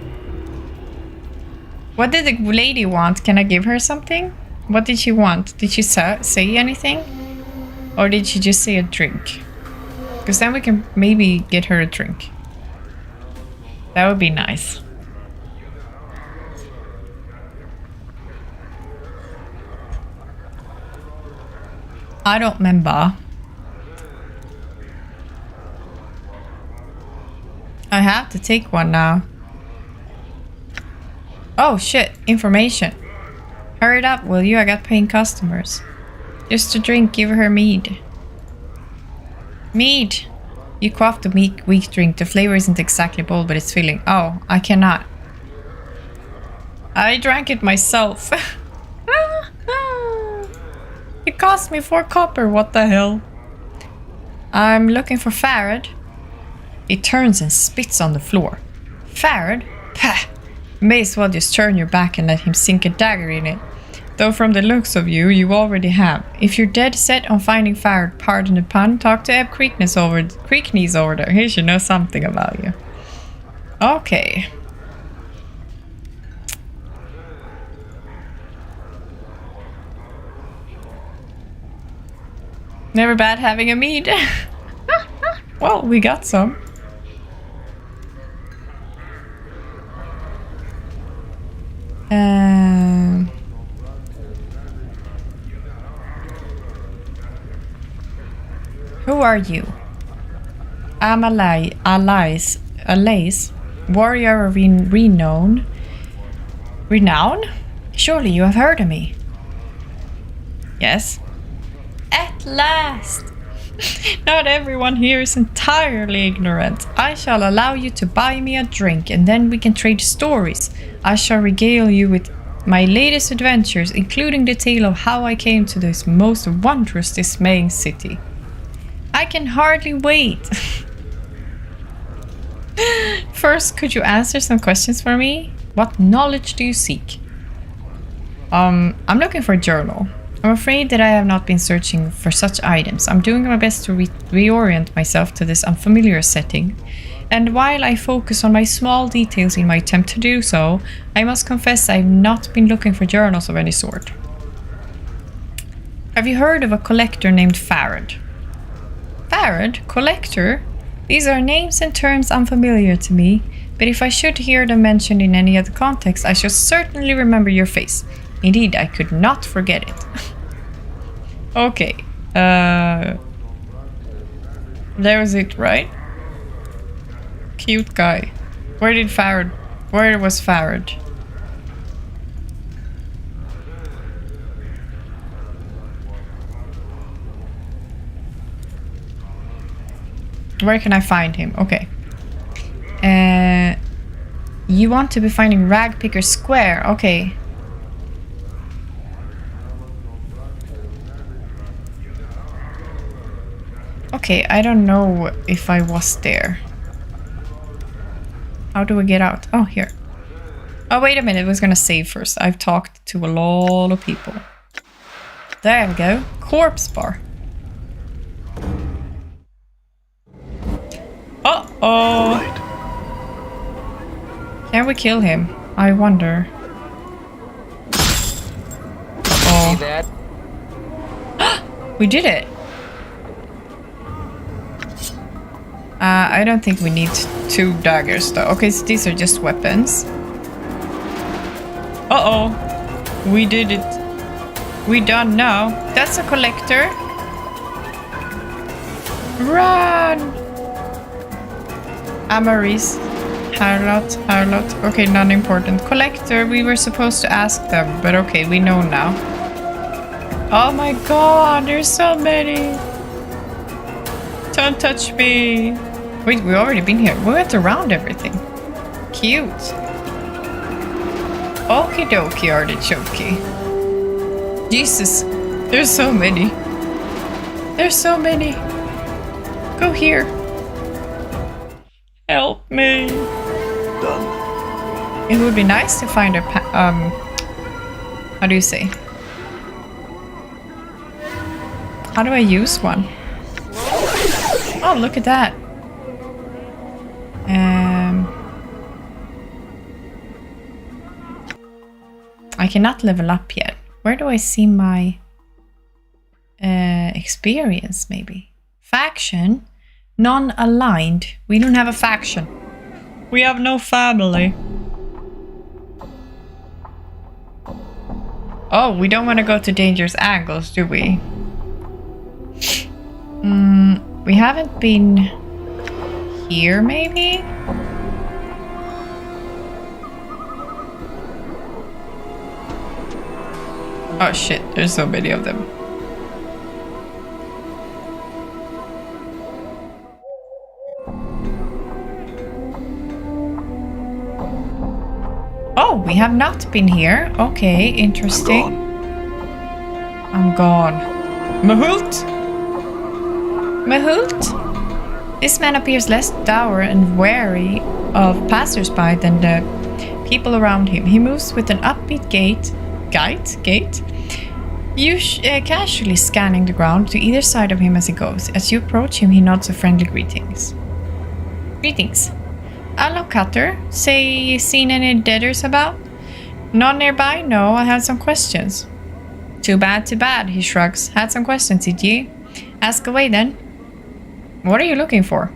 A: What did the lady want? Can I give her something? What did she want? Did she say anything? Or did she just say a drink? Because then we can maybe get her a drink. That would be nice. I don't remember. I have to take one now. Oh shit, information. Hurry it up, will you? I got paying customers. Just a drink, give her mead. Mead! You quaffed a weak drink. The flavor isn't exactly bold, but it's filling. Oh, I cannot. I drank it myself. It cost me 4 copper, what the hell? I'm looking for Farad. He turns and spits on the floor. Farad? Pah! May as well just turn your back and let him sink a dagger in it. Though from the looks of you, you already have. If you're dead set on finding Farad, pardon the pun, talk to Eb Creakness over there. He should know something about you. Okay. Never bad having a mead. Well, we got some. Who are you? I'm Alais, warrior of renown. Renown? Surely you have heard of me. Yes. At last! Not everyone here is entirely ignorant. I shall allow you to buy me a drink, and then we can trade stories. I shall regale you with my latest adventures, including the tale of how I came to this most wondrous, dismaying city. I can hardly wait. First, could you answer some questions for me? What knowledge do you seek? I'm looking for a journal. I'm afraid that I have not been searching for such items. I'm doing my best to reorient myself to this unfamiliar setting. And while I focus on my small details in my attempt to do so, I must confess I've not been looking for journals of any sort. Have you heard of a collector named Farad? Farad? Collector? These are names and terms unfamiliar to me, but if I should hear them mentioned in any other context, I shall certainly remember your face. Indeed, I could not forget it. Okay. There's it, right? Cute guy. Where was Farad? Where can I find him? Okay. You want to be finding Ragpicker Square. Okay. Okay, I don't know if I was there. How do we get out? Oh, here. Oh, wait a minute. I was gonna save first. I've talked to a lot of people. There we go. Corpse bar. Uh-oh.
B: Right.
A: Can we kill him? I wonder.
C: See that?
A: We did it. I don't think we need 2 daggers though. Okay, so these are just weapons. Uh-oh. We did it. We done now. That's a collector. Run! Amaris. Harlot. Okay, non-important. Collector, we were supposed to ask them, but okay, we know now. Oh my god, there's so many. Don't touch me. Wait, we've already been here. We went around everything. Cute. Okie dokie, artichoke. Jesus, there's so many. There's so many. Go here. Help me.
B: Done.
A: It would be nice to find a how do you say? How do I use one? Oh, look at that. I cannot level up yet. Where do I see my experience, maybe? Faction? Non-aligned. We don't have a faction. We have no family. Oh, we don't want to go to dangerous angles, do we? We haven't been here, maybe? Oh shit, there's so many of them. Oh, we have not been here. Okay, interesting. I'm gone. Mahult? Mahult? This man appears less dour and wary of passersby than the people around him. He moves with an upbeat gait, casually scanning the ground to either side of him as he goes. As you approach him, he nods a friendly greetings. Greetings. Hello, Cutter. Say, seen any deaders about? Not nearby? No, I had some questions. Too bad, he shrugs. Had some questions, did ye? Ask away then. What are you looking for?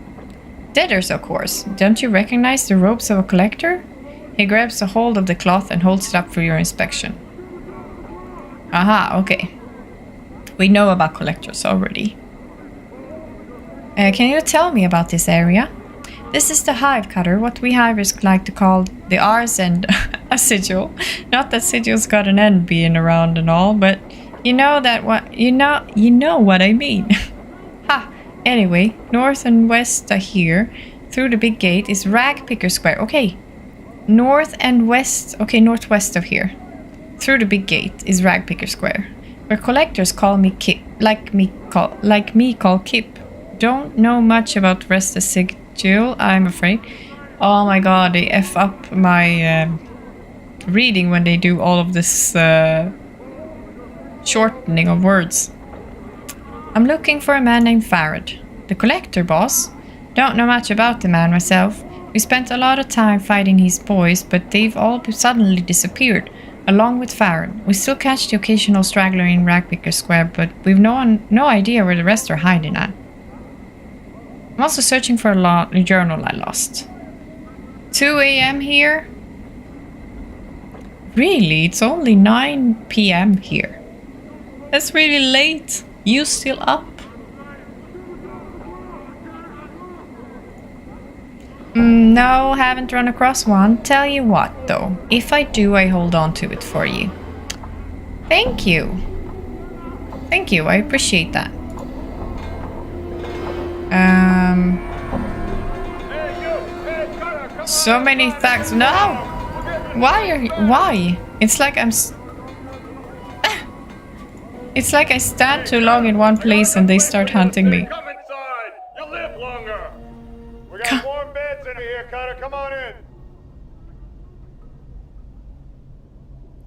A: Deaders, of course. Don't you recognize the robes of a collector? He grabs a hold of the cloth and holds it up for your inspection. Aha, okay. We know about collectors already. Can you tell me about this area? This is the hive, Cutter, what we hivers like to call the R's and a sigil. Not that sigil's got an N being around and all, but you know what I mean. Ha! Anyway, north and west are here. Through the big gate is Ragpicker Square. Okay. North and west. Okay, northwest of here. Through the big gate is Ragpicker Square, where collectors call me Kip, like me call Kip. Don't know much about the rest of Sigil, I'm afraid. Oh my god, they F up my reading when they do all of this shortening of words. I'm looking for a man named Farad, the collector boss. Don't know much about the man myself. We spent a lot of time fighting his boys, but they've all suddenly disappeared, along with Farad. We still catch the occasional straggler in Ragpicker Square, but we've no idea where the rest are hiding at. I'm also searching for a journal I lost. 2 a.m. here? Really? It's only 9 p.m. here. That's really late. You still up? No, haven't run across one. Tell you what, though. If I do, I hold on to it for you. Thank you. Thank you, I appreciate that. So many thanks. No! Why? It's like it's like I stand too long in one place and they start hunting me.
D: Come inside. You live longer. We got warm beds in here, Cutter. Come on in.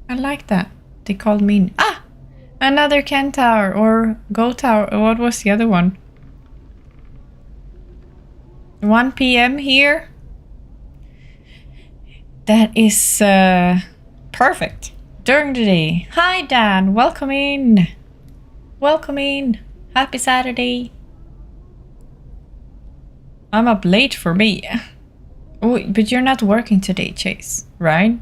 A: I like that. They called me. Ah! Another Ken Tower or Go Tower. What was the other one? 1 p.m. here? That is perfect. During the day. Hi, Dan. Welcome in. Welcome in. Happy Saturday. I'm up late for me. Oh, but you're not working today, Chase, right?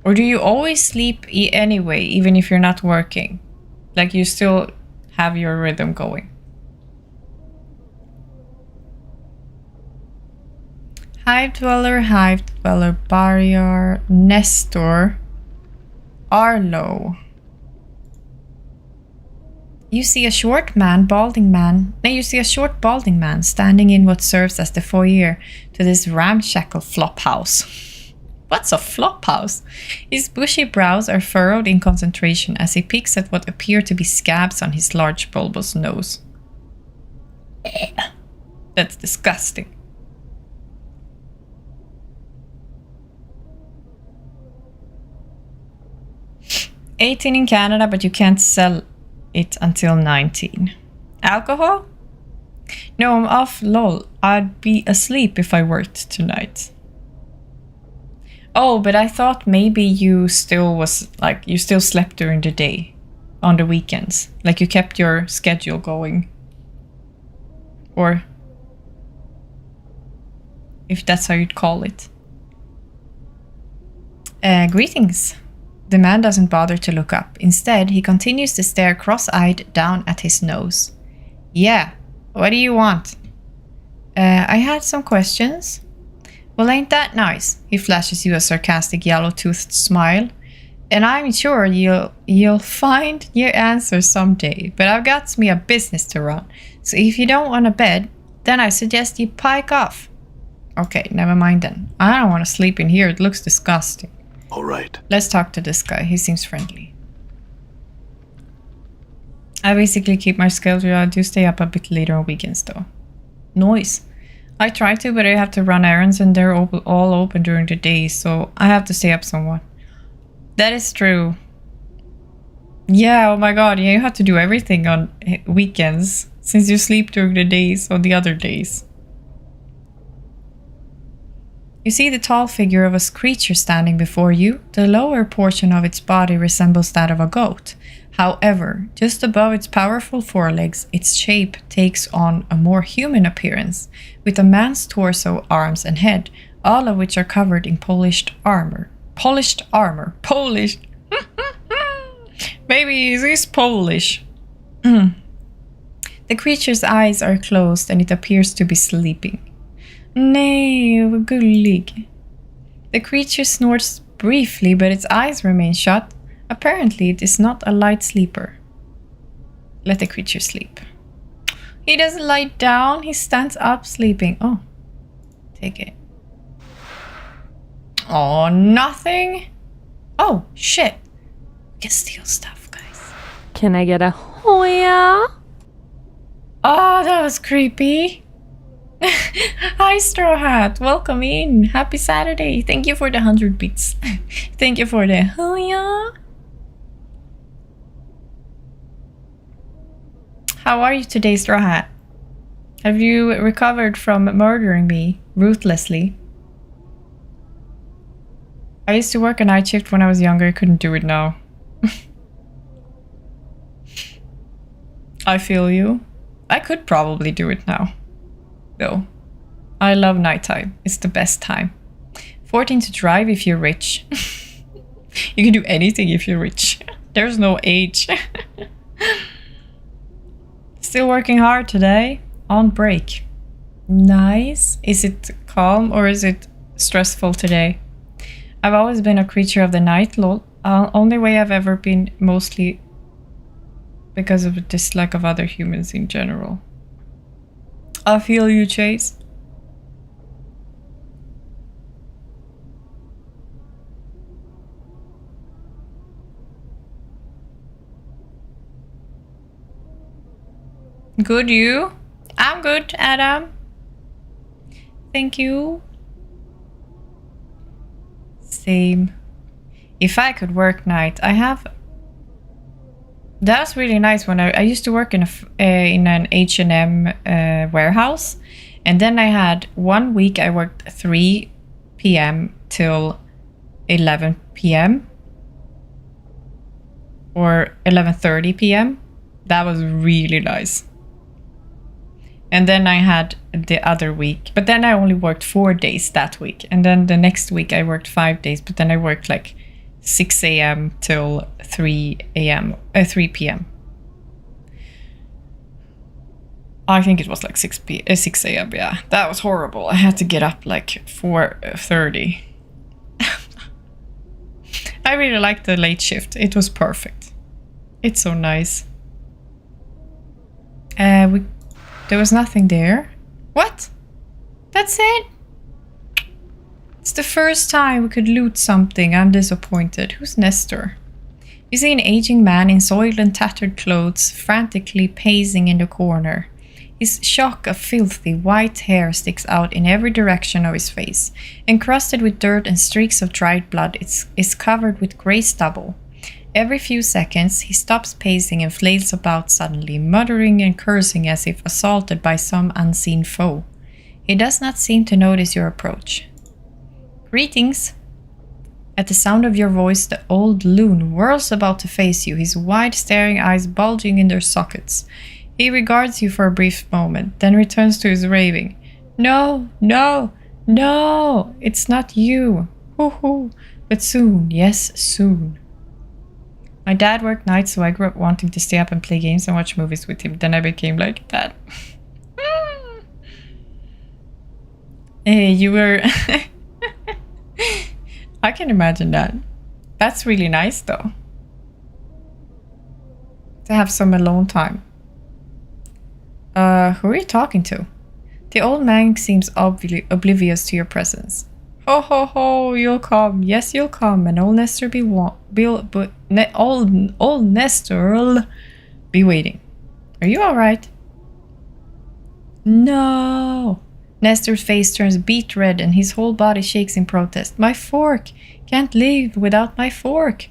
A: Or do you always sleep anyway, even if you're not working? Like you still have your rhythm going? Hive Dweller, Barrier, Nestor, Arlo. You see a short balding man standing in what serves as the foyer to this ramshackle flop house. What's a flop house? His bushy brows are furrowed in concentration as he picks at what appear to be scabs on his large bulbous nose. That's disgusting. $18 in Canada, but you can't sell it until 19. Alcohol? No, I'm off, lol. I'd be asleep if I worked tonight. Oh, but I thought maybe you still slept during the day, on the weekends. Like you kept your schedule going. Or if that's how you'd call it. Greetings. The man doesn't bother to look up. Instead, he continues to stare cross-eyed down at his nose. Yeah, what do you want? I had some questions. Well, ain't that nice? He flashes you a sarcastic yellow-toothed smile. And I'm sure you'll find your answer someday, but I've got me a business to run. So if you don't want a bed, then I suggest you pike off. Okay, never mind then. I don't want to sleep in here. It looks disgusting.
B: All right.
A: Let's talk to this guy. He seems friendly. I basically keep my schedule. I do stay up a bit later on weekends though. Noise. I try to, but I have to run errands and they're all open during the day, so I have to stay up somewhat. That is true. Yeah, oh my god, yeah, you have to do everything on weekends since you sleep during the days on the other days. You see the tall figure of a creature standing before you. The lower portion of its body resembles that of a goat. However, just above its powerful forelegs, its shape takes on a more human appearance, with a man's torso, arms, and head, all of which are covered in polished armor. Polished armor. Polished. Maybe he's Polish. The creature's eyes are closed and it appears to be sleeping. Nej, vad gullig. The creature snorts briefly, but its eyes remain shut. Apparently, it is not a light sleeper. Let the creature sleep. He doesn't lie down, he stands up sleeping. Oh, take it. Oh, nothing? Oh, shit. We can steal stuff, guys.
E: Can I get a Hoya?
A: Oh, that was creepy. Hi, Straw Hat. Welcome in. Happy Saturday. Thank you for the 100 bits. Thank you for the Hoya. How are you today, Straw Hat? Have you recovered from murdering me ruthlessly? I used to work a night shift when I was younger. I couldn't do it now. I feel you. I could probably do it now. Though. I love nighttime. It's the best time. 14 to drive if you're rich. You can do anything if you're rich. There's no age. Still working hard today. On break. Nice. Is it calm or is it stressful today? I've always been a creature of the night, lol. Only way I've ever been, mostly because of a dislike of other humans in general. I feel you, Chase. Good, you? I'm good, Adam. Thank you. Same. If I could work night, I have. That's really nice. When I used to work in an H&M warehouse, and then I had 1 week I worked 3 p.m. till 11 p.m. or 11:30 p.m. That was really nice. And then I had the other week, but then I only worked 4 days that week, and then the next week I worked 5 days, but then I worked like 6 a.m. till 3 p.m. I think it was like 6 a.m. Yeah, that was horrible. I had to get up like 4:30. I really liked the late shift. It was perfect. It's so nice. There was nothing there. What? That's it? It's the first time we could loot something. I'm disappointed. Who's Nestor? You see an aging man in soiled and tattered clothes, frantically pacing in the corner. His shock of filthy white hair sticks out in every direction of his face. Encrusted with dirt and streaks of dried blood, it is covered with grey stubble. Every few seconds, he stops pacing and flails about suddenly, muttering and cursing as if assaulted by some unseen foe. He does not seem to notice your approach. Greetings. At the sound of your voice, the old loon whirls about to face you, his wide staring eyes bulging in their sockets. He regards you for a brief moment, then returns to his raving. No, no, no, it's not you. Hoo hoo. But soon, yes, soon. My dad worked nights, so I grew up wanting to stay up and play games and watch movies with him. Then I became like that. Hey, you were... I can imagine that. That's really nice, though. To have some alone time. Who are you talking to? The old man seems oblivious to your presence. Ho ho ho, you'll come. Yes, you'll come, and old Nestor old Nestor'll be waiting. Are you alright? No. Nestor's face turns beet red and his whole body shakes in protest. My fork! Can't live without my fork!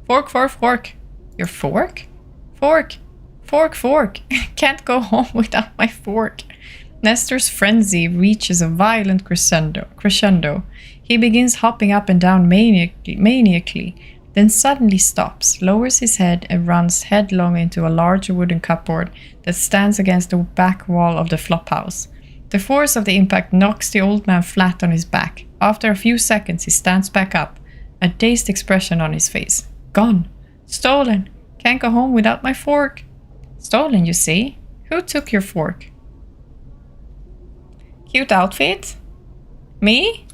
A: Fork, fork, fork. Your fork? Fork! Fork, fork! Can't go home without my fork. Nestor's frenzy reaches a violent crescendo. He begins hopping up and down maniacally, then suddenly stops, lowers his head and runs headlong into a large wooden cupboard that stands against the back wall of the flophouse. The force of the impact knocks the old man flat on his back. After a few seconds, he stands back up, a dazed expression on his face. Gone. Stolen. Can't go home without my fork. Stolen, you see? Who took your fork? Cute outfit? Me?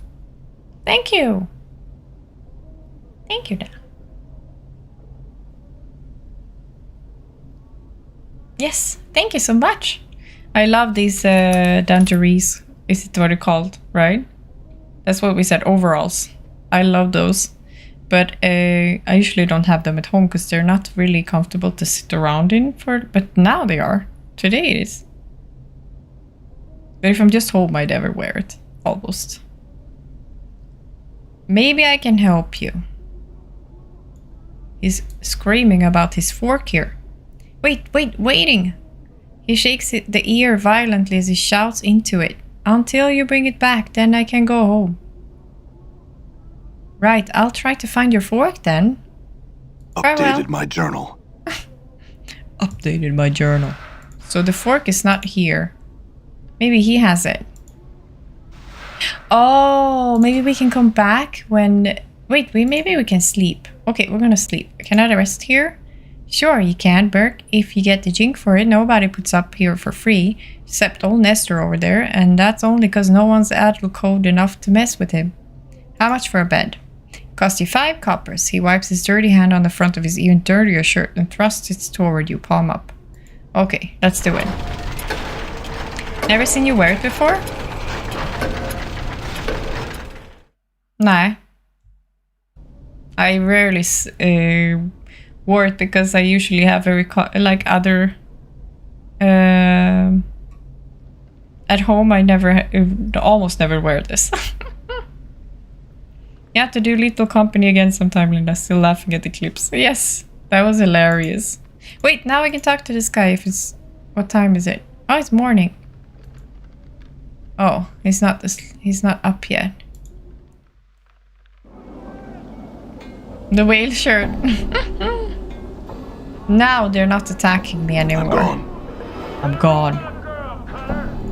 A: Thank you. Thank you, Dan. Yes, thank you so much. I love these dungarees. Is it what it's called, right? That's what we said, overalls. I love those. But I usually don't have them at home because they're not really comfortable to sit around in. But now they are. Today it is. But if I'm just home, I'd never wear it. Almost. Maybe I can help you. He's screaming about his fork here. Waiting! He shakes the ear violently as he shouts into it. Until you bring it back, then I can go home. Right, I'll try to find your fork then.
B: Updated my journal.
A: Updated my journal. So the fork is not here. Maybe he has it. Oh, maybe we can come back when... Wait, maybe we can sleep. Okay, we're gonna sleep. Can I rest here? Sure, you can, Burke. If you get the jink for it, nobody puts up here for free. Except old Nestor over there. And that's only because no one's adult code enough to mess with him. How much for a bed? Cost you 5 coppers. He wipes his dirty hand on the front of his even dirtier shirt and thrusts it toward you, palm up. Okay, let's do it. Never seen you wear it before? Nah. I rarely wore it because I usually have very like other at home. I almost never wear this. You have to do Lethal Company again sometime, Linda. Still laughing at the clips. Yes, that was hilarious. Wait, now I can talk to this guy if it's... What time is it? Oh, it's morning. Oh, he's not up yet. The whale shirt. Now they're not attacking me anymore. I'm gone.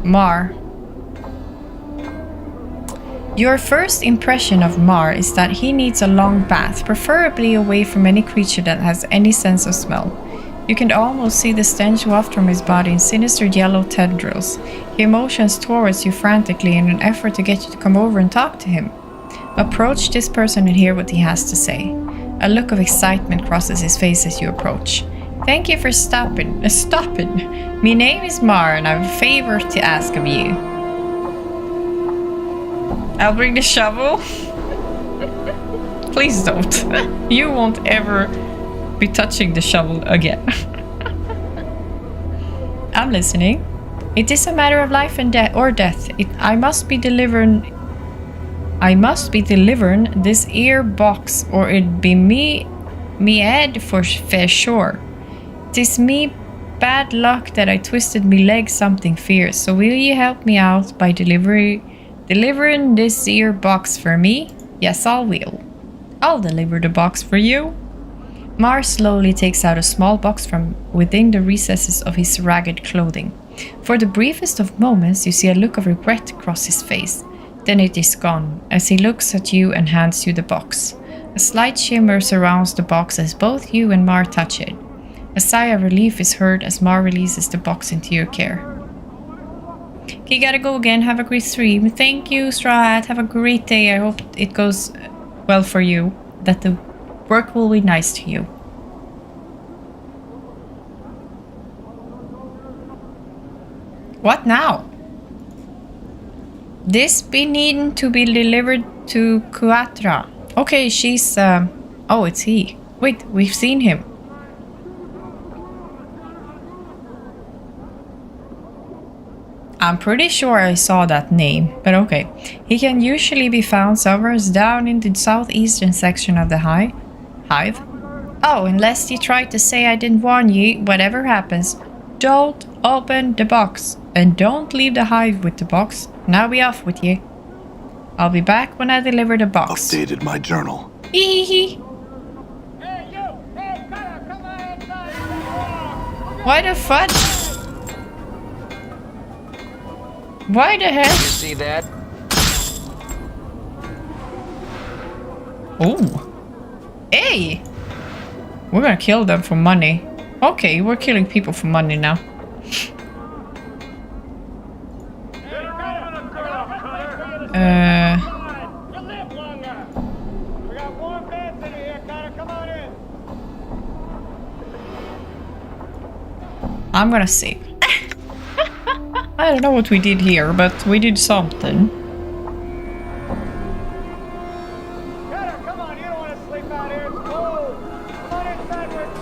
A: Mar. Your first impression of Mar is that he needs a long bath, preferably away from any creature that has any sense of smell. You can almost see the stench waft from his body in sinister yellow tendrils. He motions towards you frantically in an effort to get you to come over and talk to him. Approach this person and hear what he has to say. A look of excitement crosses his face as you approach. Thank you for stopping. My name is Mar and I have a favor to ask of you. I'll bring the shovel. Please don't. You won't ever be touching the shovel again. I'm listening. It is a matter of life and death. I must be delivering this ear box, or it be me head for fair sure. 'Tis me bad luck that I twisted me leg something fierce. So will you help me out by delivering this ear box for me? Yes, I will. I'll deliver the box for you. Mar slowly takes out a small box from within the recesses of his ragged clothing. For the briefest of moments, you see a look of regret cross his face. Then it is gone, as he looks at you and hands you the box. A slight shimmer surrounds the box as both you and Mar touch it. A sigh of relief is heard as Mar releases the box into your care. Okay, gotta go again. Have a great stream. Thank you, Straw Hat. Have a great day. I hope it goes well for you. That the work will be nice to you. What now? This be needing to be delivered to Kuatra. Okay, she's oh, it's he. Wait, we've seen him. I'm pretty sure I saw that name, but okay. He can usually be found somewhere down in the southeastern section of the hive. Oh, unless you tried to say I didn't warn you, whatever happens, don't open the box. And don't leave the hive with the box. Now be off with you. I'll be back when I deliver the box.
B: Updated my journal.
A: Hee hee.
D: Hey, you! Hey, Cutter, come on inside!
A: Why the fudge? Why the hell?
C: You see that?
A: Oh. Hey! We're gonna kill them for money. Okay, we're killing people for money now.
D: You live longer! We got warm beds in here, Cutter, come on in!
A: I'm gonna save. I don't know what we did here, but we did something.
D: Cutter, come on, you don't want to sleep out here, it's cold! Come on inside where it's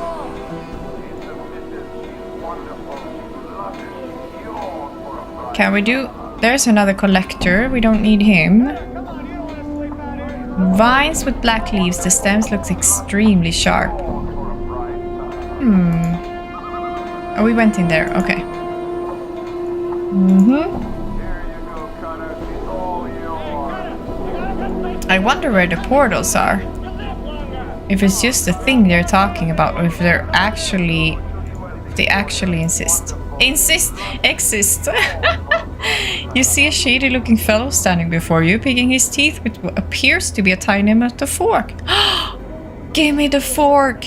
D: warm!
A: Can we do... There's another collector. We don't need him.
D: Come on, you don't want to sleep out here!
A: Vines with black leaves. The stems looks extremely sharp. Oh, we went in there. Okay. I wonder where the portals are. If it's just a thing they're talking about, or if they're actually... If they actually exist. You see a shady looking fellow standing before you, picking his teeth with what appears to be a tiny metal fork. Give me the fork!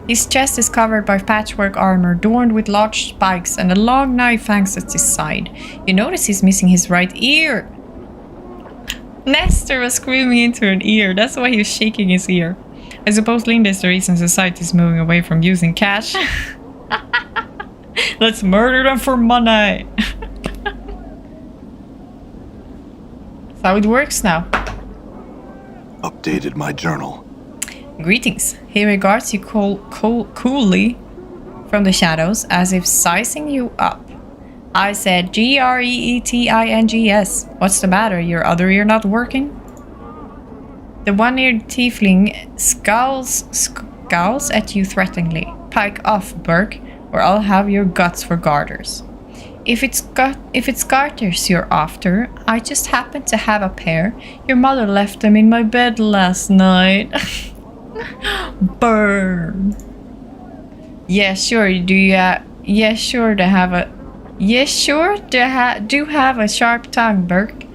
A: His chest is covered by patchwork armor, adorned with large spikes, and a long knife hangs at his side. You notice he's missing his right ear. Nestor was screaming into an ear. That's why he was shaking his ear. I suppose Linda is the reason society is moving away from using cash. Let's murder them for money. That's how it works now.
B: Updated my journal.
A: Greetings. He regards you coolly from the shadows, as if sizing you up. I said Greetings. What's the matter? Your other ear not working? The one-eared tiefling scowls at you threateningly. Pike off, Burke, or I'll have your guts for garters. If it's garters you're after, I just happen to have a pair. Your mother left them in my bed last night. Burn. Yeah, sure. Do have a sharp tongue, Burke.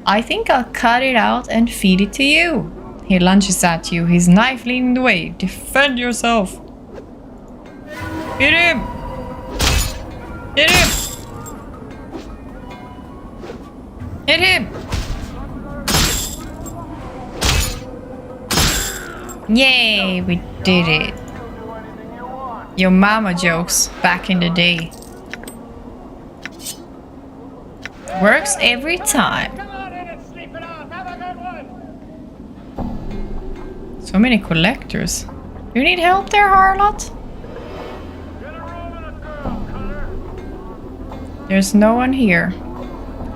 A: I think I'll cut it out and feed it to you. He lunges at you, his knife leading the way. Defend yourself. Hit him! Hit him! Hit him! Yay, we did it. Your mama jokes back in the day. Works every time.
D: Come on in and sleep it off, have a good one!
A: So many collectors. You need help there, Harlot?
D: Get a room and a girl, Cutter!
A: There's no one here.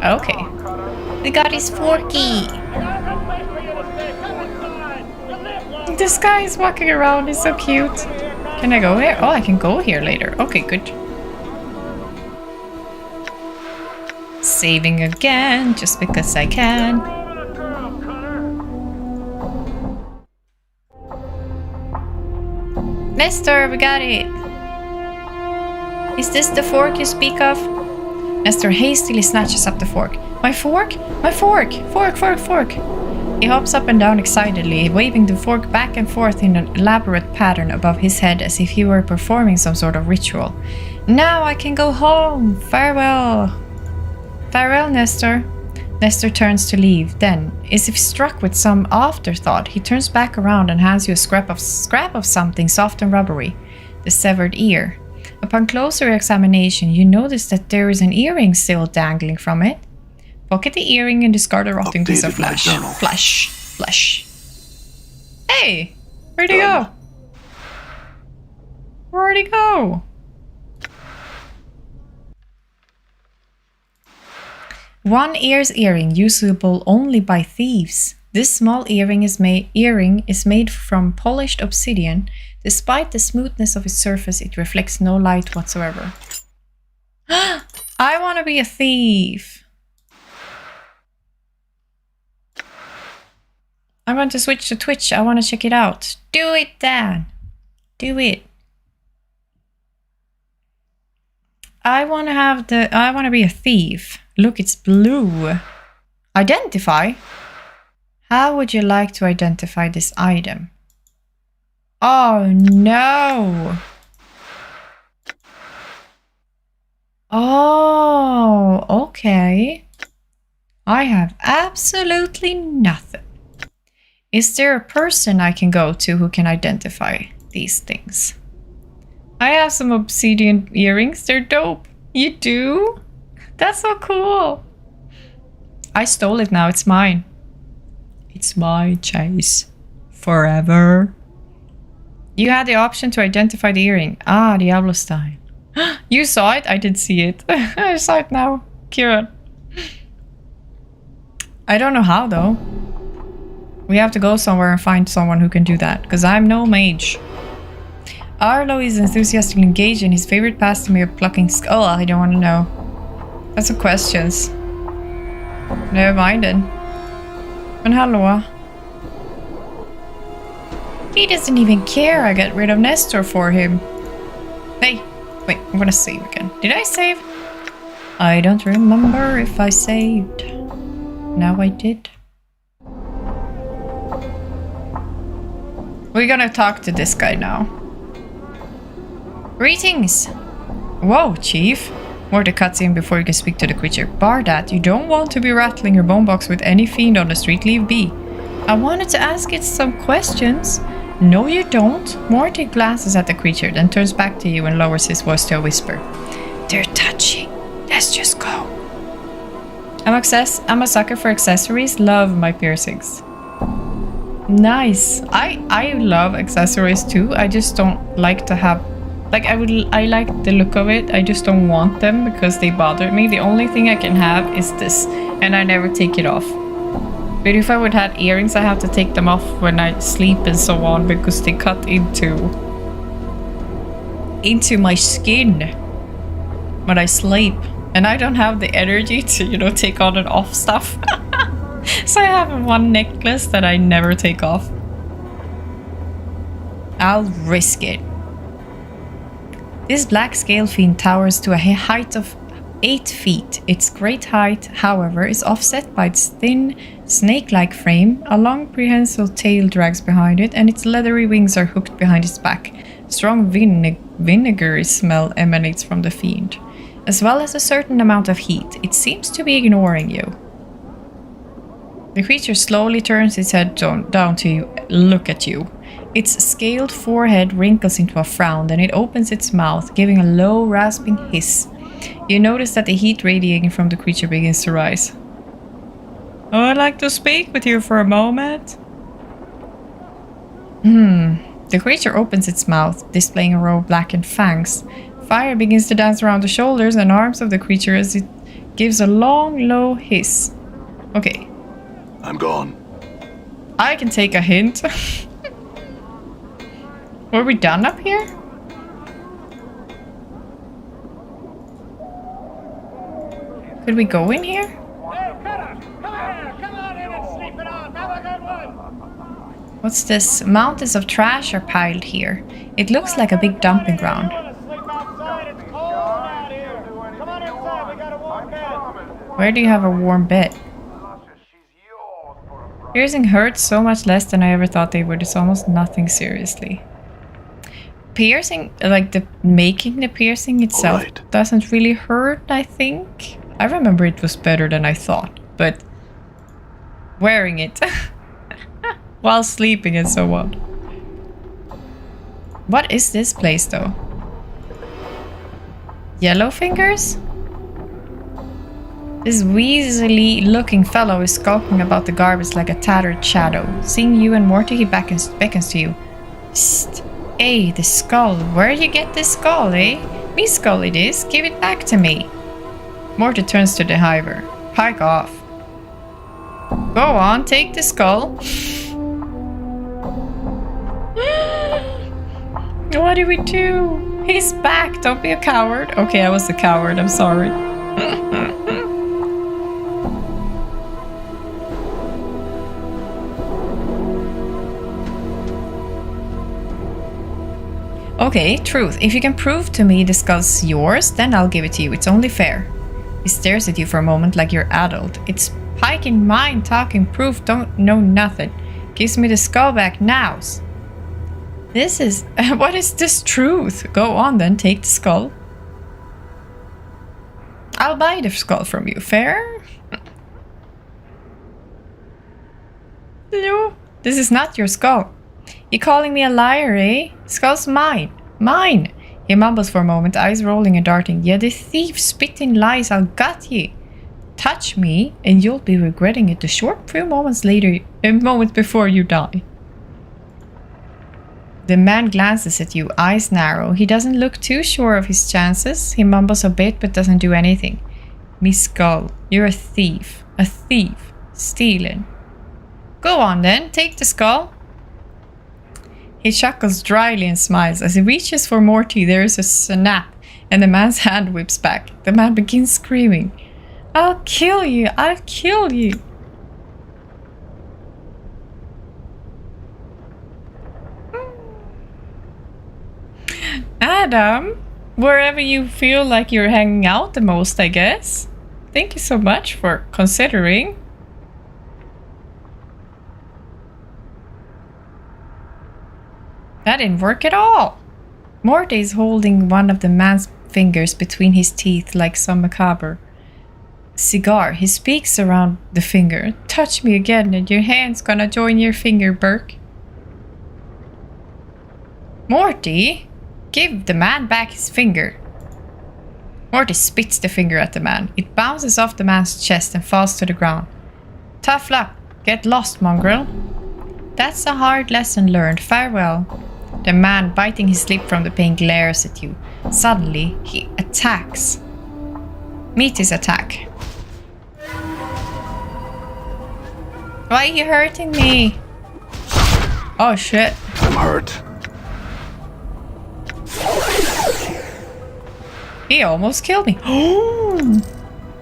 A: Okay. We got his forky.
D: I got a good place for you to stay, come inside! You live long!
A: This guy is walking around, he's so cute. Can I go here? Oh, I can go here later. Okay, good. Saving again, just because I can. Nestor, we got it! Is this the fork you speak of? Nestor hastily snatches up the fork. My fork? My fork! Fork, fork, fork! He hops up and down excitedly, waving the fork back and forth in an elaborate pattern above his head as if he were performing some sort of ritual. Now I can go home! Farewell! Farewell, Nestor. Nestor turns to leave. Then, as if struck with some afterthought, he turns back around and hands you a scrap of something soft and rubbery. The severed ear. Upon closer examination, you notice that there is an earring still dangling from it. Pocket the earring and discard a rotting piece of flesh. Flesh. Hey! Where'd he go? Where'd he go? One ear's earring, usable only by thieves. This small earring is made from polished obsidian. Despite the smoothness of its surface, it reflects no light whatsoever. I want to be a thief. I'm going to switch to Twitch. I want to check it out. Do it, Dan. Do it. I want to be a thief. Look, it's blue. Identify? How would you like to identify this item? Oh, no. Oh, okay. I have absolutely nothing. Is there a person I can go to who can identify these things? I have some obsidian earrings. They're dope. You do? That's so cool. I stole it now. It's mine. It's my chase. Forever. You had the option to identify the earring. Ah, Diablo style. You saw it? I did see it. I saw it now. Kieran. I don't know how though. We have to go somewhere and find someone who can do that, because I'm no mage. Arlo is enthusiastically engaged in his favorite pastime of plucking Oh, I don't want to know. That's some questions. Never mind then. And hello. He doesn't even care I got rid of Nestor for him. Hey, wait, I'm gonna save again. Did I save? I don't remember if I saved. Now I did. We're gonna talk to this guy now. Greetings! Whoa, Chief. More the cutscene before you can speak to the creature. Bar that, you don't want to be rattling your bone box with any fiend on the street, leave be. I wanted to ask it some questions. No, you don't. Morty glances at the creature, then turns back to you and lowers his voice to a whisper. They're touchy. Let's just go. I'm a sucker for accessories. Love my piercings. Nice. I love accessories too. I just don't like to have... I like the look of it. I just don't want them because they bother me. The only thing I can have is this, and I never take it off. But if I would have earrings, I have to take them off when I sleep and so on because they cut into my skin when I sleep. And I don't have the energy to, take on and off stuff. So I have one necklace that I never take off. I'll risk it. This black scale fiend towers to a height of 8 feet. Its great height, however, is offset by its thin, snake-like frame. A long prehensile tail drags behind it, and its leathery wings are hooked behind its back. Strong vinegary smell emanates from the fiend, as well as a certain amount of heat. It seems to be ignoring you. The creature slowly turns its head down to look at you. Its scaled forehead wrinkles into a frown, then it opens its mouth, giving a low, rasping hiss. You notice that the heat radiating from the creature begins to rise. I would like to speak with you for a moment. The creature opens its mouth, displaying a row of blackened fangs. Fire begins to dance around the shoulders and arms of the creature as it gives a long, low hiss. Okay.
B: I'm gone.
A: I can take a hint. Were we done up here? Could we go in here?
D: Hey, Cutter! Come on in and sleep it off! Have a good one!
A: What's this? Mountains of trash are piled here. It looks like a big dumping ground.
D: You wanna sleep outside? It's cold out here! Come on inside, we got a warm bed!
A: Where do you have a warm bed? Piercing hurts so much less than I ever thought they would. It's almost nothing seriously. Piercing, like the making the piercing itself doesn't really hurt, I think. I remember it was better than I thought, but wearing it while sleeping and so on. What is this place though? Yellow fingers? This weaselly looking fellow is skulking about the garbage like a tattered shadow. Seeing you and Morty, he beckons to you. Psst. Hey, the skull. Where'd you get this skull, eh? Me skull it is. Give it back to me. Morty turns to the hiver. Pike off. Go on, take the skull. What do we do? He's back. Don't be a coward. Okay, I was a coward. I'm sorry. Okay, truth. If you can prove to me the skull's yours, then I'll give it to you. It's only fair. He stares at you for a moment like you're adult. It's Pike in mind talking proof, don't know nothing. Gives me the skull back now. This is... what is this truth? Go on then, take the skull. I'll buy the skull from you. Fair? No, this is not your skull. You calling me a liar, eh? Skull's mine. Mine! He mumbles for a moment, eyes rolling and darting. Yeah, the thief spitting lies, I'll gut ye. Touch me, and you'll be regretting it a short few moments later, a moment before you die. The man glances at you, eyes narrow. He doesn't look too sure of his chances. He mumbles a bit, but doesn't do anything. Miss Skull, you're a thief. A thief. Stealing. Go on then, take the skull. He chuckles dryly and smiles. As he reaches for Morty, there is a snap, and the man's hand whips back. The man begins screaming. I'll kill you! I'll kill you! Adam, wherever you feel like you're hanging out the most, I guess. Thank you so much for considering. That didn't work at all. Morty is holding one of the man's fingers between his teeth like some macabre cigar. He speaks around the finger. Touch me again and your hand's gonna join your finger, Burke. Morty, give the man back his finger. Morty spits the finger at the man. It bounces off the man's chest and falls to the ground. Tough luck. Get lost, mongrel. That's a hard lesson learned. Farewell. The man, biting his lip from the pain, glares at you. Suddenly, he attacks. Meet his attack. Why are you hurting me? Oh shit.
B: I'm hurt.
A: He almost killed me.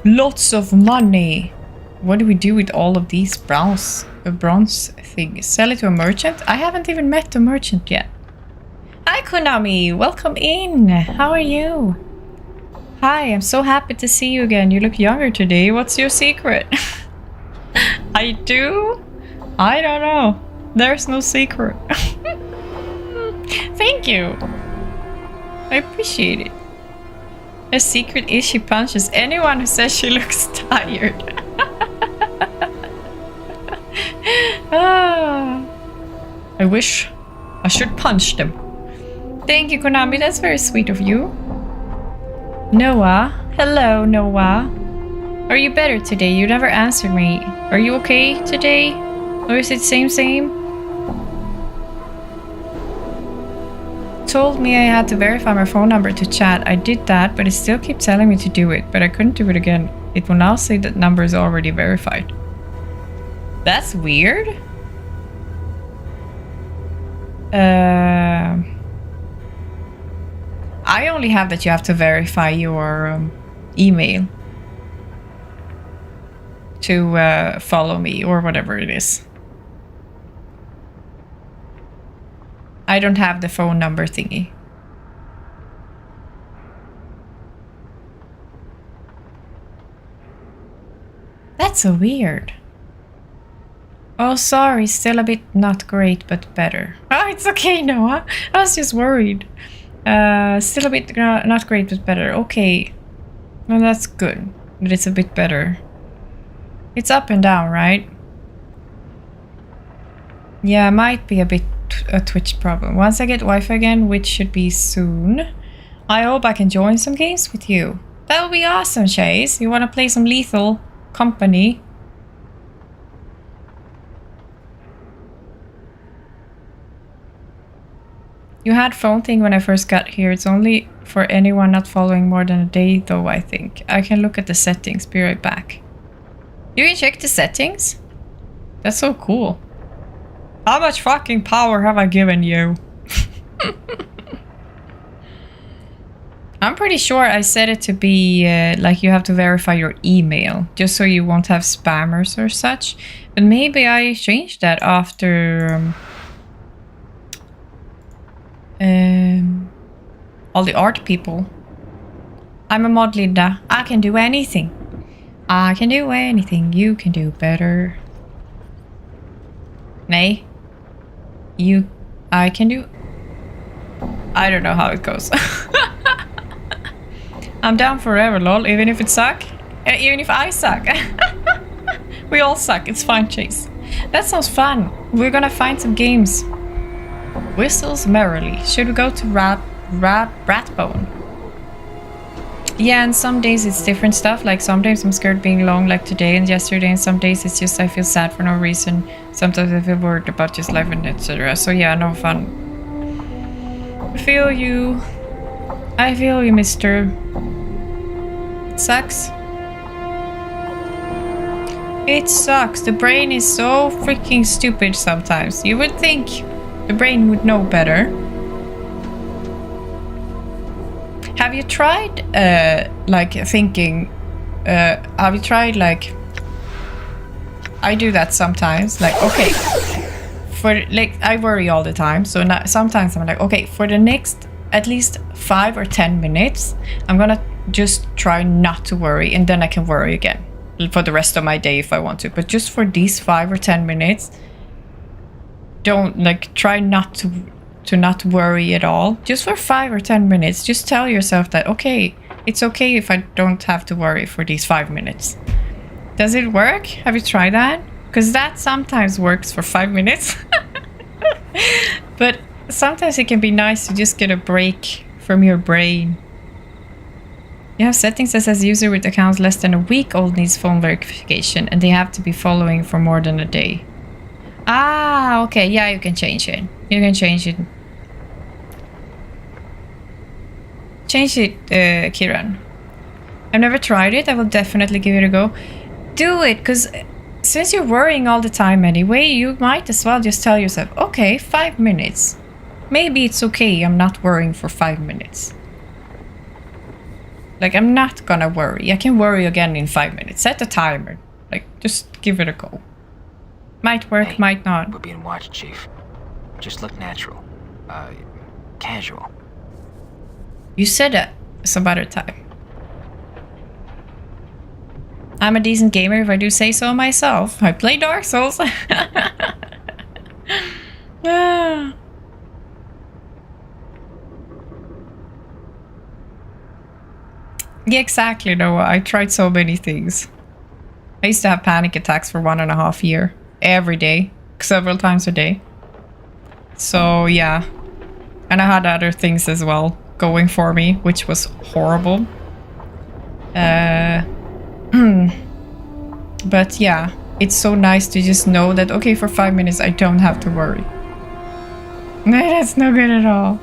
A: Lots of money. What do we do with all of these bronze things? Sell it to a merchant? I haven't even met the merchant yet. Hi Konami, welcome in. How are you? Hi, I'm so happy to see you again. You look younger today. What's your secret? I do? I don't know. There's no secret. Thank you. I appreciate it. Her secret is she punches anyone who says she looks tired. I wish I should punch them. Thank you, Konami. That's very sweet of you. Noah. Hello, Noah. Are you better today? You never answered me. Are you okay today? Or is it same? Told me I had to verify my phone number to chat. I did that, but it still keeps telling me to do it. But I couldn't do it again. It will now say that number is already verified. That's weird. I only have that you have to verify your email to follow me or whatever it is. I don't have the phone number thingy. That's so weird. Oh, sorry, still a bit not great, but better. Oh, it's okay, Noah. I was just worried. Still a bit not great, but better. Okay. Well, that's good. But it's a bit better. It's up and down, right? Yeah, might be a bit a Twitch problem. Once I get Wi-Fi again, which should be soon, I hope I can join some games with you. That would be awesome, Chase. You want to play some Lethal Company? You had phone thing when I first got here. It's only for anyone not following more than a day though, I think. I can look at the settings. Be right back. You can check the settings? That's so cool. How much fucking power have I given you? I'm pretty sure I set it to be like you have to verify your email. Just so you won't have spammers or such. But maybe I changed that after... all the art people. I'm a mod, Linda. I can do anything. I can do anything. You can do better. Nay. I can do... I don't know how it goes. I'm down forever, lol. Even if it suck. Even if I suck. We all suck. It's fine, Chase. That sounds fun. We're gonna find some games. Whistles merrily. Should we go to Ratbone? Yeah, and some days it's different stuff. Like some days I'm scared being long like today and yesterday, and some days it's just I feel sad for no reason. Sometimes I feel worried about just life and etc. So yeah, no fun. I feel you, mister. It sucks. It sucks. The brain is so freaking stupid sometimes. You would think the brain would know better. Have you tried, like, thinking... have you tried, like... I do that sometimes. Like, okay. I worry all the time. So now, sometimes I'm like, okay, for the next at least 5 or 10 minutes, I'm gonna just try not to worry. And then I can worry again. For the rest of my day if I want to. But just for these 5 or 10 minutes... Don't, like, try not to not worry at all. Just for 5 or 10 minutes. Just tell yourself that, okay, it's okay if I don't have to worry for these 5 minutes. Does it work? Have you tried that? Because that sometimes works for 5 minutes. But sometimes it can be nice to just get a break from your brain. You have settings that says user with accounts less than a week old needs phone verification, and they have to be following for more than a day. Ah, okay, yeah, you can change it. You can change it. Change it, Kiran. I've never tried it. I will definitely give it a go. Do it, because since you're worrying all the time anyway, you might as well just tell yourself, okay, 5 minutes. Maybe it's okay, I'm not worrying for 5 minutes. Like, I'm not gonna worry. I can worry again in 5 minutes. Set a timer. Like, just give it a go. Might work,
C: hey,
A: might not.
C: We're being watched, Chief. Just look natural. Casual.
A: You said that some other time. I'm a decent gamer if I do say so myself. I play Dark Souls. Ah. Yeah, exactly, Noah. I tried so many things. I used to have panic attacks for 1.5 years. Every day. Several times a day. So, yeah. And I had other things as well going for me, which was horrible. But yeah, it's so nice to just know that, okay, for 5 minutes I don't have to worry. That's no good at all.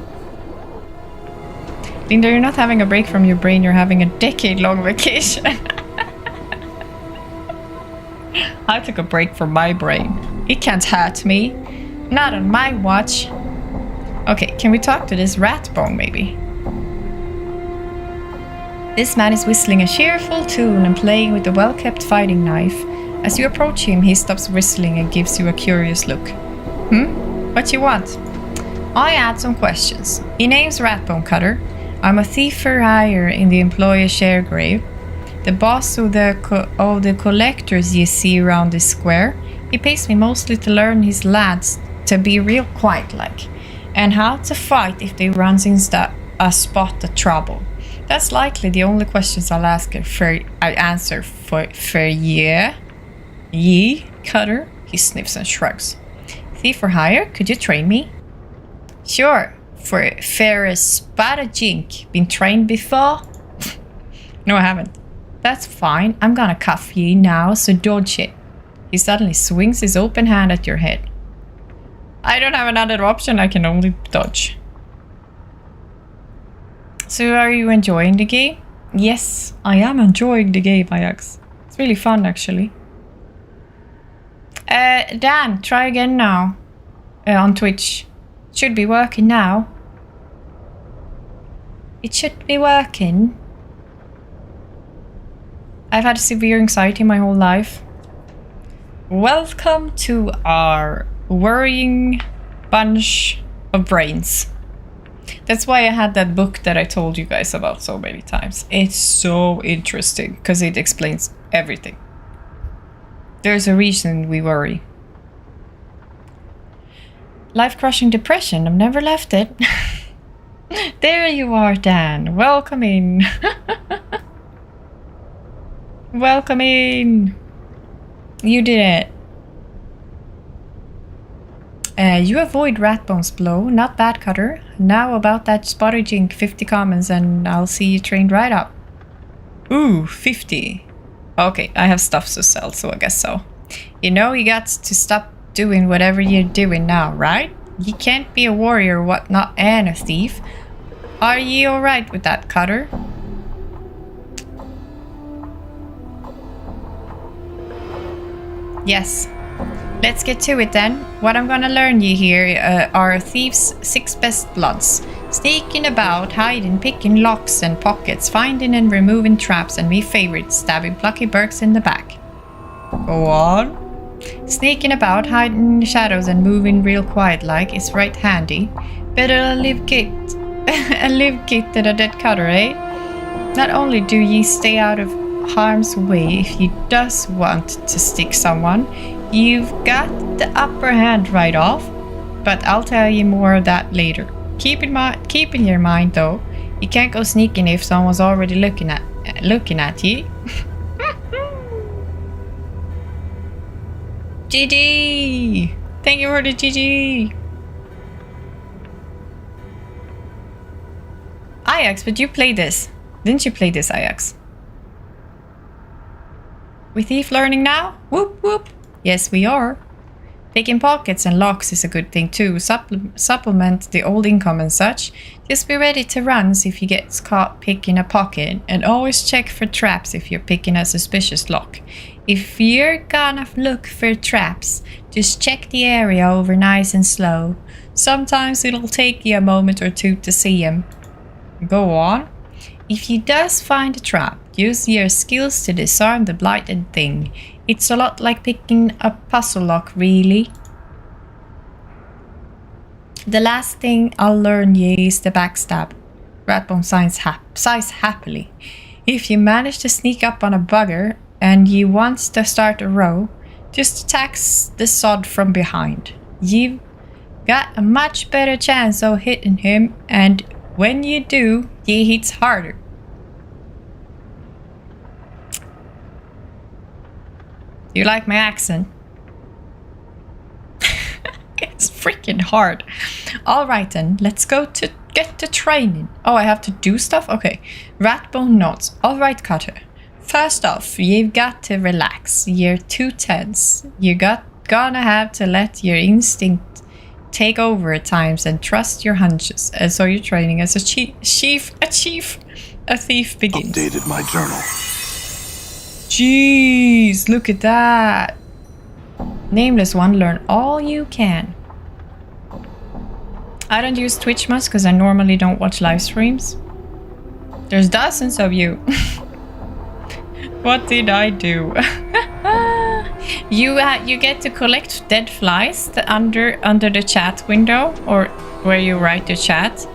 A: Linda, you're not having a break from your brain, you're having a decade-long vacation. I took a break from my brain. It can't hurt me. Not on my watch. Okay, can we talk to this rat bone, maybe? This man is whistling a cheerful tune and playing with a well-kept fighting knife. As you approach him, he stops whistling and gives you a curious look. What you want? I had some questions. He name's Ratbone Cutter. I'm a thief for hire in the employer share grave. The boss of the collectors you see around this square. He pays me mostly to learn his lads to be real quiet-like, and how to fight if they runs into a spot of trouble. That's likely the only questions I'll answer for yeah. Ye, Cutter? He sniffs and shrugs. Thief for hire? Could you train me? Sure. For a spot of jink. Been trained before? No, I haven't. That's fine. I'm gonna cuff ye now, so dodge it. He suddenly swings his open hand at your head. I don't have another option. I can only dodge. So are you enjoying the game? Yes, I am enjoying the game, Ajax. It's really fun, actually. Dan, try again now. On Twitch. Should be working now. It should be working. I've had severe anxiety my whole life. Welcome to our worrying bunch of brains. That's why I had that book that I told you guys about so many times. It's so interesting because it explains everything. There's a reason we worry. Life-crushing depression. I've never left it. There you are, Dan. Welcome in. Welcome in. You did it. You avoid Ratbone's blow. Not bad, Cutter. Now about that spotty jink. 50 commons and I'll see you trained right up. Ooh, 50. Okay, I have stuff to sell, so I guess so. You know, you got to stop doing whatever you're doing now, right? You can't be a warrior, whatnot, and a thief. Are you alright with that, Cutter? Yes. Let's get to it then. What I'm gonna learn you here are a thief's 6 best bloods. Sneaking about, hiding, picking locks and pockets, finding and removing traps, and me favorite, stabbing plucky Burks in the back. Go on. Sneaking about, hiding in the shadows and moving real quiet like is right handy. Better a live kit than a dead Cutter, eh? Not only do ye stay out of harm's way if you does want to stick someone, you've got the upper hand right off, but I'll tell you more of that later. Keep in your mind though, you can't go sneaking if someone's already looking at you. GG! Thank you for the GG! Ajax, but you played this. Didn't you play this, Ajax? We thief learning now? Whoop whoop! Yes, we are. Picking pockets and locks is a good thing too. Supplement the old income and such. Just be ready to run if you get caught picking a pocket, and always check for traps if you're picking a suspicious lock. If you're gonna look for traps, just check the area over nice and slow. Sometimes it'll take you a moment or two to see them. Go on. If you does find a trap, use your skills to disarm the blighted thing. It's a lot like picking a puzzle lock, really. The last thing I'll learn you is the backstab. Ratbone sighs happily. If you manage to sneak up on a bugger and you want to start a row, just attack the sod from behind. You've got a much better chance of hitting him, and when you do, he hits harder. You like my accent? It's freaking hard. Alright then, let's go to get to training. Oh, I have to do stuff? Okay. Ratbone nods. Alright, Cutter. First off, you've got to relax. You're too tense. Gonna have to let your instinct take over at times and trust your hunches. And so you're training as a thief begins.
B: Updated my journal.
A: Jeez, look at that. Nameless one, learn all you can. I don't use Twitch much because I normally don't watch live streams. There's dozens of you. What did I do? You get to collect dead flies under the chat window, or where you write your chat,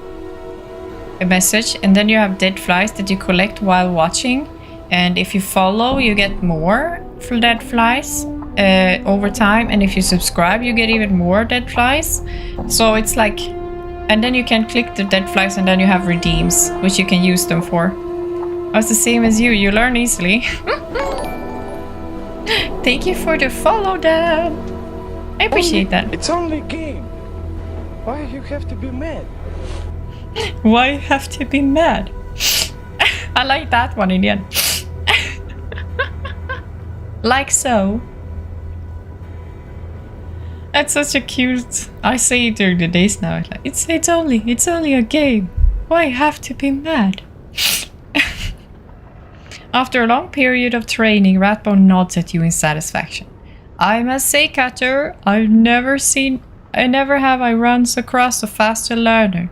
A: a message, and then you have dead flies that you collect while watching. And if you follow, you get more dead flies. over time, and if you subscribe you get even more dead flies. So it's like, and then you can click the dead flies and then you have redeems which you can use them for. Oh, it's the same as you learn easily. Thank you for the follow, Dan. I appreciate that.
F: It's only a game. Why you have to be mad?
A: Why have to be mad? I like that one in the end. Like so. That's such a cute. I say it during the days now. It's only a game. Why have to be mad? After a long period of training, Ratbone nods at you in satisfaction. I must say, Cutter, I never have I runs across a faster learner.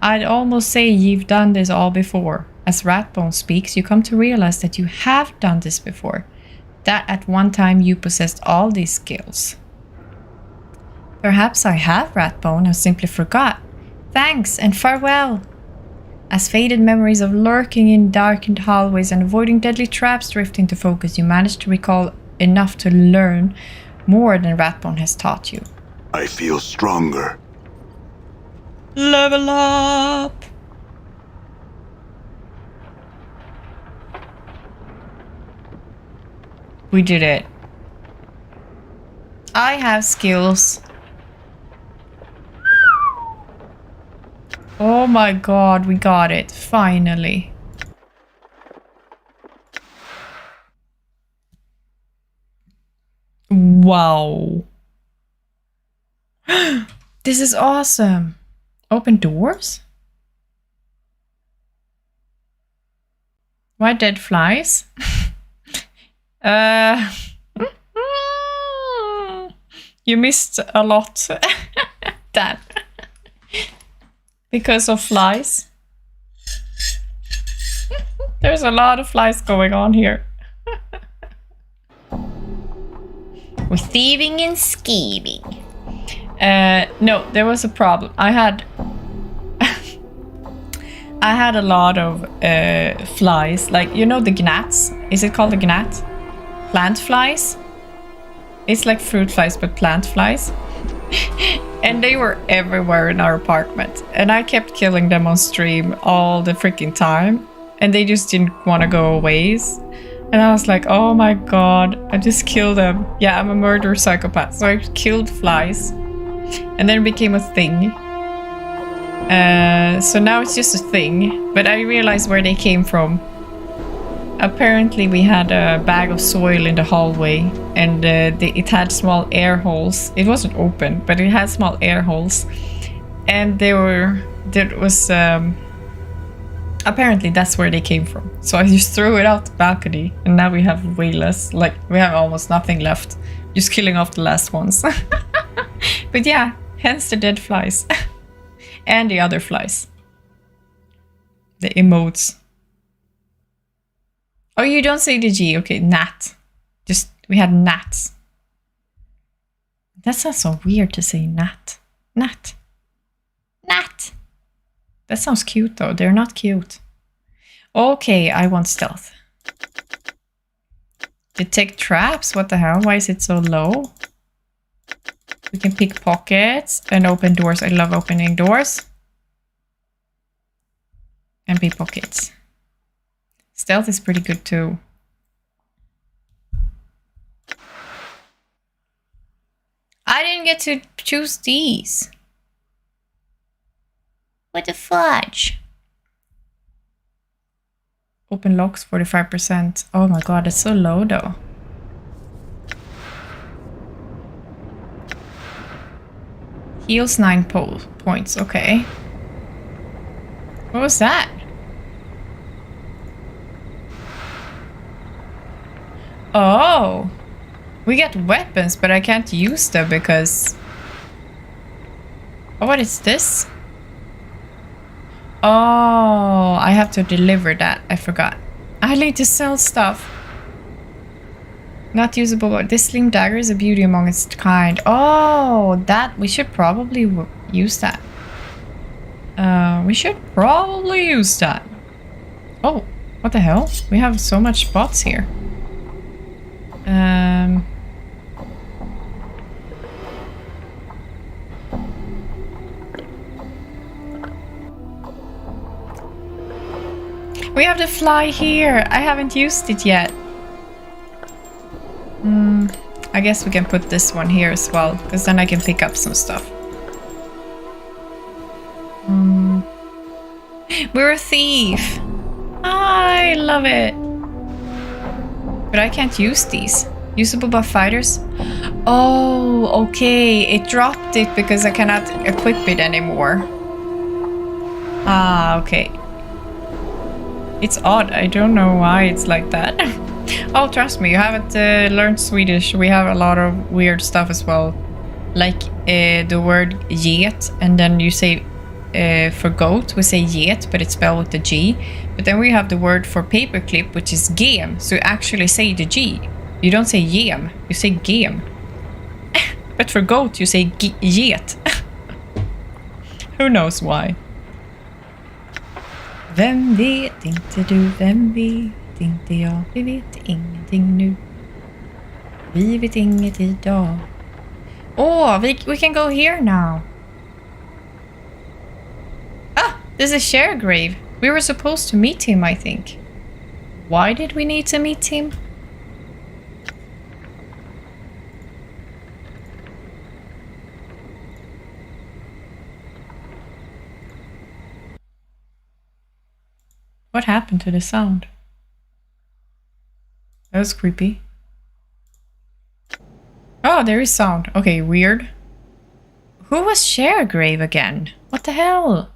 A: I'd almost say you've done this all before. As Ratbone speaks, you come to realize that you have done this before. That at one time you possessed all these skills. Perhaps I have, Ratbone, and simply forgot. Thanks and farewell. As faded memories of lurking in darkened hallways and avoiding deadly traps drift into focus, you manage to recall enough to learn more than Ratbone has taught you.
B: I feel stronger.
A: Level up! We did it. I have skills. Oh my god, we got it. Finally. Wow. This is awesome. Open doors? Why dead flies? You missed a lot. That. Because of flies. There's a lot of flies going on here. We're thieving and scheming. No, there was a problem. I had a lot of flies. Like, you know the gnats? Is it called the gnat? Plant flies? It's like fruit flies, but plant flies. And they were everywhere in our apartment. And I kept killing them on stream all the freaking time. And they just didn't want to go away. And I was like, oh my god, I just killed them. Yeah, I'm a murderer psychopath. So I killed flies. And then it became a thing. So now it's just a thing. But I realized where they came from. Apparently we had a bag of soil in the hallway. And it had small air holes. It wasn't open, but it had small air holes. And apparently that's where they came from. So I just threw it out the balcony. And now we have way less. Like, we have almost nothing left. Just killing off the last ones. But yeah, hence the dead flies. And the other flies. The emotes. Oh, you don't say the G. Okay, gnat. Just, we had gnats. That sounds so weird to say gnat. Gnat. Gnat. That sounds cute though. They're not cute. Okay, I want stealth. Detect traps? What the hell? Why is it so low? We can pick pockets and open doors. I love opening doors. And pickpockets. Stealth is pretty good too. I didn't get to choose these. What the fudge? Open locks 45%. Oh my god, it's so low though. Heals 9 points, okay. What was that? Oh! We get weapons, but I can't use them because... Oh, what is this? Oh, I have to deliver that. I forgot. I need to sell stuff. Not usable. This slim dagger is a beauty among its kind. Oh, that. We should probably use that. We should probably use that. Oh, what the hell? We have so much spots here. We have the fly here. I haven't used it yet. I guess we can put this one here as well, because then I can pick up some stuff. We're a thief. I love it. But I can't use these. Usable by fighters? Oh, okay. It dropped it because I cannot equip it anymore. Ah, okay. It's odd. I don't know why it's like that. Oh, trust me, you haven't learned Swedish. We have a lot of weird stuff as well. Like the word get, and then you say for goat, we say get, but it's spelled with the G. But then we have the word for paperclip, which is gem. So you actually say the G. You don't say gem, you say gem. But for goat, you say get. Who knows why? Vem vet inte du, vem vet inte jag. Vi vet ingenting nu. Vi vet inget idag. Oh, we can go here now. Ah, this is Sharegrave. We were supposed to meet him, I think. Why did we need to meet him? What happened to the sound? That was creepy. Oh, there is sound. Okay, weird. Who was Sharegrave again? What the hell?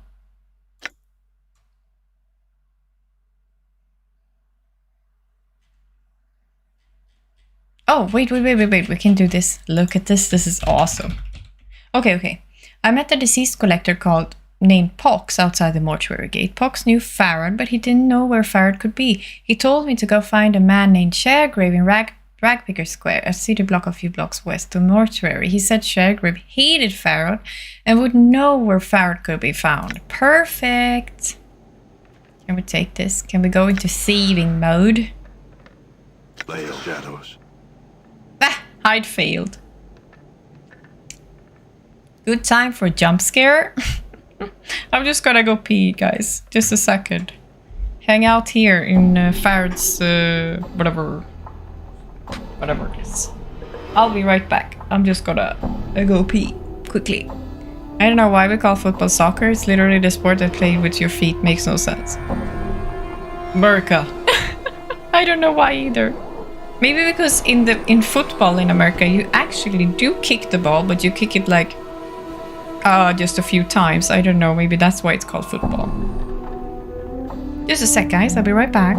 A: Oh, wait. We can do this. Look at this. This is awesome. Okay. I met a deceased collector named Pox outside the mortuary gate. Pox knew Farad, but he didn't know where Farad could be. He told me to go find a man named Sharegrave in Ragpicker Square, a city block a few blocks west of mortuary. He said Sharegrave hated Farad and would know where Farad could be found. Perfect. Can we take this? Can we go into thieving mode?
B: Lay of shadows.
A: Ah, hide failed. Good time for a jump scare. I'm just gonna go pee, guys. Just a second. Hang out here in Farad's whatever it is. I'll be right back. I'm just gonna go pee quickly. I don't know why we call football soccer. It's literally the sport that played with your feet. Makes no sense. America. I don't know why either. Maybe because in football in America you actually do kick the ball, but you kick it like just a few times. I don't know, maybe that's why it's called football. Just a sec, guys, I'll be right back.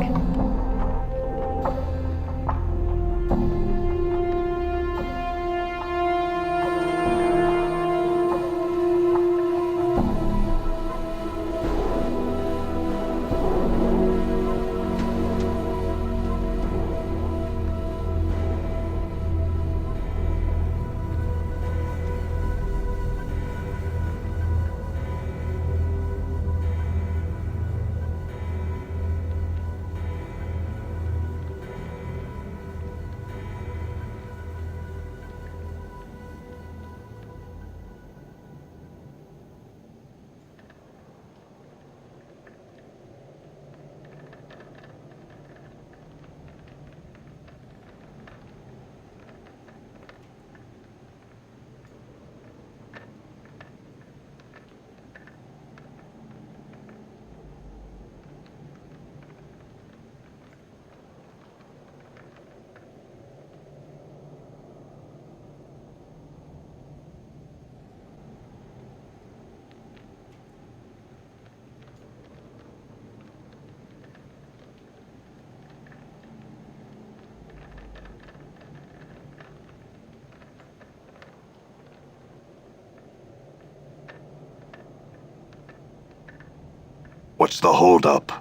B: What's the holdup?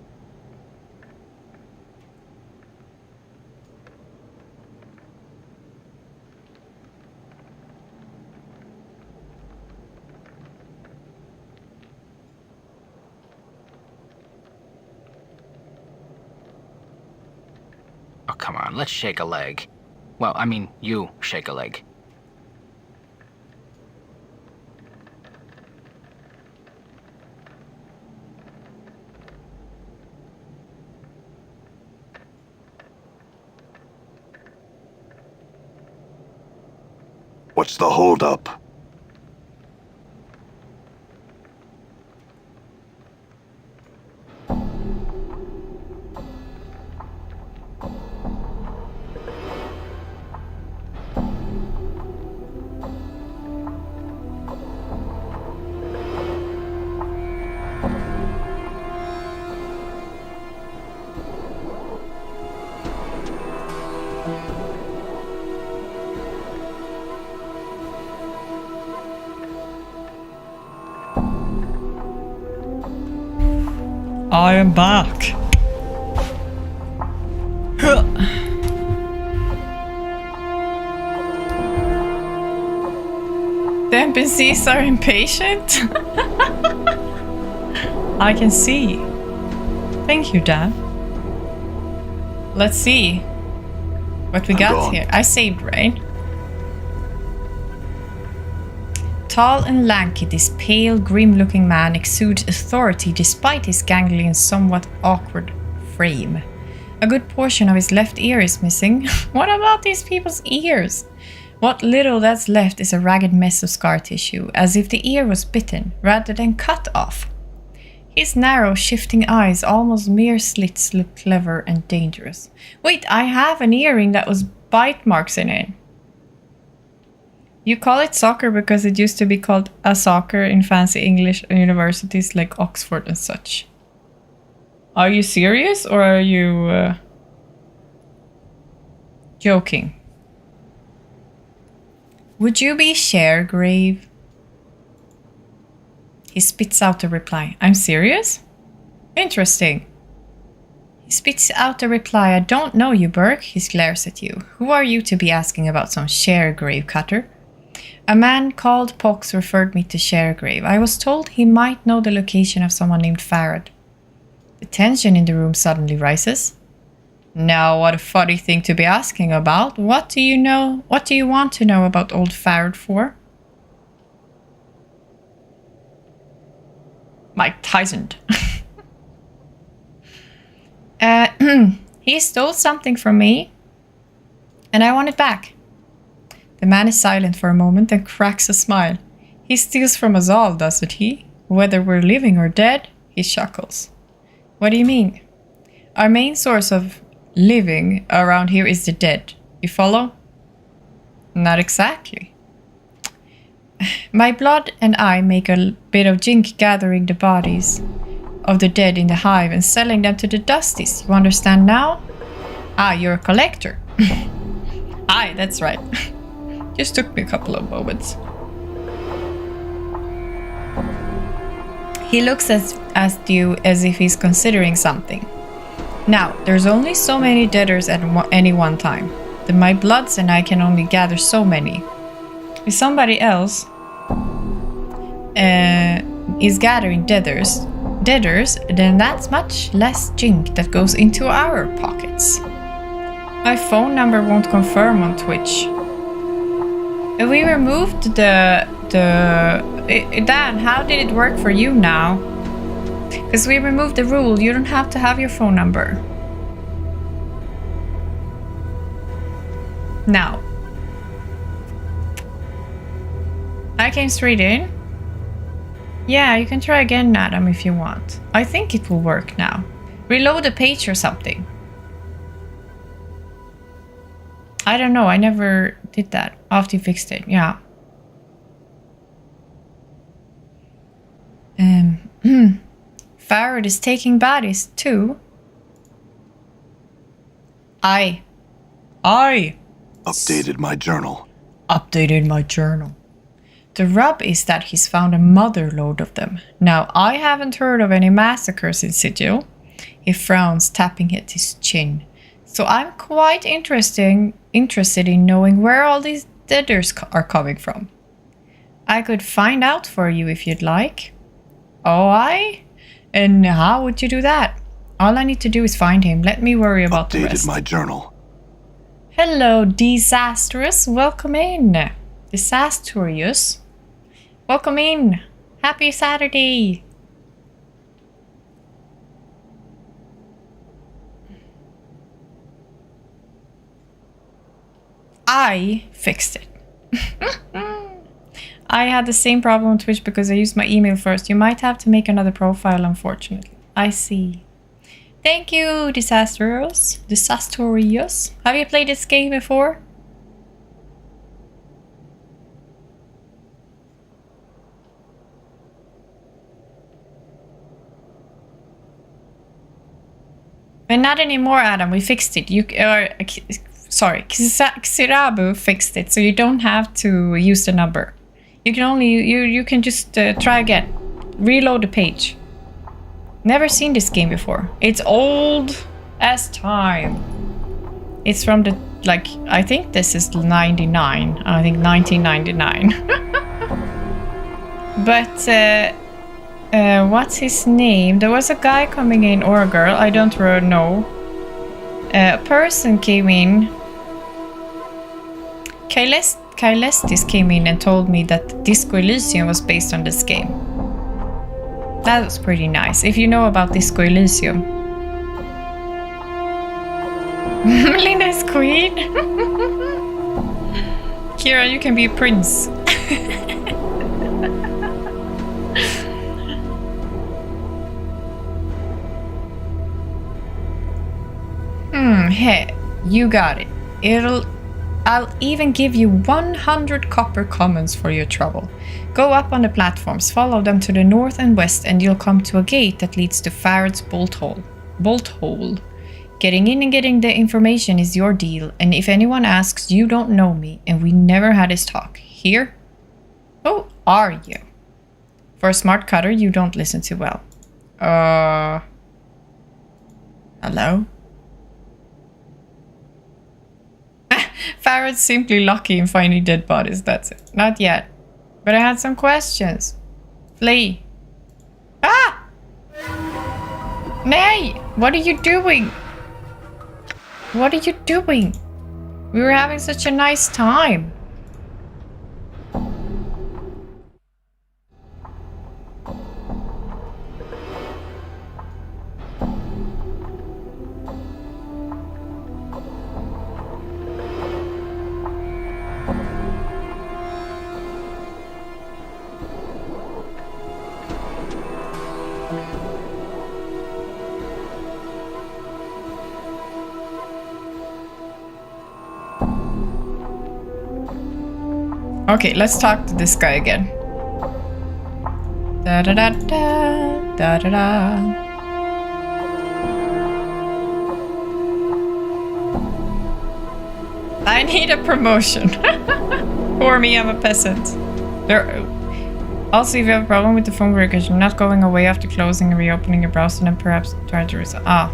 C: Oh, come on, let's shake a leg. Well, I mean, you shake a leg.
B: What's the holdup?
A: I am back. The NPCs are impatient. I can see. Thank you, Dan. Let's see what we
B: I'm
A: got
B: gone.
A: here. I saved, right? Tall and lanky, this pale, grim-looking man exudes authority despite his gangly and somewhat awkward frame. A good portion of his left ear is missing. What about these people's ears? What little that's left is a ragged mess of scar tissue, as if the ear was bitten rather than cut off. His narrow, shifting eyes, almost mere slits, look clever and dangerous. Wait, I have an earring that was bite marks in it. You call it soccer because it used to be called a soccer in fancy English universities like Oxford and such. Are you serious or are you joking? Would you be Sharegrave? He spits out a reply. I'm serious? Interesting. He spits out a reply. I don't know you, Burke. He glares at you. Who are you to be asking about some Sharegrave cutter? A man called Pox referred me to Sharegrave. I was told he might know the location of someone named Farad. The tension in the room suddenly rises. Now, what a funny thing to be asking about. What do you know? What do you want to know about old Farad for? Mike Tyson. He stole something from me, and I want it back. The man is silent for a moment and cracks a smile. He steals from us all, doesn't he? Whether we're living or dead, he chuckles. What do you mean? Our main source of living around here is the dead. You follow? Not exactly. My blood and I make a bit of jink gathering the bodies of the dead in the hive and selling them to the dusties. You understand now? Ah, you're a collector. Aye, that's right. Just took me a couple of moments. He looks at you as if he's considering something. Now, there's only so many deaders at any one time. My bloods and I can only gather so many. If somebody else is gathering deaders, then that's much less jink that goes into our pockets. My phone number won't confirm on Twitch. We removed Dan, how did it work for you now? Because we removed the rule, you don't have to have your phone number. Now. I came straight in. Yeah, you can try again, Adam, if you want. I think it will work now. Reload a page or something. I don't know, I never did that after you fixed it, yeah. Farad is taking bodies too. I
B: Updated my journal.
A: Updated my journal. The rub is that he's found a motherload of them. Now, I haven't heard of any massacres in Sigil. He frowns, tapping at his chin. So I'm quite interested in knowing where all these deaders are coming from. I could find out for you if you'd like. Oh, aye? And how would you do that? All I need to do is find him. Let me worry about the rest.
B: Updated my journal.
A: Hello, Disastrous. Welcome in. Disastrous. Welcome in. Happy Saturday. I fixed it. I had the same problem on Twitch because I used my email first. You might have to make another profile, unfortunately. I see. Thank you, Disastrous. Disastrous. Have you played this game before? But not anymore, Adam. We fixed it. Sorry, Xirabu fixed it, so you don't have to use the number. You can only you can just try again. Reload the page. Never seen this game before. It's old as time. It's from the I think this is 99. I think 1999. But what's his name? There was a guy coming in, or a girl, I don't really know. A person came in. Kailestis came in and told me that Disco Elysium was based on this game. That was pretty nice. If you know about Disco Elysium. Melinda's queen. Kira, you can be a prince. Hey, you got it. I'll even give you 100 copper commons for your trouble. Go up on the platforms, follow them to the north and west, and you'll come to a gate that leads to Farad's Bolt Hole. Getting in and getting the information is your deal, and if anyone asks, you don't know me, and we never had this talk. Here? Who are you? For a smart cutter, you don't listen too well. Hello? Farad's simply lucky in finding dead bodies, that's it. Not yet. But I had some questions. Flee. Ah! Nay! What are you doing? What are you doing? We were having such a nice time. Okay, let's talk to this guy again. Da da da da da da da. I need a promotion. For me, I'm a peasant. Also, if you have a problem with the phone breakers, you're not going away after closing and reopening your browser, and perhaps try to resolve. Ah.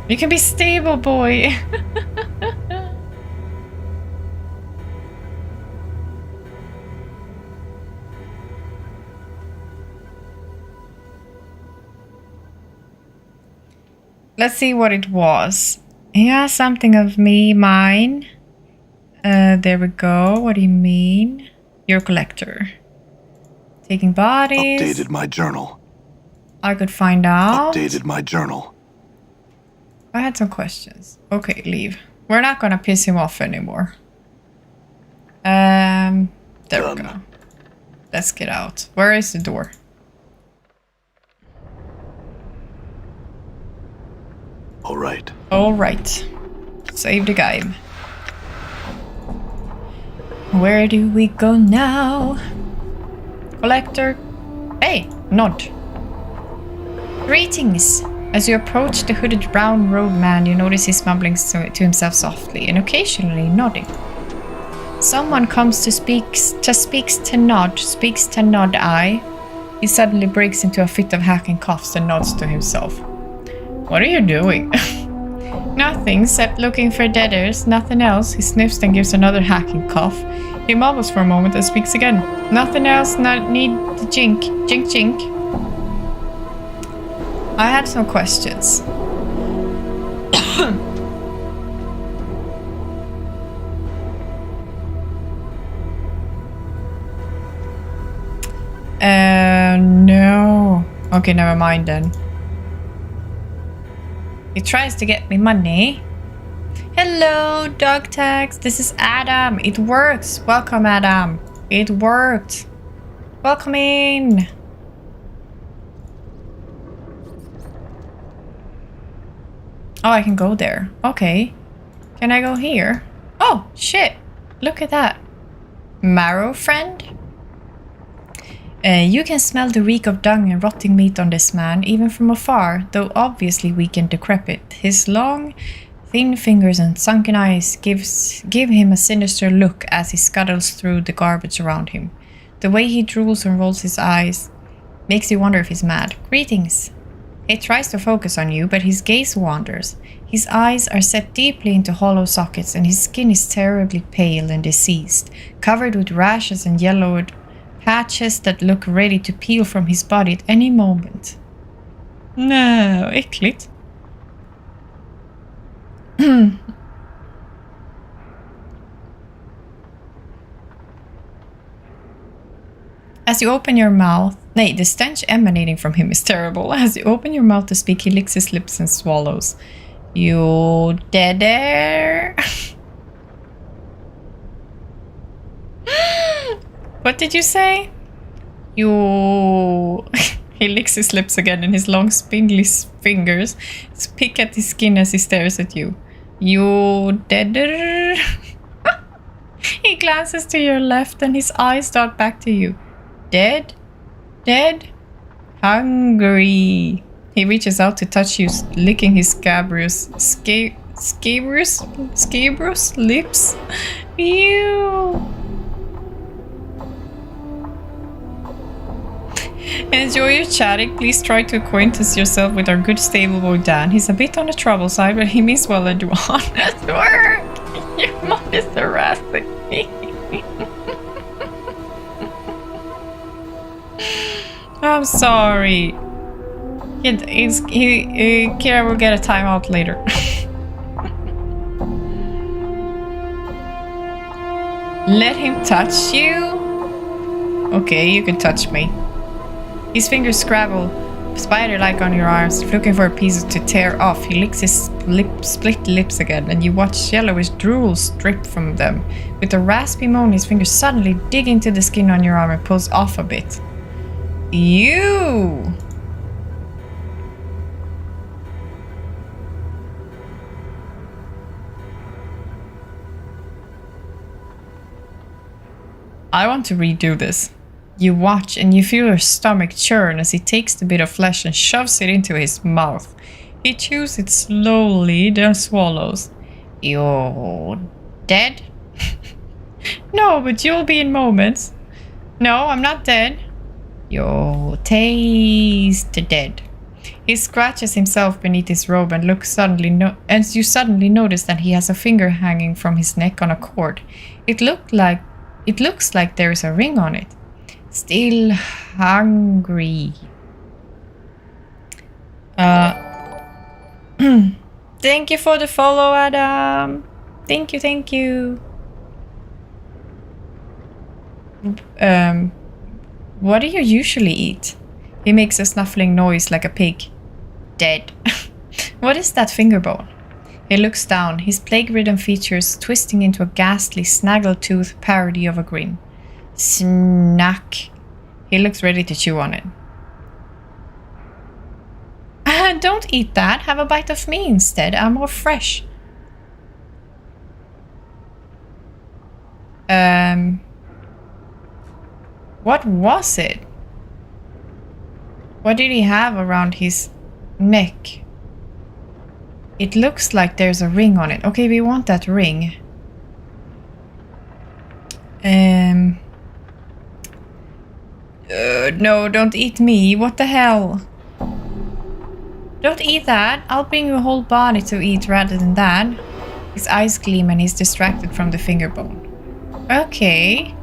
A: You can be stable, boy. Let's see what it was. Yeah, something of me, mine. There we go. What do you mean? You're a collector. Taking bodies.
B: Updated my journal.
A: I could find out.
B: Updated my journal.
A: I had some questions. Okay, leave. We're not gonna piss him off anymore. There we go. Let's get out. Where is the door?
B: All right.
A: Save the game. Where do we go now? Collector. Hey, nod. Greetings. As you approach the hooded brown robed man, you notice he's mumbling to himself softly and occasionally nodding. Someone comes to speaks to nod I. He suddenly breaks into a fit of hacking coughs and nods to himself. What are you doing? Nothing, except looking for deaders, nothing else. He sniffs and gives another hacking cough. He mumbles for a moment and speaks again. Nothing else, not need the jink. I had some questions. No. Okay, never mind then. He tries to get me money. Hello, dog tags. This is Adam. It works. Welcome, Adam. It worked. Welcome in. Oh, I can go there. Okay. Can I go here? Oh, shit. Look at that. Marrow friend? You can smell the reek of dung and rotting meat on this man, even from afar, though obviously weak and decrepit. His long, thin fingers and sunken eyes give him a sinister look as he scuttles through the garbage around him. The way he drools and rolls his eyes makes you wonder if he's mad. Greetings. He tries to focus on you, but his gaze wanders. His eyes are set deeply into hollow sockets, and his skin is terribly pale and diseased, covered with rashes and yellowed patches that look ready to peel from his body at any moment. No, äckligt. As you open your mouth, the stench emanating from him is terrible. As you open your mouth to speak, he licks his lips and swallows. You dead there? What did you say? You... He licks his lips again and his long spindly fingers pick at his skin as he stares at you. You dead there? He glances to your left and his eyes dart back to you. Dead? Dead? Hungry. He reaches out to touch you, licking his scabrous lips. Ew. Enjoy your chatting. Please try to acquaintance yourself with our good stable boy Dan. He's a bit on the trouble side, but he means well and do honest work. Your mom is harassing me. I'm sorry. Kira will get a timeout later. Let him touch you? Okay, you can touch me. His fingers scrabble spider-like on your arms, looking for a piece to tear off. He licks his split lips again, and you watch yellowish drool strip from them. With a raspy moan, his fingers suddenly dig into the skin on your arm and pulls off a bit. Ew! I want to redo this. You watch and you feel your stomach churn as he takes the bit of flesh and shoves it into his mouth. He chews it slowly, then swallows. You're dead? No, but you'll be in moments. No, I'm not dead. You taste dead. He scratches himself beneath his robe and you suddenly notice that he has a finger hanging from his neck on a cord. It looks like there is a ring on it. Still hungry. Thank you for the follow, Adam. Thank you. What do you usually eat? He makes a snuffling noise like a pig. Dead. What is that finger bone? He looks down, his plague-ridden features twisting into a ghastly, snaggle-toothed parody of a grin. Snack. He looks ready to chew on it. Don't eat that. Have a bite of me instead. I'm more fresh. What was it? What did he have around his neck? It looks like there's a ring on it. Okay, we want that ring. No, don't eat me. What the hell? Don't eat that. I'll bring you a whole body to eat rather than that. His eyes gleam and he's distracted from the finger bone. Okay.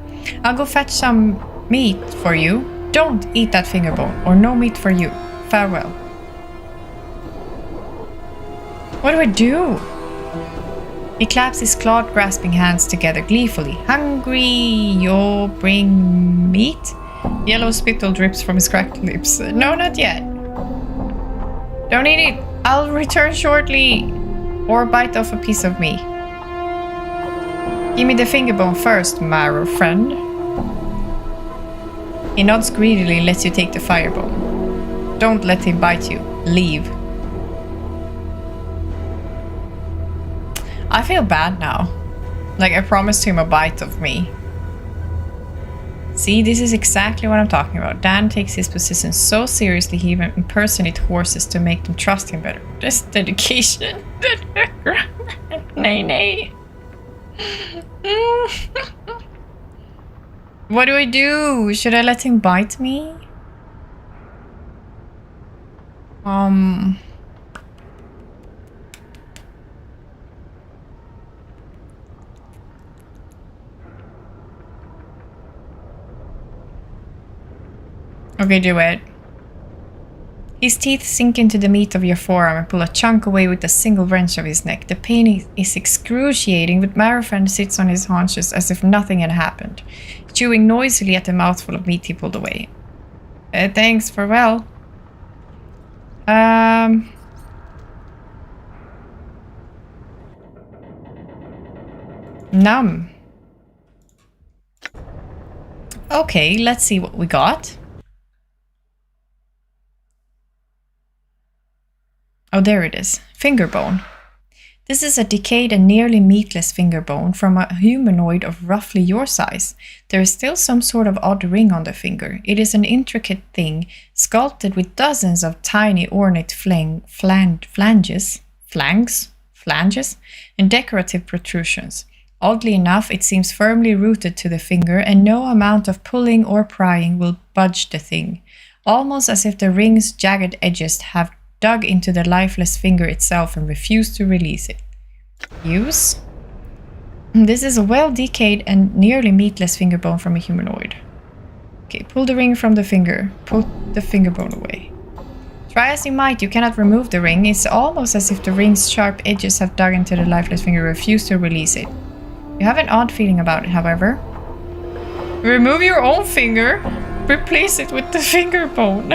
A: I'll go fetch some meat for you. Don't eat that finger bone, or no meat for you. Farewell. What do I do? He claps his clawed, grasping hands together gleefully. Hungry, you'll bring meat? Yellow spittle drips from his cracked lips. No, not yet. Don't eat it. I'll return shortly. Or bite off a piece of me. Give me the finger bone first, marrow friend. He nods greedily and lets you take the firebone. Don't let him bite you. Leave. I feel bad now. Like I promised him a bite of me. See, this is exactly what I'm talking about. Dan takes his position so seriously he even impersonates horses to make them trust him better. This dedication. Nay, nay. What do I do? Should I let him bite me? Okay, do it. His teeth sink into the meat of your forearm and pull a chunk away with a single wrench of his neck. The pain is excruciating, but Marofan sits on his haunches as if nothing had happened, chewing noisily at the mouthful of meat he pulled away. Thanks, farewell. Numb. Okay, let's see what we got. Oh, there it is. Finger bone. This is a decayed and nearly meatless finger bone from a humanoid of roughly your size. There is still some sort of odd ring on the finger. It is an intricate thing, sculpted with dozens of tiny ornate flanges, and decorative protrusions. Oddly enough, it seems firmly rooted to the finger, and no amount of pulling or prying will budge the thing. Almost as if the ring's jagged edges have dug into the lifeless finger itself and refused to release it. Use? This is a well-decayed and nearly meatless finger bone from a humanoid. Okay, pull the ring from the finger. Put the finger bone away. Try as you might, you cannot remove the ring. It's almost as if the ring's sharp edges have dug into the lifeless finger and refused to release it. You have an odd feeling about it, however. Remove your own finger. Replace it with the finger bone.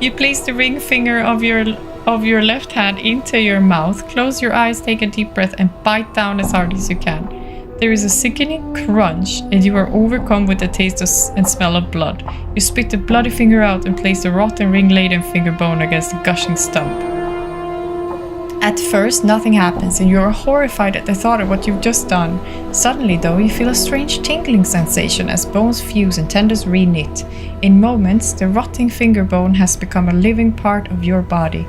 A: You place the ring finger of your left hand into your mouth, close your eyes, take a deep breath, and bite down as hard as you can. There is a sickening crunch, and you are overcome with the taste and smell of blood. You spit the bloody finger out and place the rotten ring-laden finger bone against the gushing stump. At first, nothing happens, and you are horrified at the thought of what you've just done. Suddenly, though, you feel a strange tingling sensation as bones fuse and tendons reknit. In moments, the rotting finger bone has become a living part of your body,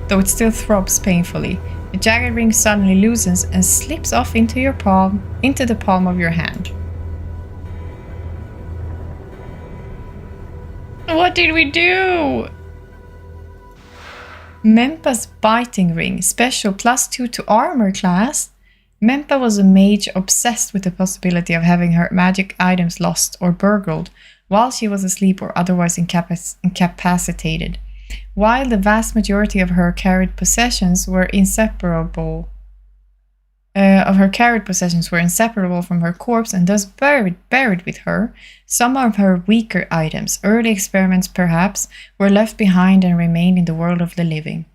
A: though it still throbs painfully. The jagged ring suddenly loosens and slips off into the palm of your hand. What did we do? Mempa's biting ring, special +2 to armor class. Mempa was a mage obsessed with the possibility of having her magic items lost or burgled while she was asleep or otherwise incapacitated. While the vast majority of her carried possessions were inseparable from her corpse and thus buried with her, some of her weaker items, early experiments perhaps, were left behind and remained in the world of the living.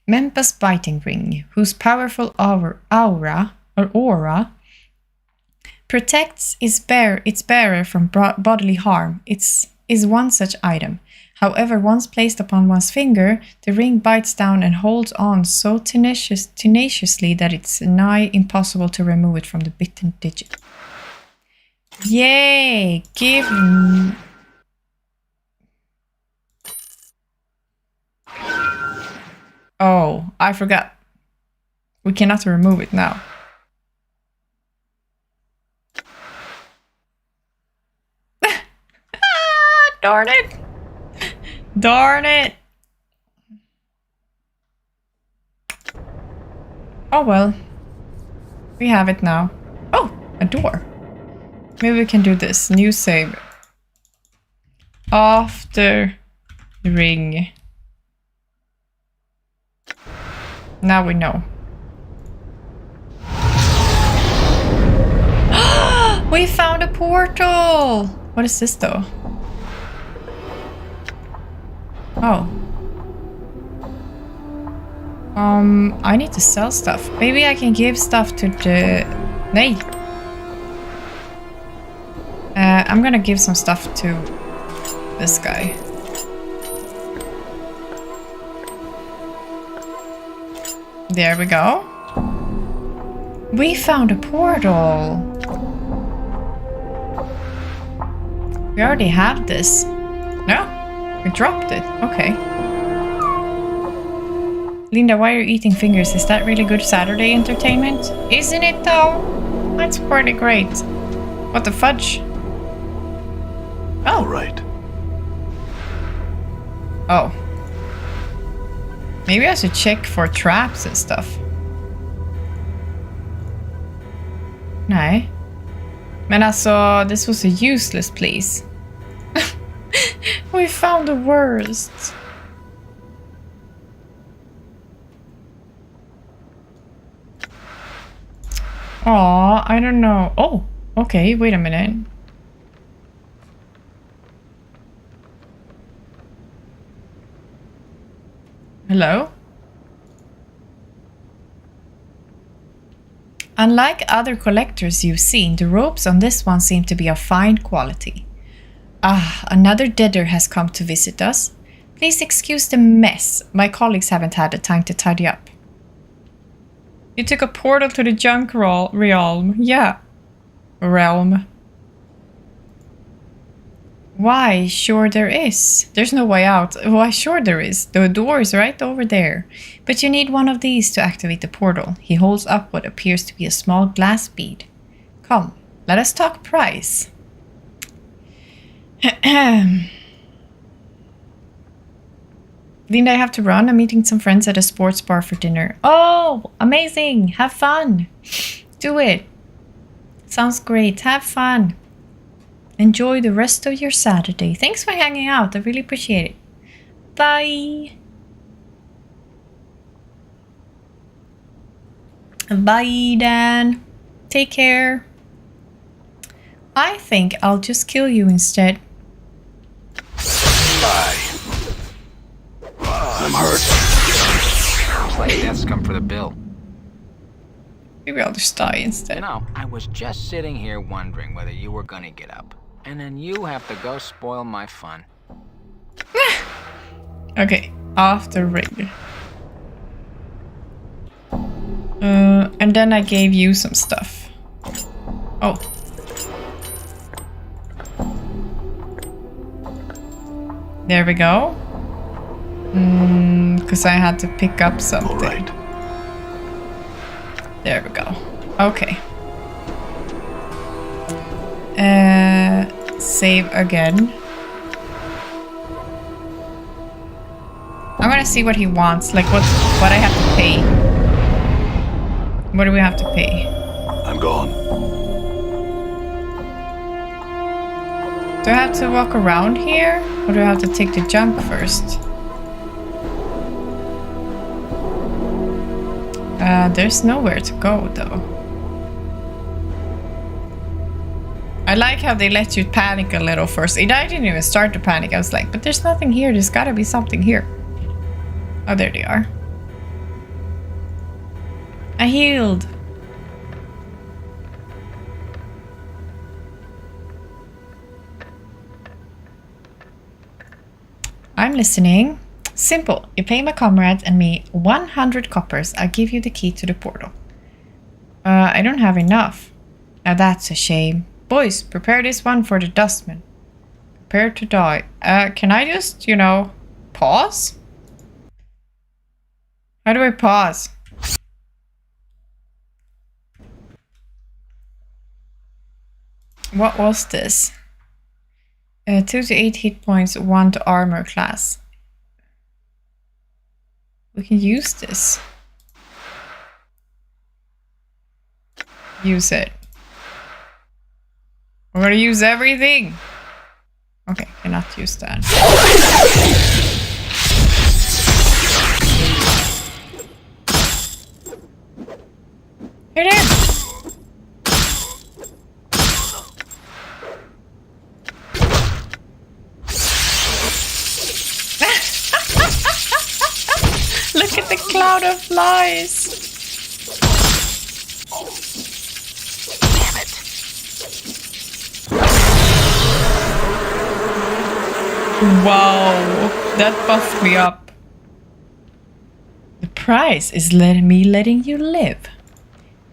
A: Mempa's biting ring, whose powerful aura protects its bearer from bodily harm, is one such item. However, once placed upon one's finger, the ring bites down and holds on so tenaciously that it's nigh impossible to remove it from the bitten digit. Yay! Give me... Oh, I forgot. We cannot remove it now. Darn it! Darn it! Oh well. We have it now. Oh, a door. Maybe we can do this. New save. After the ring. Now we know. We found a portal! What is this though? Oh. I need to sell stuff. Maybe I can give stuff to the... Nay. I'm gonna give some stuff to this guy. There we go. We found a portal. We already have this. No, we dropped it. Okay. Linda, why are you eating fingers? Is that really good Saturday entertainment? Isn't it though? That's pretty great. What the fudge?
B: All
A: Oh.
B: right.
A: Oh. Maybe I should check for traps and stuff. Nej. Men alltså, this was a useless place. We found the worst. Aw, I don't know. Oh, okay, wait a minute. Hello? Unlike other collectors you've seen, the ropes on this one seem to be of fine quality. Ah, another deader has come to visit us. Please excuse the mess. My colleagues haven't had the time to tidy up. You took a portal to the junk realm. Yeah. Realm. Why, sure there is. There's no way out. Why, sure there is. The door is right over there. But you need one of these to activate the portal. He holds up what appears to be a small glass bead. Come, let us talk price. Linda, I have to run. I'm meeting some friends at a sports bar for dinner. Oh, amazing. Have fun. Do it. Sounds great. Have fun. Enjoy the rest of your Saturday. Thanks for hanging out. I really appreciate it. Bye. Bye, Dan. Take care. I think I'll just kill you instead.
B: Bye. I'm hurt.
C: Looks like death's come for the bill.
A: Maybe I'll just die
C: You
A: instead.
C: know, I was just sitting here wondering whether you were gonna get up. And then you have to go spoil my fun.
A: Okay, after ring. And then I gave you some stuff. Oh. There we go. Because I had to pick up something.
B: All right.
A: There we go. Okay. Save again. I'm gonna see what he wants. Like what I have to pay. What do we have to pay?
B: I'm gone.
A: Do I have to walk around here? Or do I have to take the junk first? There's nowhere to go though. I like how they let you panic a little first. I didn't even start to panic. I was like, but there's nothing here. There's gotta be something here. Oh, there they are. I healed. I'm listening. Simple. You pay my comrades and me 100 coppers. I'll give you the key to the portal. I don't have enough. Now that's a shame. Boys, prepare this one for the dustman. Prepare to die. Can I just, pause? How do I pause? What was this? 2 to 8 hit points, 1 to armor class. We can use this. Use it. We're gonna use everything. Okay, cannot use that. Hit him! Look at the cloud of flies.
C: Damn it!
A: Wow, that buffed me up. The prize is letting you live.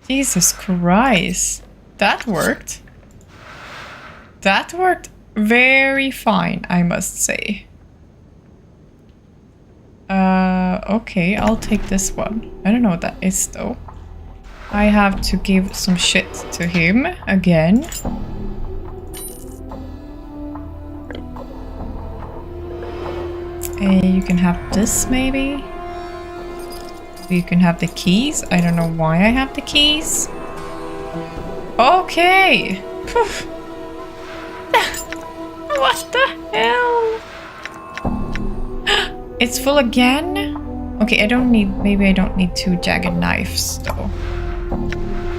A: Jesus Christ. That worked. That worked very fine, I must say. Okay, I'll take this one. I don't know what that is though. I have to give some shit to him again. You can have this maybe. You can have the keys. I don't know why I have the keys. Okay. What the hell? It's full again? Okay, I don't need... Maybe I don't need 2 jagged knives, though.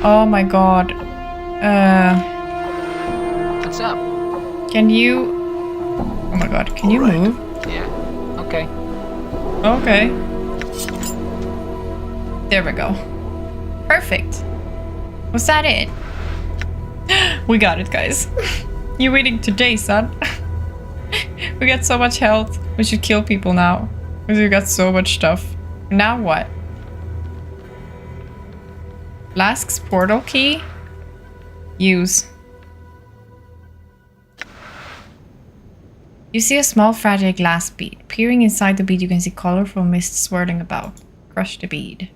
A: Oh my god.
C: What's up?
A: Can you... Oh my god, can you move?
C: Yeah. Okay.
A: Okay. There we go. Perfect. Was that it? We got it, guys. You're winning today, son. We got so much health. We should kill people now. Because we got so much stuff. Now what? Flask's portal key? Use. You see a small fragile glass bead. Peering inside the bead, you can see colorful mist swirling about. Crush the bead.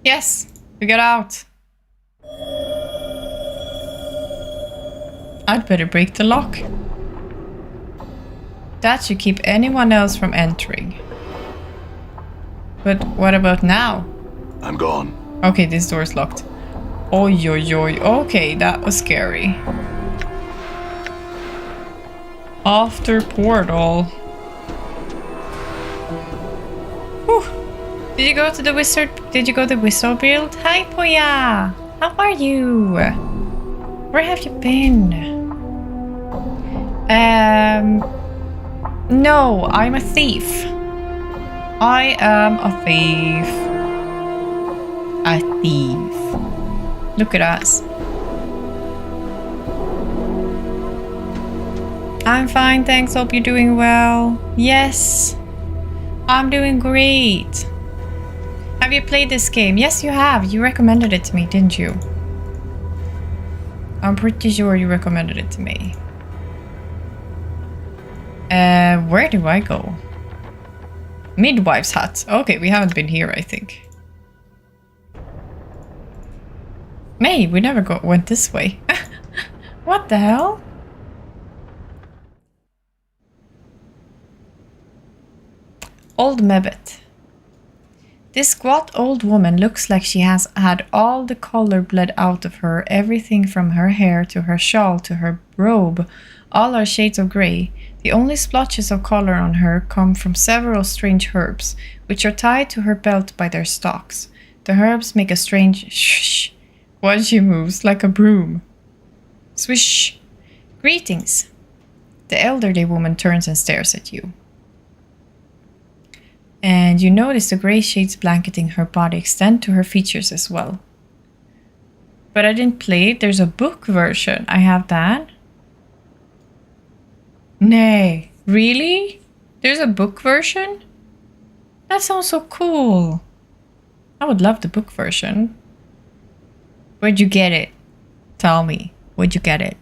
A: Yes! We got out! I'd better break the lock. That should keep anyone else from entering. But what about now?
B: I'm gone.
A: Okay, this door's locked. Oi, oi, oi. Okay, that was scary. After portal. Whew. Did you go to the wizard? Did you go to the wizard build? Hi, Poya. How are you? Where have you been? No, I'm a thief. I am a thief. A thief. Look at us. I'm fine, thanks. Hope you're doing well. Yes, I'm doing great. Have you played this game? Yes, you have. You recommended it to me, didn't you? I'm pretty sure you recommended it to me. Where do I go? Midwife's hut. Okay, we haven't been here, I think. May, we never went this way. What the hell? Old Mebbet. This squat old woman looks like she has had all the color bled out of her, everything from her hair to her shawl to her robe. All are shades of grey. The only splotches of color on her come from several strange herbs, which are tied to her belt by their stalks. The herbs make a strange shh while she moves like a broom. Swish. Greetings. The elderly woman turns and stares at you. And you notice the grey shades blanketing her body extend to her features as well. But I didn't play it. There's a book version. I have that. Nay, really? There's a book version? That sounds so cool. I would love the book version. Where'd you get it? Tell me. Where'd you get it?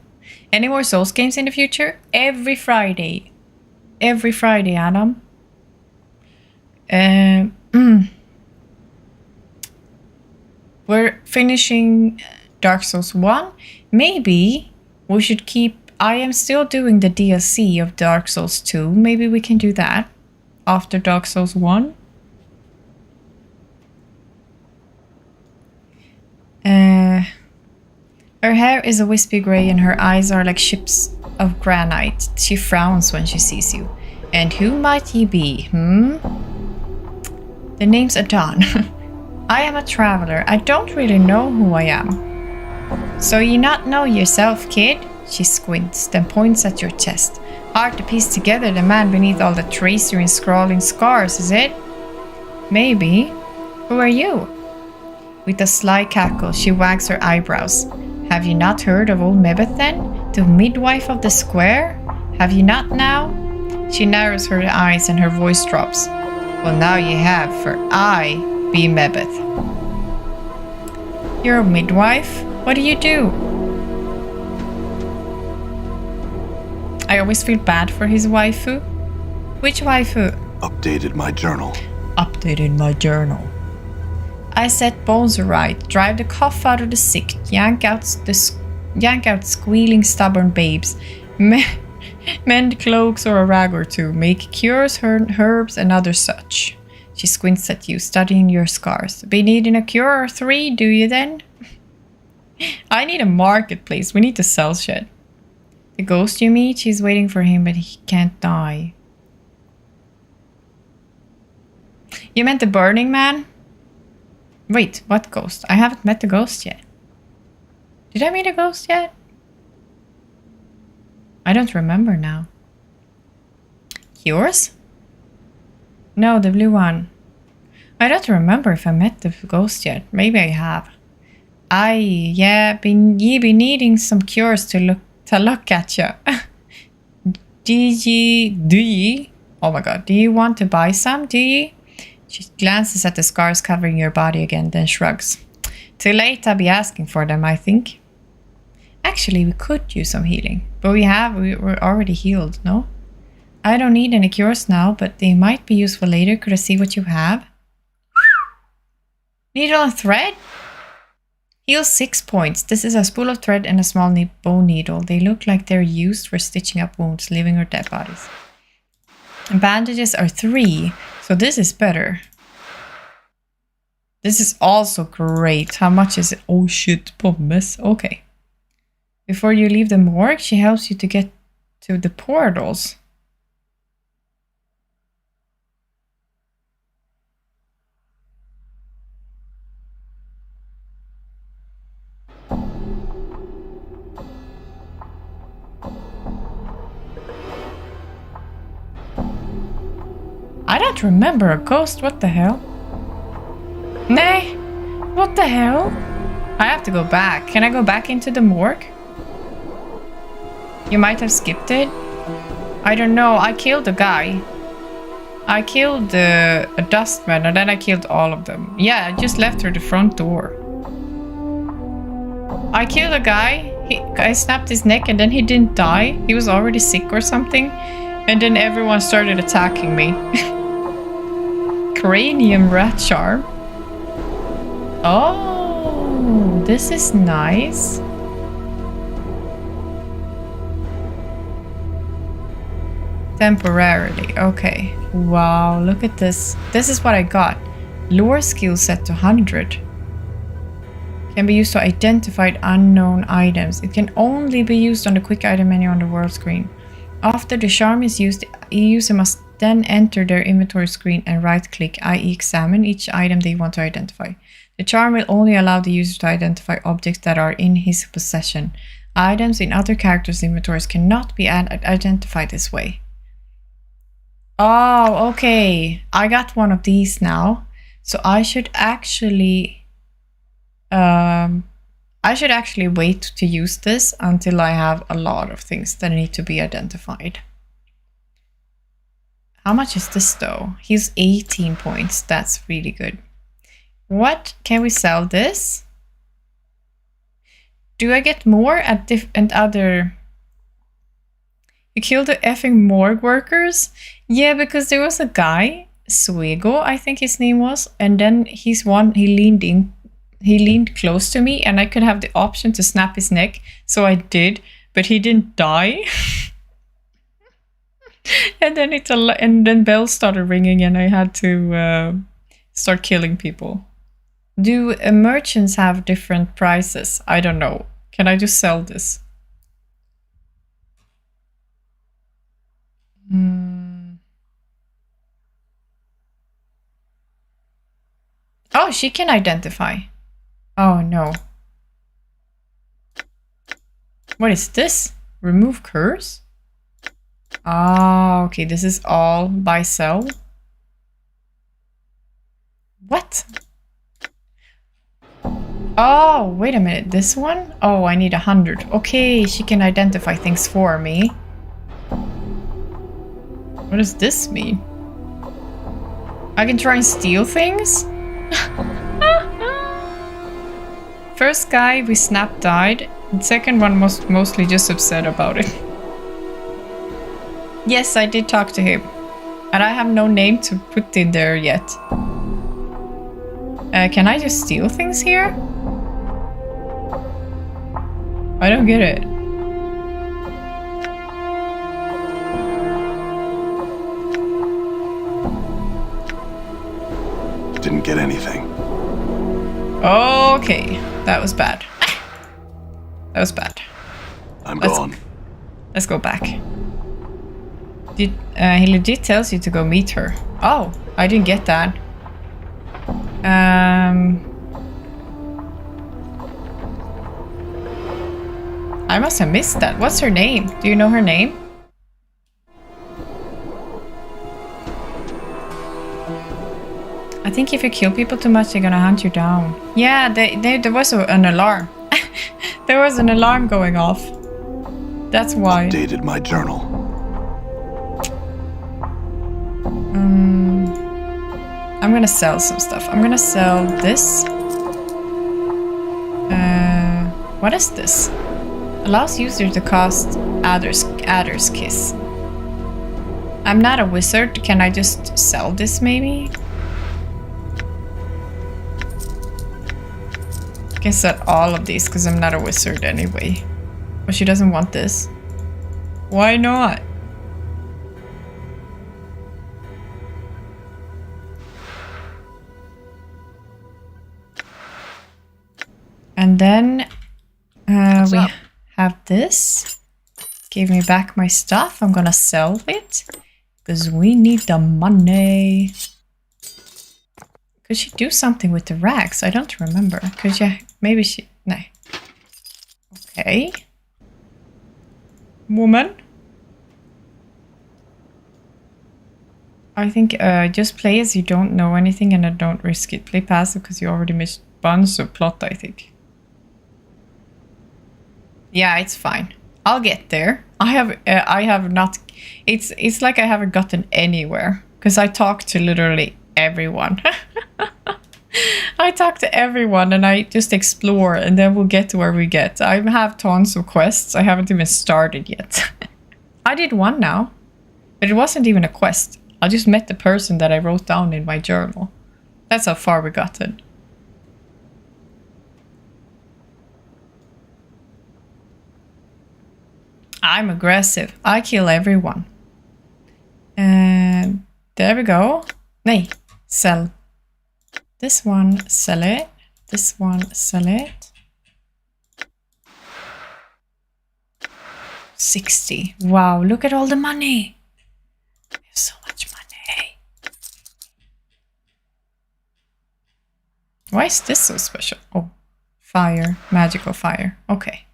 A: Any more Souls games in the future? Every Friday. Every Friday, Adam. We're finishing Dark Souls 1. Maybe we should keep... I am still doing the DLC of Dark Souls 2. Maybe we can do that after Dark Souls 1. Her hair is a wispy grey and her eyes are like ships of granite. She frowns when she sees you. And who might ye be, The name's Adon. I am a traveler. I don't really know who I am. So you not know yourself, kid? She squints, then points at your chest. Hard to piece together the man beneath all the tracery and scrawling scars, is it? Maybe. Who are you? With a sly cackle, she wags her eyebrows. Have you not heard of old Mebeth then? The midwife of the square? Have you not now? She narrows her eyes and her voice drops. Well, now you have, for I be Mebeth. You're a midwife? What do you do? I always feel bad for his waifu. Which waifu?
B: Updated my journal.
A: Updated my journal. I set bones right, drive the cough out of the sick, yank out squealing stubborn babes, mend cloaks or a rag or two, make cures, herbs and other such. She squints at you, studying your scars. Be needing a cure or 3, do you then? I need a marketplace. We need to sell shit. The ghost you meet, she's waiting for him, but he can't die. You meant the Burning Man? Wait, what ghost? I haven't met the ghost yet. Did I meet a ghost yet? I don't remember now. Yours? No, the blue one. I don't remember if I met the ghost yet. Maybe I have. Ye be needing some cures to look at ya. Do ye? Oh my god, do you want to buy some? Do ye? She glances at the scars covering your body again, then shrugs. Too late, I'll be asking for them, I think. Actually, we could use some healing. But we're already healed, no? I don't need any cures now, but they might be useful later. Could I see what you have? Needle and thread? Heal 6 points. This is a spool of thread and a small bone needle. They look like they're used for stitching up wounds, living or dead bodies. And bandages are 3. So this is better. This is also great. How much is it? Oh shit, pommes. Okay. Before you leave the morgue, she helps you to get to the portals. I don't remember a ghost. What the hell? Nay, what the hell? I have to go back. Can I go back into the morgue? You might have skipped it. I don't know. I killed a guy. I killed a dustman and then I killed all of them. Yeah, I just left through the front door. I killed a guy. I snapped his neck and then he didn't die. He was already sick or something. And then everyone started attacking me. Cranium rat charm. Oh, this is nice. Temporarily, okay. Wow, look at this. This is what I got. Lore skill set to 100. Can be used to identify unknown items. It can only be used on the quick item menu on the world screen. After the charm is used, the user must then enter their inventory screen and right-click, i.e. examine each item they want to identify. The charm will only allow the user to identify objects that are in his possession. Items in other characters' inventories cannot be identified this way. Oh, okay. I got one of these now. So I should actually wait to use this until I have a lot of things that need to be identified. How much is this though? He's 18 points. That's really good. What? Can we sell this? Do I get more at other... You killed the effing morgue workers? Yeah, because there was a guy, Suego, I think his name was, and then he leaned close to me and I could have the option to snap his neck, so I did, but he didn't die. And then bells started ringing and I had to start killing people. Do merchants have different prices? I don't know. Can I just sell this? Oh, she can identify. Oh no. What is this? Remove curse? Ah, okay, this is all buy sell. What? Oh, wait a minute. This one? Oh, I need 100. Okay, she can identify things for me. What does this mean? I can try and steal things? First guy we snapped died. The second one was mostly just upset about it. Yes, I did talk to him. And I have no name to put in there yet. Can I just steal things here? I don't get it.
B: Didn't get anything.
A: Okay, that was bad. That was bad.
B: I'm gone.
A: Let's go back. He legit tells you to go meet her. Oh, I didn't get that. I must have missed that. What's her name? Do you know her name? I think if you kill people too much, they're gonna hunt you down. Yeah, there was an alarm. There was an alarm going off. That's why.
B: Updated my journal.
A: I'm gonna sell some stuff. I'm gonna sell this. What is this? Allows user to cast Adder's Kiss. I'm not a wizard. Can I just sell this maybe? I can sell all of these because I'm not a wizard anyway. But she doesn't want this. Why not? And then we have this. Give me back my stuff. I'm gonna sell it because we need the money. Could she do something with the rags? I don't remember. Could you? Maybe she. No. Okay. Woman. I think just play as you don't know anything and don't risk it. Play passive because you already missed bunch of plot, I think. Yeah, it's fine. I'll get there. I have not. It's like I haven't gotten anywhere because I talk to literally everyone. I talk to everyone and I just explore and then we'll get to where we get. I have tons of quests. I haven't even started yet. I did one now, but it wasn't even a quest. I just met the person that I wrote down in my journal. That's how far we gotten. I'm aggressive. I kill everyone. And there we go. Nay, sell. This one, sell it. This one, sell it. 60. Wow, look at all the money. We have so much money. Why is this so special? Oh, fire. Magical fire. Okay.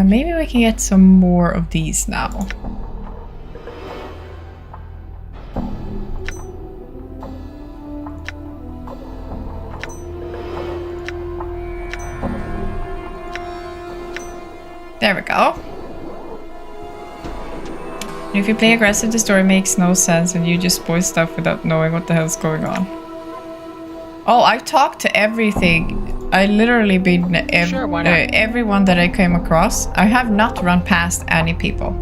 A: Maybe we can get some more of these now. There we go. And if you play aggressive, the story makes no sense and you just spoil stuff without knowing what the hell's going on. Oh, I've talked to everything. I literally been everyone that I came across. I have not run past any people.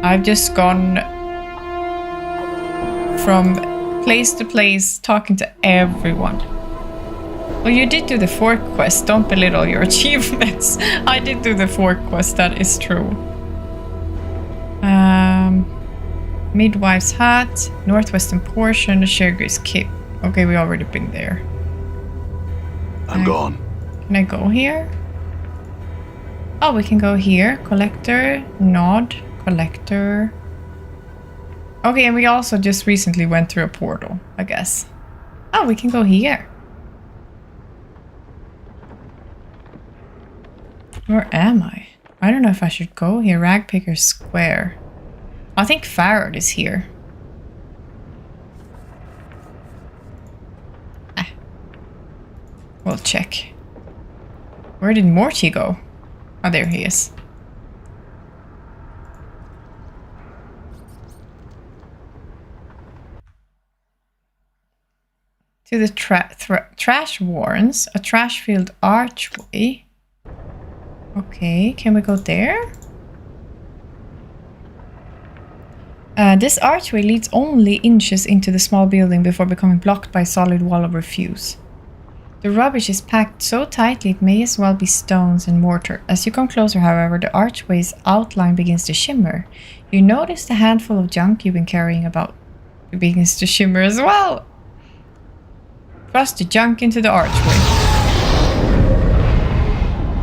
A: I've just gone from place to place talking to everyone. Well, you did do the fork quest. Don't belittle your achievements. I did do the fork quest. That is true. Midwife's hut, northwestern portion, Shergo's Cape. Okay, we already been there.
B: I'm gone.
A: Can I go here? Oh, we can go here. Collector, nod, collector. Okay, and we also just recently went through a portal, I guess. Oh, we can go here. Where am I? I don't know if I should go here. Ragpicker Square. I think Farad is here. We'll check. Where did Morty go? Oh, there he is. To the trash warrens, a trash-filled archway. Okay, can we go there? This archway leads only inches into the small building before becoming blocked by a solid wall of refuse. The rubbish is packed so tightly it may as well be stones and mortar. As you come closer, however, the archway's outline begins to shimmer. You notice the handful of junk you've been carrying about. It begins to shimmer as well. Thrust the junk into the archway.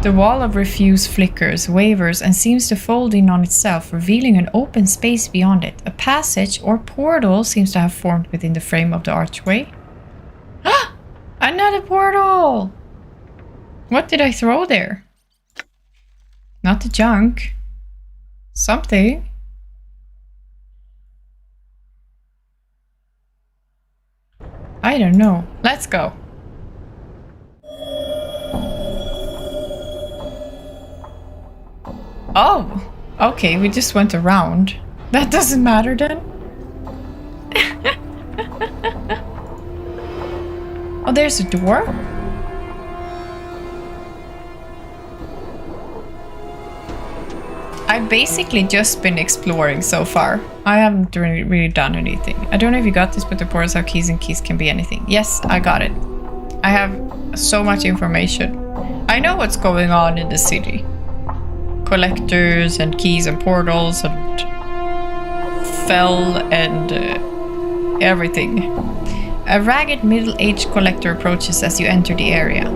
A: The wall of refuse flickers, wavers, and seems to fold in on itself, revealing an open space beyond it. A passage or portal seems to have formed within the frame of the archway. Another portal! What did I throw there? Not the junk. Something. I don't know. Let's go. Oh, okay, we just went around. That doesn't matter then. Oh, there's a door. I've basically just been exploring so far. I haven't really done anything. I don't know if you got this, but the portals have keys and keys can be anything. Yes, I got it. I have so much information. I know what's going on in the city. Collectors and keys and portals and fell and everything. A ragged middle-aged collector approaches as you enter the area.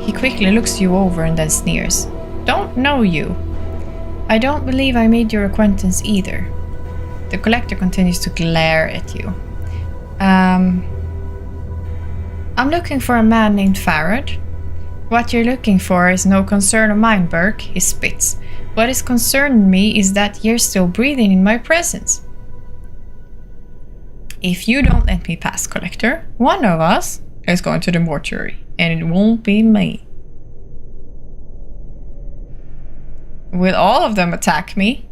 A: He quickly looks you over and then sneers. Don't know you. I don't believe I made your acquaintance either. The collector continues to glare at you. I'm looking for a man named Farad. What you're looking for is no concern of mine, Burke, he spits. What is concerning me is that you're still breathing in my presence. If you don't let me pass, Collector, one of us is going to the mortuary, and it won't be me. Will all of them attack me?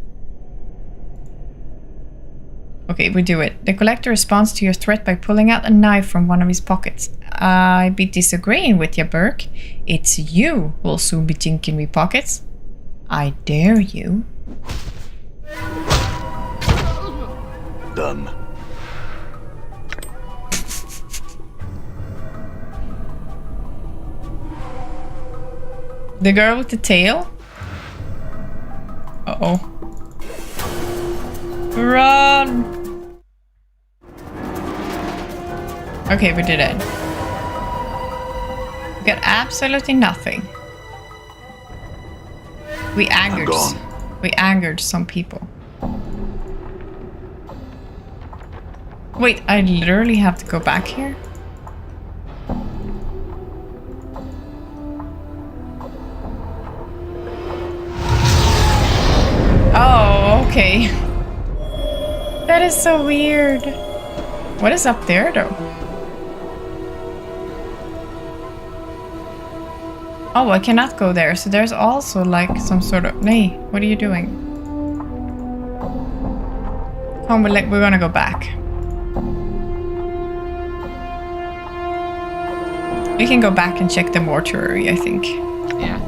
A: Okay, we do it. The Collector responds to your threat by pulling out a knife from one of his pockets. I be disagreeing with you, Burke. It's you who'll soon be jinking me pockets. I dare you.
B: Done.
A: The girl with the tail? Uh-oh. Run! Okay, we did it. We got absolutely nothing. We angered some people. Wait, I literally have to go back here? Oh, okay. That is so weird. What is up there, though? Oh, I cannot go there. So there's also like some sort of... Nay, what are you doing? Oh, we're gonna go back. We can go back and check the mortuary, I think.
C: Yeah.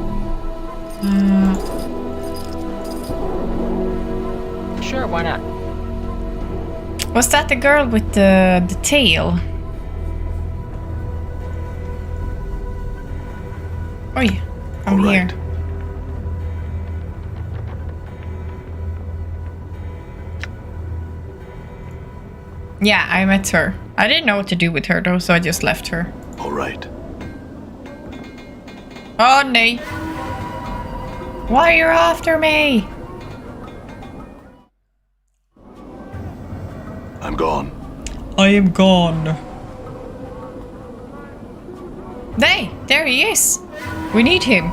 C: Sure, why not?
A: Was that the girl with the tail? Oi, I'm here. Yeah, I met her. I didn't know what to do with her though, so I just left her.
B: All right.
A: Oh, nay. Why are you after me?
B: I'm gone.
A: I am gone. Hey, there he is. We need him.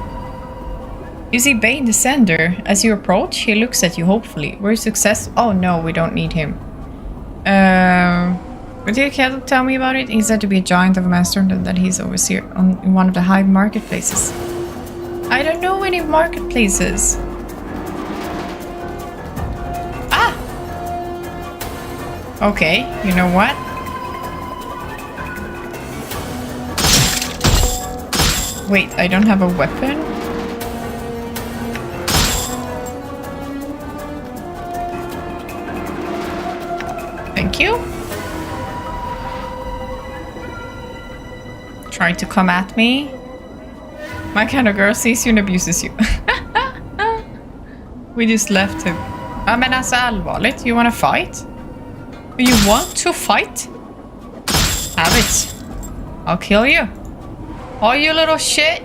A: You see Bane the Sender. As you approach, he looks at you hopefully. We're successful. Oh no, we don't need him. But did Kettle tell me about it? He said to be a giant of a master and that he's overseer in one of the hive marketplaces. I don't know any marketplaces. Ah! Okay, you know what? Wait, I don't have a weapon? Thank you. Trying to come at me. My kind of girl sees you and abuses you. We just left him. Ja men alltså allvarligt, you wanna fight? You want to fight? Have it. I'll kill you. Oh, you little shit.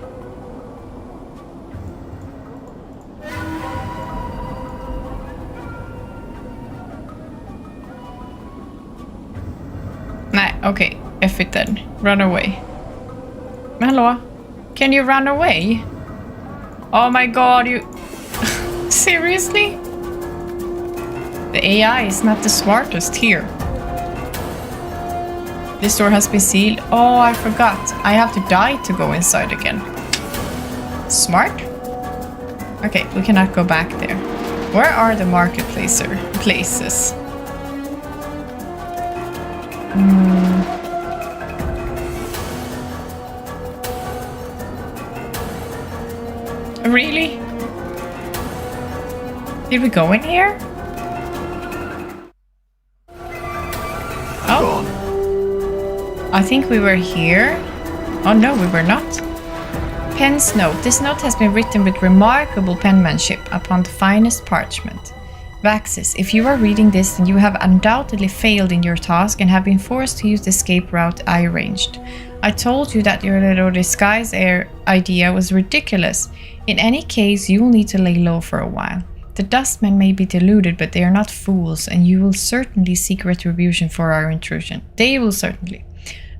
A: Nej, okej. F it then. Run away. Men hallå? Can you run away? Oh my god, you... Seriously? The AI is not the smartest here. This door has been sealed. Oh, I forgot. I have to die to go inside again. Smart? Okay, we cannot go back there. Where are the places? Really? Did we go in here? Oh.
B: Gone.
A: I think we were here. Oh no, we were not. Pen's note. This note has been written with remarkable penmanship upon the finest parchment. Vaxis, if you are reading this, then you have undoubtedly failed in your task and have been forced to use the escape route I arranged. I told you that your little disguise air idea was ridiculous. In any case, you will need to lay low for a while. The dustmen may be deluded, but they are not fools, and you will certainly seek retribution for our intrusion. They will certainly.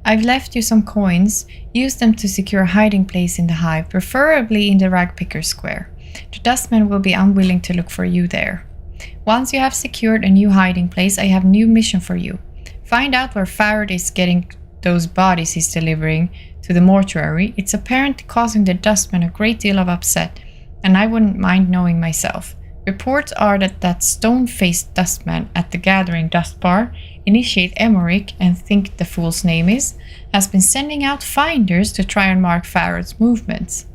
A: I've left you some coins. Use them to secure a hiding place in the hive, preferably in the ragpicker square. The dustmen will be unwilling to look for you there. Once you have secured a new hiding place, I have a new mission for you. Find out where Farad is getting those bodies he's delivering to the mortuary. It's apparently causing the dustmen a great deal of upset, and I wouldn't mind knowing myself. Reports are that stone-faced dustman at the Gathering Dust Bar, initiate Emmerich and think the fool's name is, has been sending out finders to try and mark Farad's movements.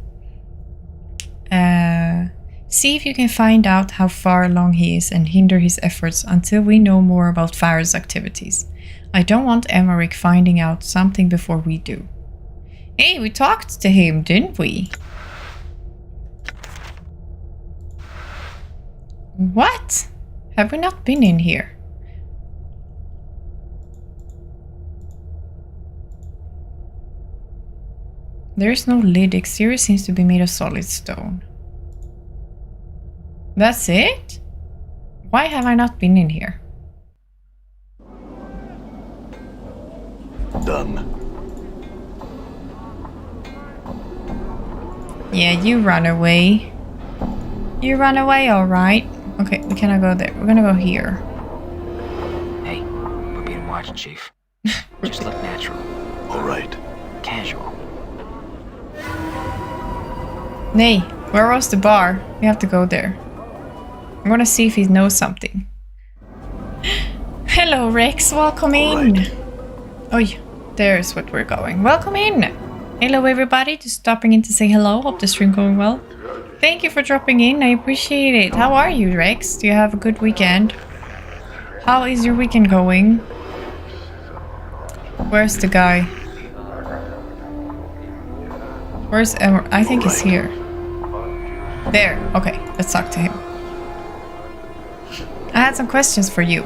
A: See if you can find out how far along he is and hinder his efforts until we know more about Farad's activities. I don't want Emmerich finding out something before we do. Hey, we talked to him, didn't we? What? Have we not been in here? There is no lid. Exterior seems to be made of solid stone. That's it? Why have I not been in here?
B: Done.
A: Yeah, you run away. You run away, alright. Okay, we cannot go there. We're gonna go here.
C: Hey, we're being watched, Chief. Just look natural.
B: All right.
C: Casual.
A: Nay, where was the bar? We have to go there. I'm gonna see if he knows something. Hello, Rex. Welcome in.
B: Right.
A: Oh, there's what we're going. Welcome in. Hello, everybody. Just stopping in to say hello. Hope the stream going well. Thank you for dropping in. I appreciate it. How are you, Rex? Do you have a good weekend? How is your weekend going? Where's the guy? Where's Emma? I think he's here. There. Okay, let's talk to him. I had some questions for you.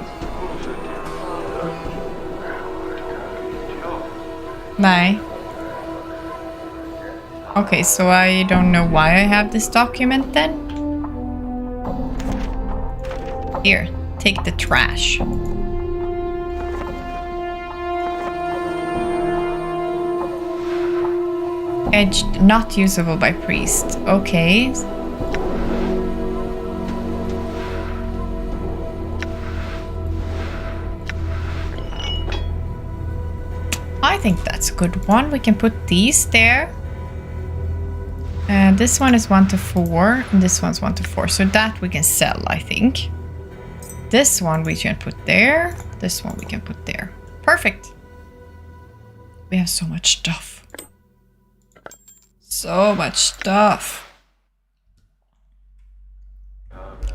A: Nej. Okay, so I don't know why I have this document then. Here, take the trash. Edged, not usable by priest. Okay. good one. We can put these there. And this one is 1 to 4, and this one's 1 to 4. So that we can sell, I think. This one we can put there. This one we can put there. Perfect. We have so much stuff. So much stuff.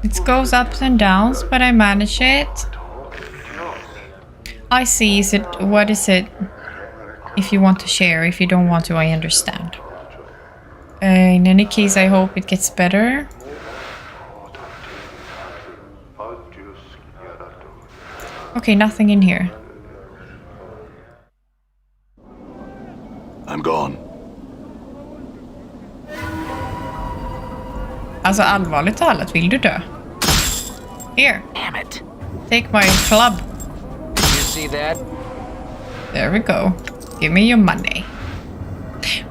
A: It goes ups and downs, but I manage it. I see. What is it? If you want to share, if you don't want to, I understand. In any case, I hope it gets better. Okay, nothing in here.
B: I'm gone.
A: Alltså allvarligt talat, vill du dö? Here.
C: Damn it.
A: Take my club.
C: Did you see that?
A: There we go. Give me your money.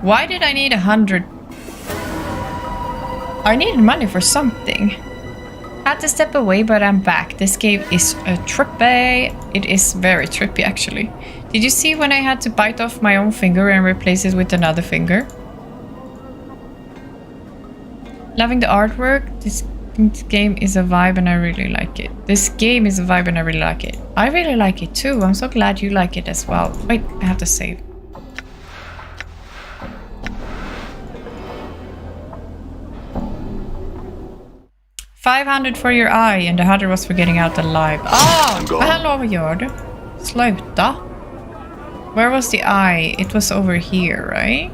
A: Why did I need 100? I needed money for something. Had to step away, but I'm back. This game is a trippy. It is very trippy, actually. Did you see when I had to bite off my own finger and replace it with another finger? Loving the artwork. This game is a vibe and I really like it. This game is a vibe and I really like it. I really like it too. I'm so glad you like it as well. Wait, I have to save. $500 for your eye and the 100 was for getting out alive. Hallå, vad gör du? Sluta. Where was the eye? It was over here, right?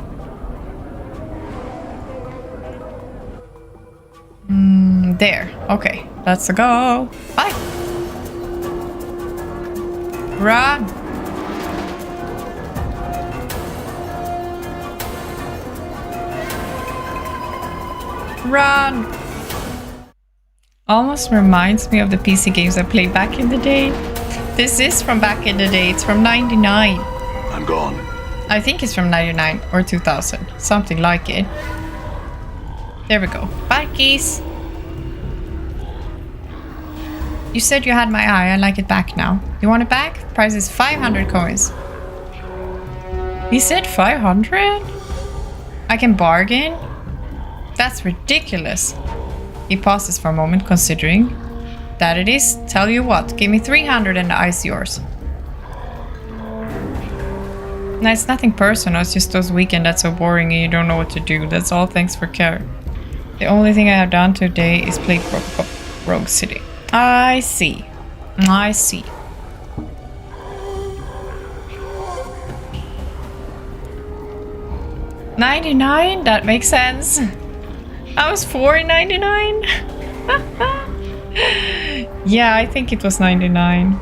A: There. Okay, let's go. Bye. Run. Run. Almost reminds me of the PC games I played back in the day. This is from back in the day. It's from 99.
B: I'm gone.
A: I think it's from 99 or 2000. Something like it. There we go. Bye, geese. You said you had my eye. I like it back now. You want it back? Price is 500 coins. He said 500? I can bargain? That's ridiculous. He pauses for a moment, considering. That it is. Tell you what, give me 300 and the eye's yours. No, it's nothing personal. It's just those weekends that's so boring and you don't know what to do. That's all. Thanks for care. The only thing I have done today is play Rogue City. I see. I see. $99? That makes sense. I was $4.99. Yeah, I think it was $99.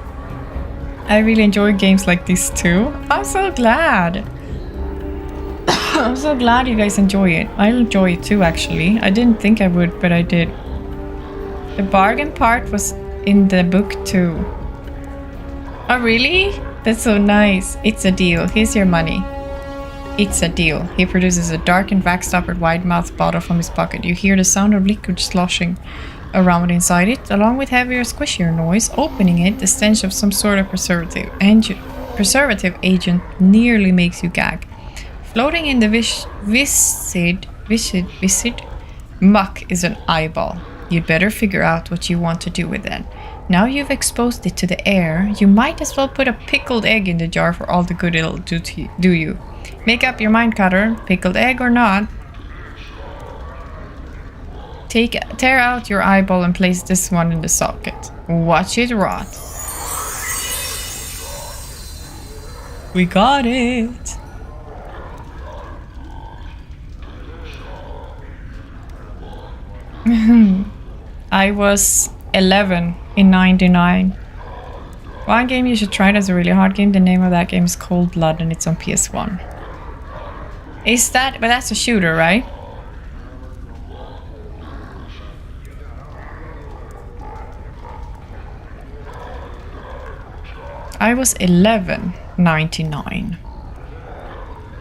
A: I really enjoy games like this too. I'm so glad. I'm so glad you guys enjoy it. I enjoy it too, actually. I didn't think I would, but I did. The bargain part was in the book too. Oh, really? That's so nice. It's a deal. Here's your money. It's a deal. He produces a dark and wax-stoppered wide-mouthed bottle from his pocket. You hear the sound of liquid sloshing around inside it, along with heavier, squishier noise. Opening it, the stench of some sort of preservative agent nearly makes you gag. Floating in the viscid muck is an eyeball. You'd better figure out what you want to do with it. Now you've exposed it to the air, you might as well put a pickled egg in the jar for all the good it'll do you. Make up your mind, Cutter. Pickled egg or not. Tear out your eyeball and place this one in the socket. Watch it rot. We got it. I was 11 in 99. One game you should try that's a really hard game. The name of that game is Cold Blood and it's on PS1. Is that... but that's a shooter, right? I was 11, 99.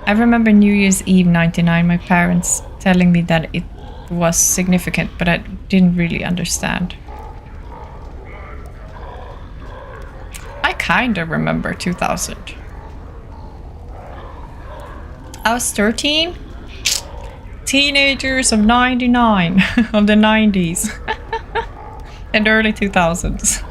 A: I remember New Year's Eve 99, my parents telling me that it was significant, but I didn't really understand. I kinda remember 2000. I was 13. Teenagers of 99, of the 90s. And early 2000s.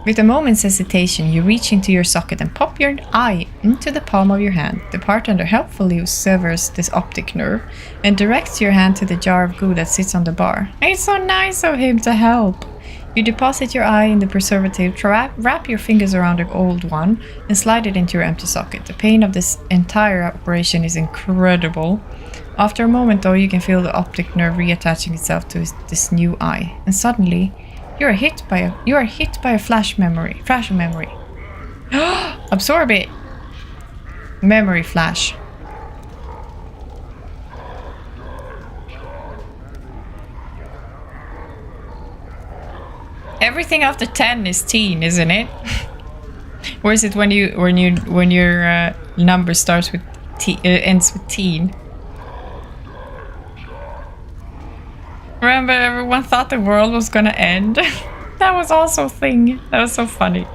A: With a moment's hesitation, you reach into your socket and pop your eye into the palm of your hand. The bartender helpfully severs this optic nerve and directs your hand to the jar of goo that sits on the bar. It's so nice of him to help. You deposit your eye in the preservative, wrap your fingers around the old one, and slide it into your empty socket. The pain of this entire operation is incredible. After a moment, though, you can feel the optic nerve reattaching itself to this new eye, and suddenly you are hit by a flash memory. Absorb it. Memory flash. Everything after 10 is teen, isn't it? Or is it when your number starts with ends with teen? Remember, everyone thought the world was gonna end. That was also a thing. That was so funny.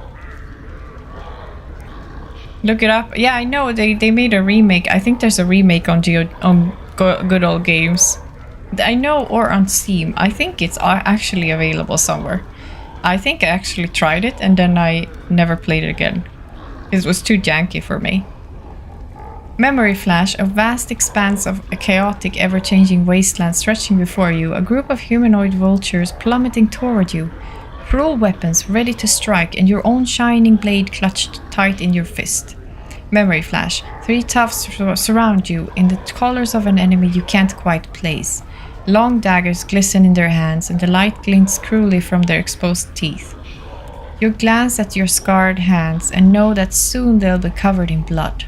A: Look it up. Yeah, I know they made a remake. I think there's a remake on Good Old Games. I know, or on Steam. I think it's actually available somewhere. I think I actually tried it and then I never played it again. It was too janky for me. Memory flash, a vast expanse of a chaotic, ever-changing wasteland stretching before you, a group of humanoid vultures plummeting toward you, cruel weapons ready to strike, and your own shining blade clutched tight in your fist. Memory flash, 3 toughs surround you in the colors of an enemy you can't quite place. Long daggers glisten in their hands, and the light glints cruelly from their exposed teeth. You glance at your scarred hands and know that soon they'll be covered in blood.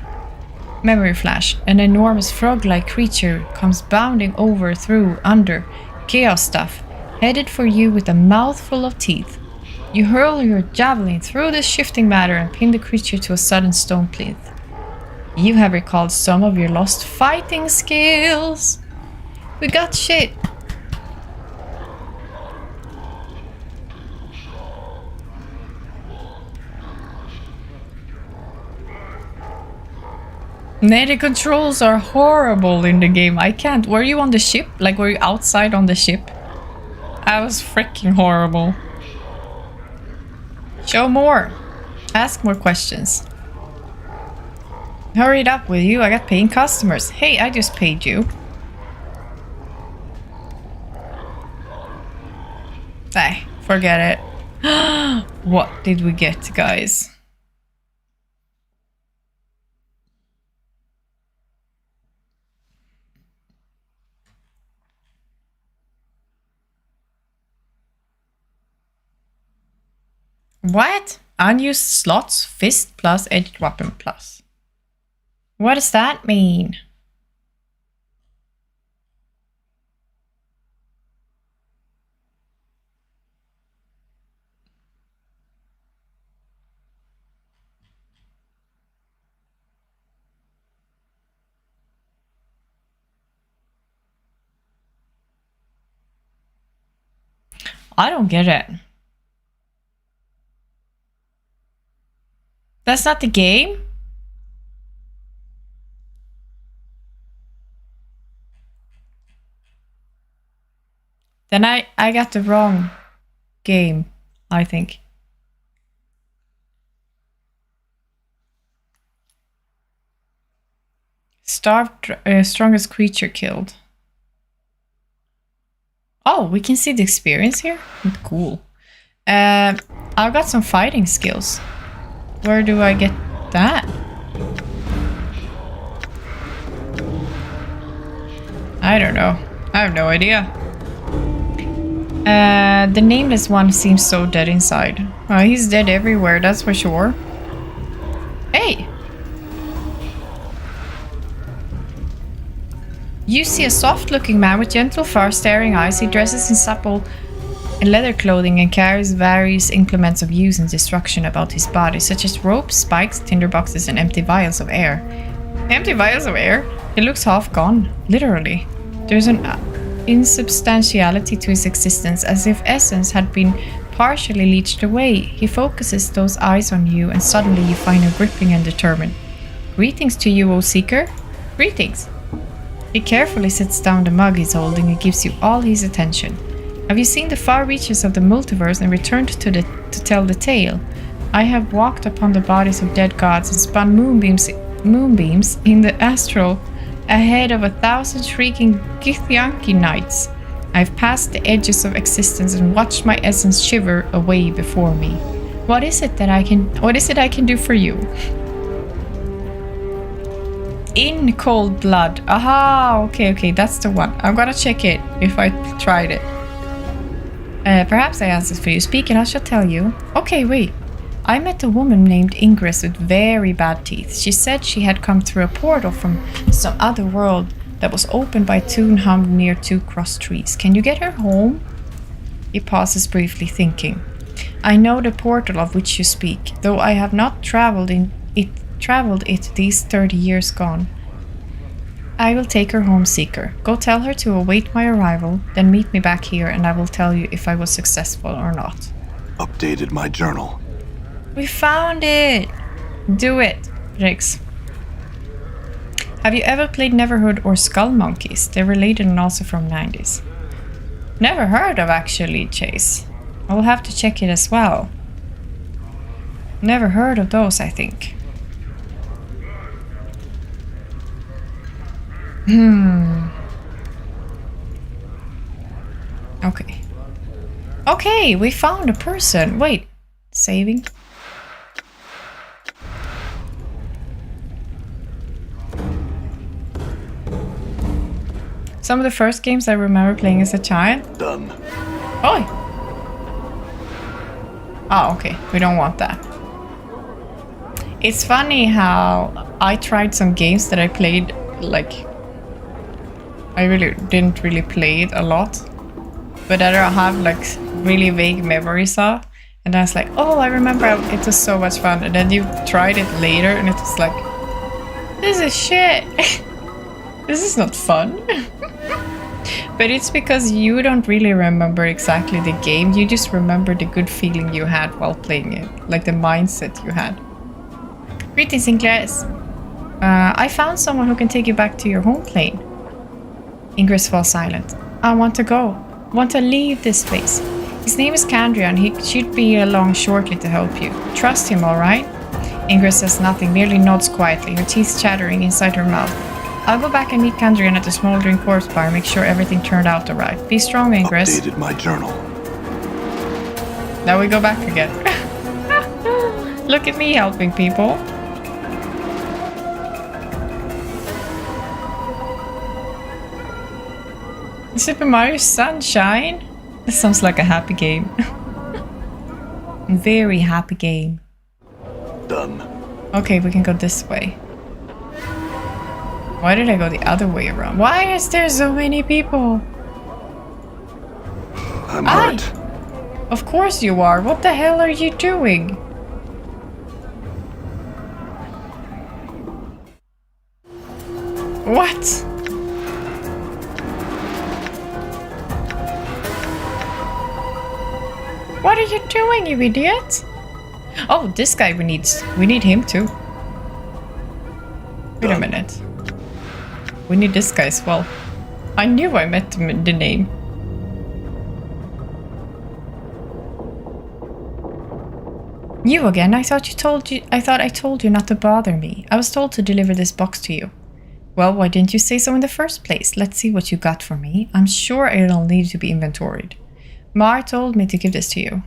A: Memory flash, an enormous frog-like creature comes bounding over, through, under, chaos stuff, headed for you with a mouthful of teeth. You hurl your javelin through the shifting matter and pin the creature to a sudden stone plinth. You have recalled some of your lost fighting skills. We got shit. Nah, the controls are horrible in the game. I can't. Were you on the ship? Like, were you outside on the ship? I was freaking horrible. Show more. Ask more questions. Hurry it up, will you? I got paying customers. Hey, I just paid you. Hey, forget it. What did we get, guys? What? Unused slots, fist plus, edged weapon plus. What does that mean? I don't get it. That's not the game? Then I got the wrong game, I think. Starved, strongest creature killed. Oh, we can see the experience here? Cool. I've got some fighting skills. Where do I get that? I don't know. I have no idea. The nameless one seems so dead inside. Oh, he's dead everywhere, that's for sure. Hey! You see a soft-looking man with gentle, far-staring eyes. He dresses in supple leather clothing and carries various implements of use and destruction about his body, such as ropes, spikes, tinderboxes, and empty vials of air. Empty vials of air? He looks half gone, literally. There's an insubstantiality to his existence, as if essence had been partially leached away. He focuses those eyes on you, and suddenly you find him gripping and determined. Greetings to you, O Seeker. Greetings. He carefully sets down the mug he's holding and gives you all his attention. Have you seen the far reaches of the multiverse and returned to tell the tale? I have walked upon the bodies of dead gods and spun moonbeams in the astral ahead of 1,000 shrieking Githyanki knights. I've passed the edges of existence and watched my essence shiver away before me. What is it I can do for you? In cold blood. Aha, okay, that's the one. I'm gonna check it if I tried it. Perhaps I answered for you. Speak and I shall tell you. Okay, wait. I met a woman named Ingress with very bad teeth. She said she had come through a portal from some other world that was opened by a tune hummed near 2 crossed trees. Can you get her home? He pauses briefly, thinking. I know the portal of which you speak, though I have not traveled it these 30 years gone. I will take her home, Seeker. Go tell her to await my arrival, then meet me back here and I will tell you if I was successful or not.
B: Updated my journal.
A: We found it! Do it, Rex. Have you ever played Neverhood or Skull Monkeys? They're related and also from 90s. Never heard of, actually, Chase. I will have to check it as well. Never heard of those, I think. Okay. Okay, we found a person. Wait. Saving. Some of the first games I remember playing as a child.
B: Done.
A: Oh. Oh, okay. We don't want that. It's funny how I tried some games that I played, like, I didn't really play it a lot, but I don't have like really vague memories of. And I was like, oh, I remember it was so much fun. And then you tried it later and it was like, this is shit. This is not fun. But it's because you don't really remember exactly the game. You just remember the good feeling you had while playing it. Like the mindset you had. Greetings, Ingress. I found someone who can take you back to your home plane. Ingress falls silent. I want to go. Want to leave this place. His name is Candrian. He should be along shortly to help you. Trust him, alright? Ingress says nothing, merely nods quietly, her teeth chattering inside her mouth. I'll go back and meet Candrian at the smoldering corpse bar and make sure everything turned out alright. Be strong, Ingress.
B: Updated my journal.
A: Now we go back again. Look at me helping people. Super Mario Sunshine? This sounds like a happy game. Very happy game.
B: Done.
A: Okay, we can go this way. Why did I go the other way around? Why is there so many people?
B: I'm hurt.
A: Of course you are. What the hell are you doing? What? What are you doing, you idiot? Oh, this guy we need him too. Wait a minute. We need this guy as well. I knew I met the name. You again? I thought I told you not to bother me. I was told to deliver this box to you. Well, why didn't you say so in the first place? Let's see what you got for me. I'm sure it'll need to be inventoried. Mar told me to give this to you.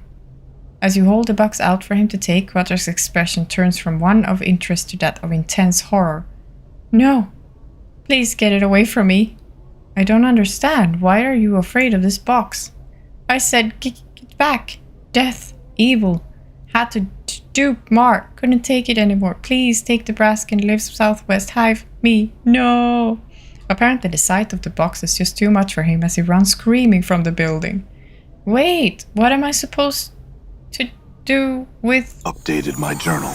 A: As you hold the box out for him to take, Roderick's expression turns from one of interest to that of intense horror. No. Please get it away from me. I don't understand. Why are you afraid of this box? I said, get back. Death. Evil. Had to dupe Mar. Couldn't take it anymore. Please take the brask and live southwest. Hive me. No. Apparently the sight of the box is just too much for him as he runs screaming from the building. Wait, what am I supposed to do with...
B: Updated my journal.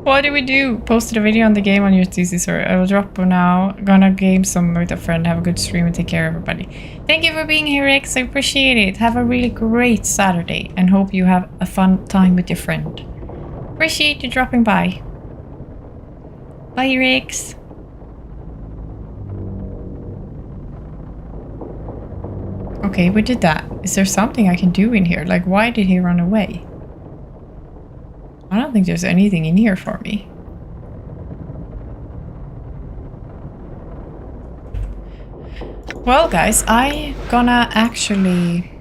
A: What do we do? Posted a video on the game on your thesis, or I will drop now. Gonna game some with a friend, have a good stream and take care of everybody. Thank you for being here, Rex. I appreciate it. Have a really great Saturday and hope you have a fun time with your friend. Appreciate you dropping by. Bye, Rex. Okay, we did that. Is there something I can do in here? Like, why did he run away? I don't think there's anything in here for me. Well, guys, I gonna actually...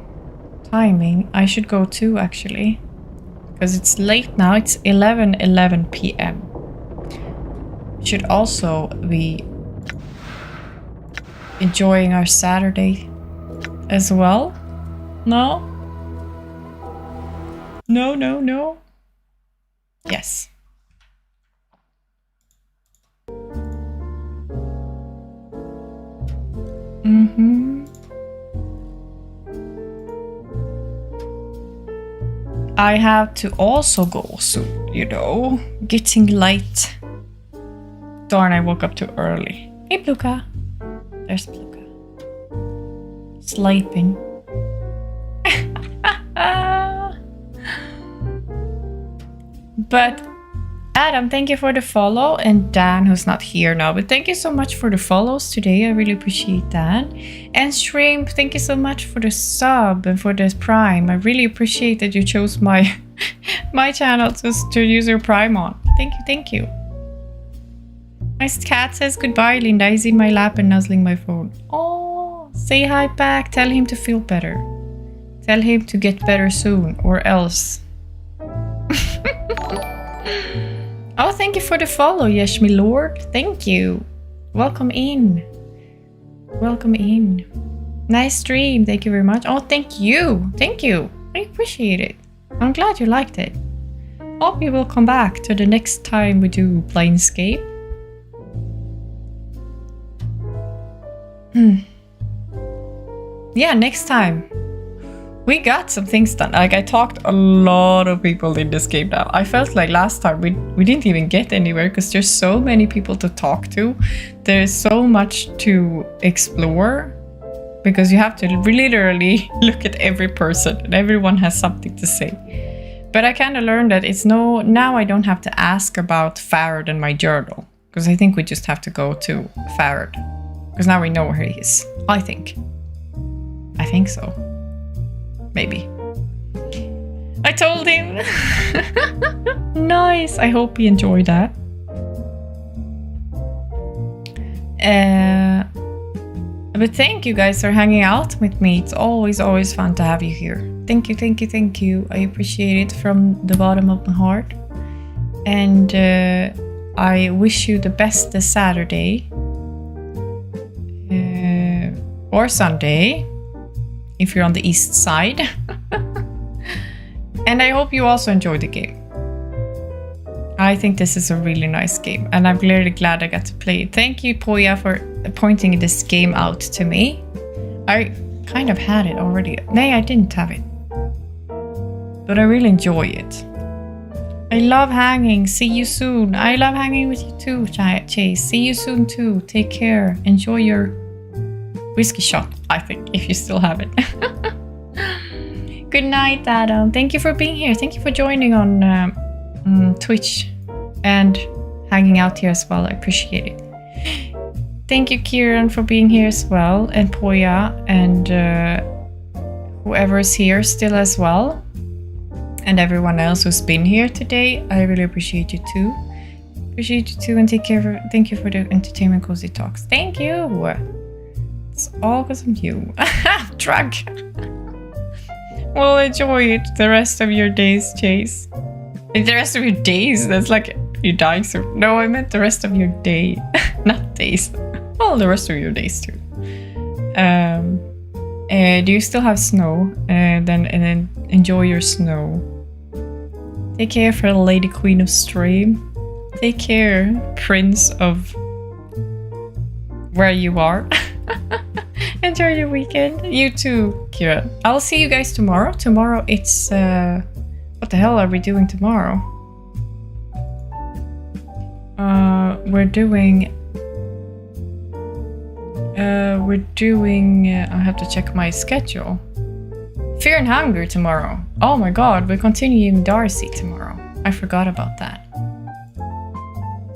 A: Timing. I should go too, actually. Because it's late now. It's 11 p.m. Should also be enjoying our Saturday as well. No? No, no, no. Yes. I have to also go soon, you know. Getting late. Darn, I woke up too early. Hey, Pluka. There's Pluka. Sleeping. But Adam, thank you for the follow, and Dan, who's not here now, but thank you so much for the follows today. I really appreciate that. And Shrimp, thank you so much for the sub and for the Prime. I really appreciate that you chose my my channel to use your Prime on. Thank you, thank you. My cat says goodbye, Linda. He's in my lap and nuzzling my phone. Oh, say hi back. Tell him to feel better. Tell him to get better soon, or else. Oh, thank you for the follow, yes, my lord. Thank you. Welcome in. Welcome in. Nice stream. Thank you very much. Oh, thank you. Thank you. I appreciate it. I'm glad you liked it. Hope you will come back to the next time we do Planescape. Yeah, next time. We got some things done. Like, I talked a lot of people in this game now. I felt like last time we didn't even get anywhere because there's so many people to talk to. There's so much to explore because you have to literally look at every person and everyone has something to say. But I kind of learned that now I don't have to ask about Farad and my journal because I think we just have to go to Farad because now we know where he is. I think so. Maybe. I told him. Nice. I hope he enjoyed that. But thank you guys for hanging out with me. It's always fun to have you here. Thank you, thank you, thank you. I appreciate it from the bottom of my heart. And I wish you the best this Saturday. Or Sunday. If you're on the east side. And I hope you also enjoy the game. I think this is a really nice game and I'm really glad I got to play it. Thank you, Poya, for pointing this game out to me. I kind of had it already. No, I didn't have it. But I really enjoy it. I love hanging. See you soon. I love hanging with you too, Chase. See you soon too. Take care. Enjoy your whiskey shot, I think, if you still have it. Good night, Adam. Thank you for being here. Thank you for joining on Twitch and hanging out here as well. I appreciate it. Thank you, Kieran, for being here as well, and Poya, and whoever is here still as well, and everyone else who's been here today. I really appreciate you too. And thank you for the entertainment cozy talks. Thank you. It's all because of you. Drug. Well, enjoy it the rest of your days, Chase. The rest of your days? That's like you're dying so... No, I meant the rest of your day. Not days. Well, the rest of your days too. Do you still have snow? Then enjoy your snow. Take care for the Lady Queen of Stream. Take care, Prince of... where you are. Enjoy your weekend. You too, Kira. I'll see you guys tomorrow. Tomorrow it's... what the hell are we doing tomorrow? We're doing... we're doing... I have to check my schedule. Fear and Hunger tomorrow. Oh my god, we're continuing Darcy tomorrow. I forgot about that.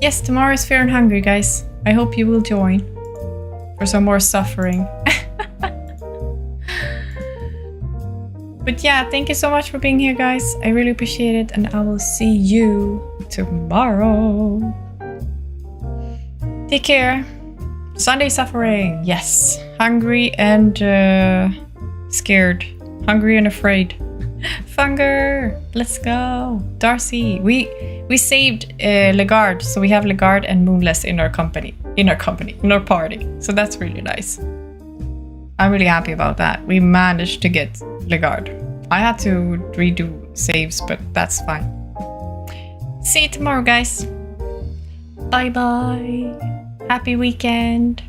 A: Yes, tomorrow is Fear and Hunger, guys. I hope you will join for some more suffering. But yeah, thank you so much for being here, guys. I really appreciate it, and I will see you tomorrow. Take care. Sunday suffering. Yes. Hungry and scared. Hungry and afraid. Funger. Let's go. Darcy. We saved Legard, so we have Legard and Moonless in our company. In our party. So that's really nice. I'm really happy about that. We managed to get Legard. I had to redo saves, but that's fine. See you tomorrow, guys. Bye bye. Happy weekend.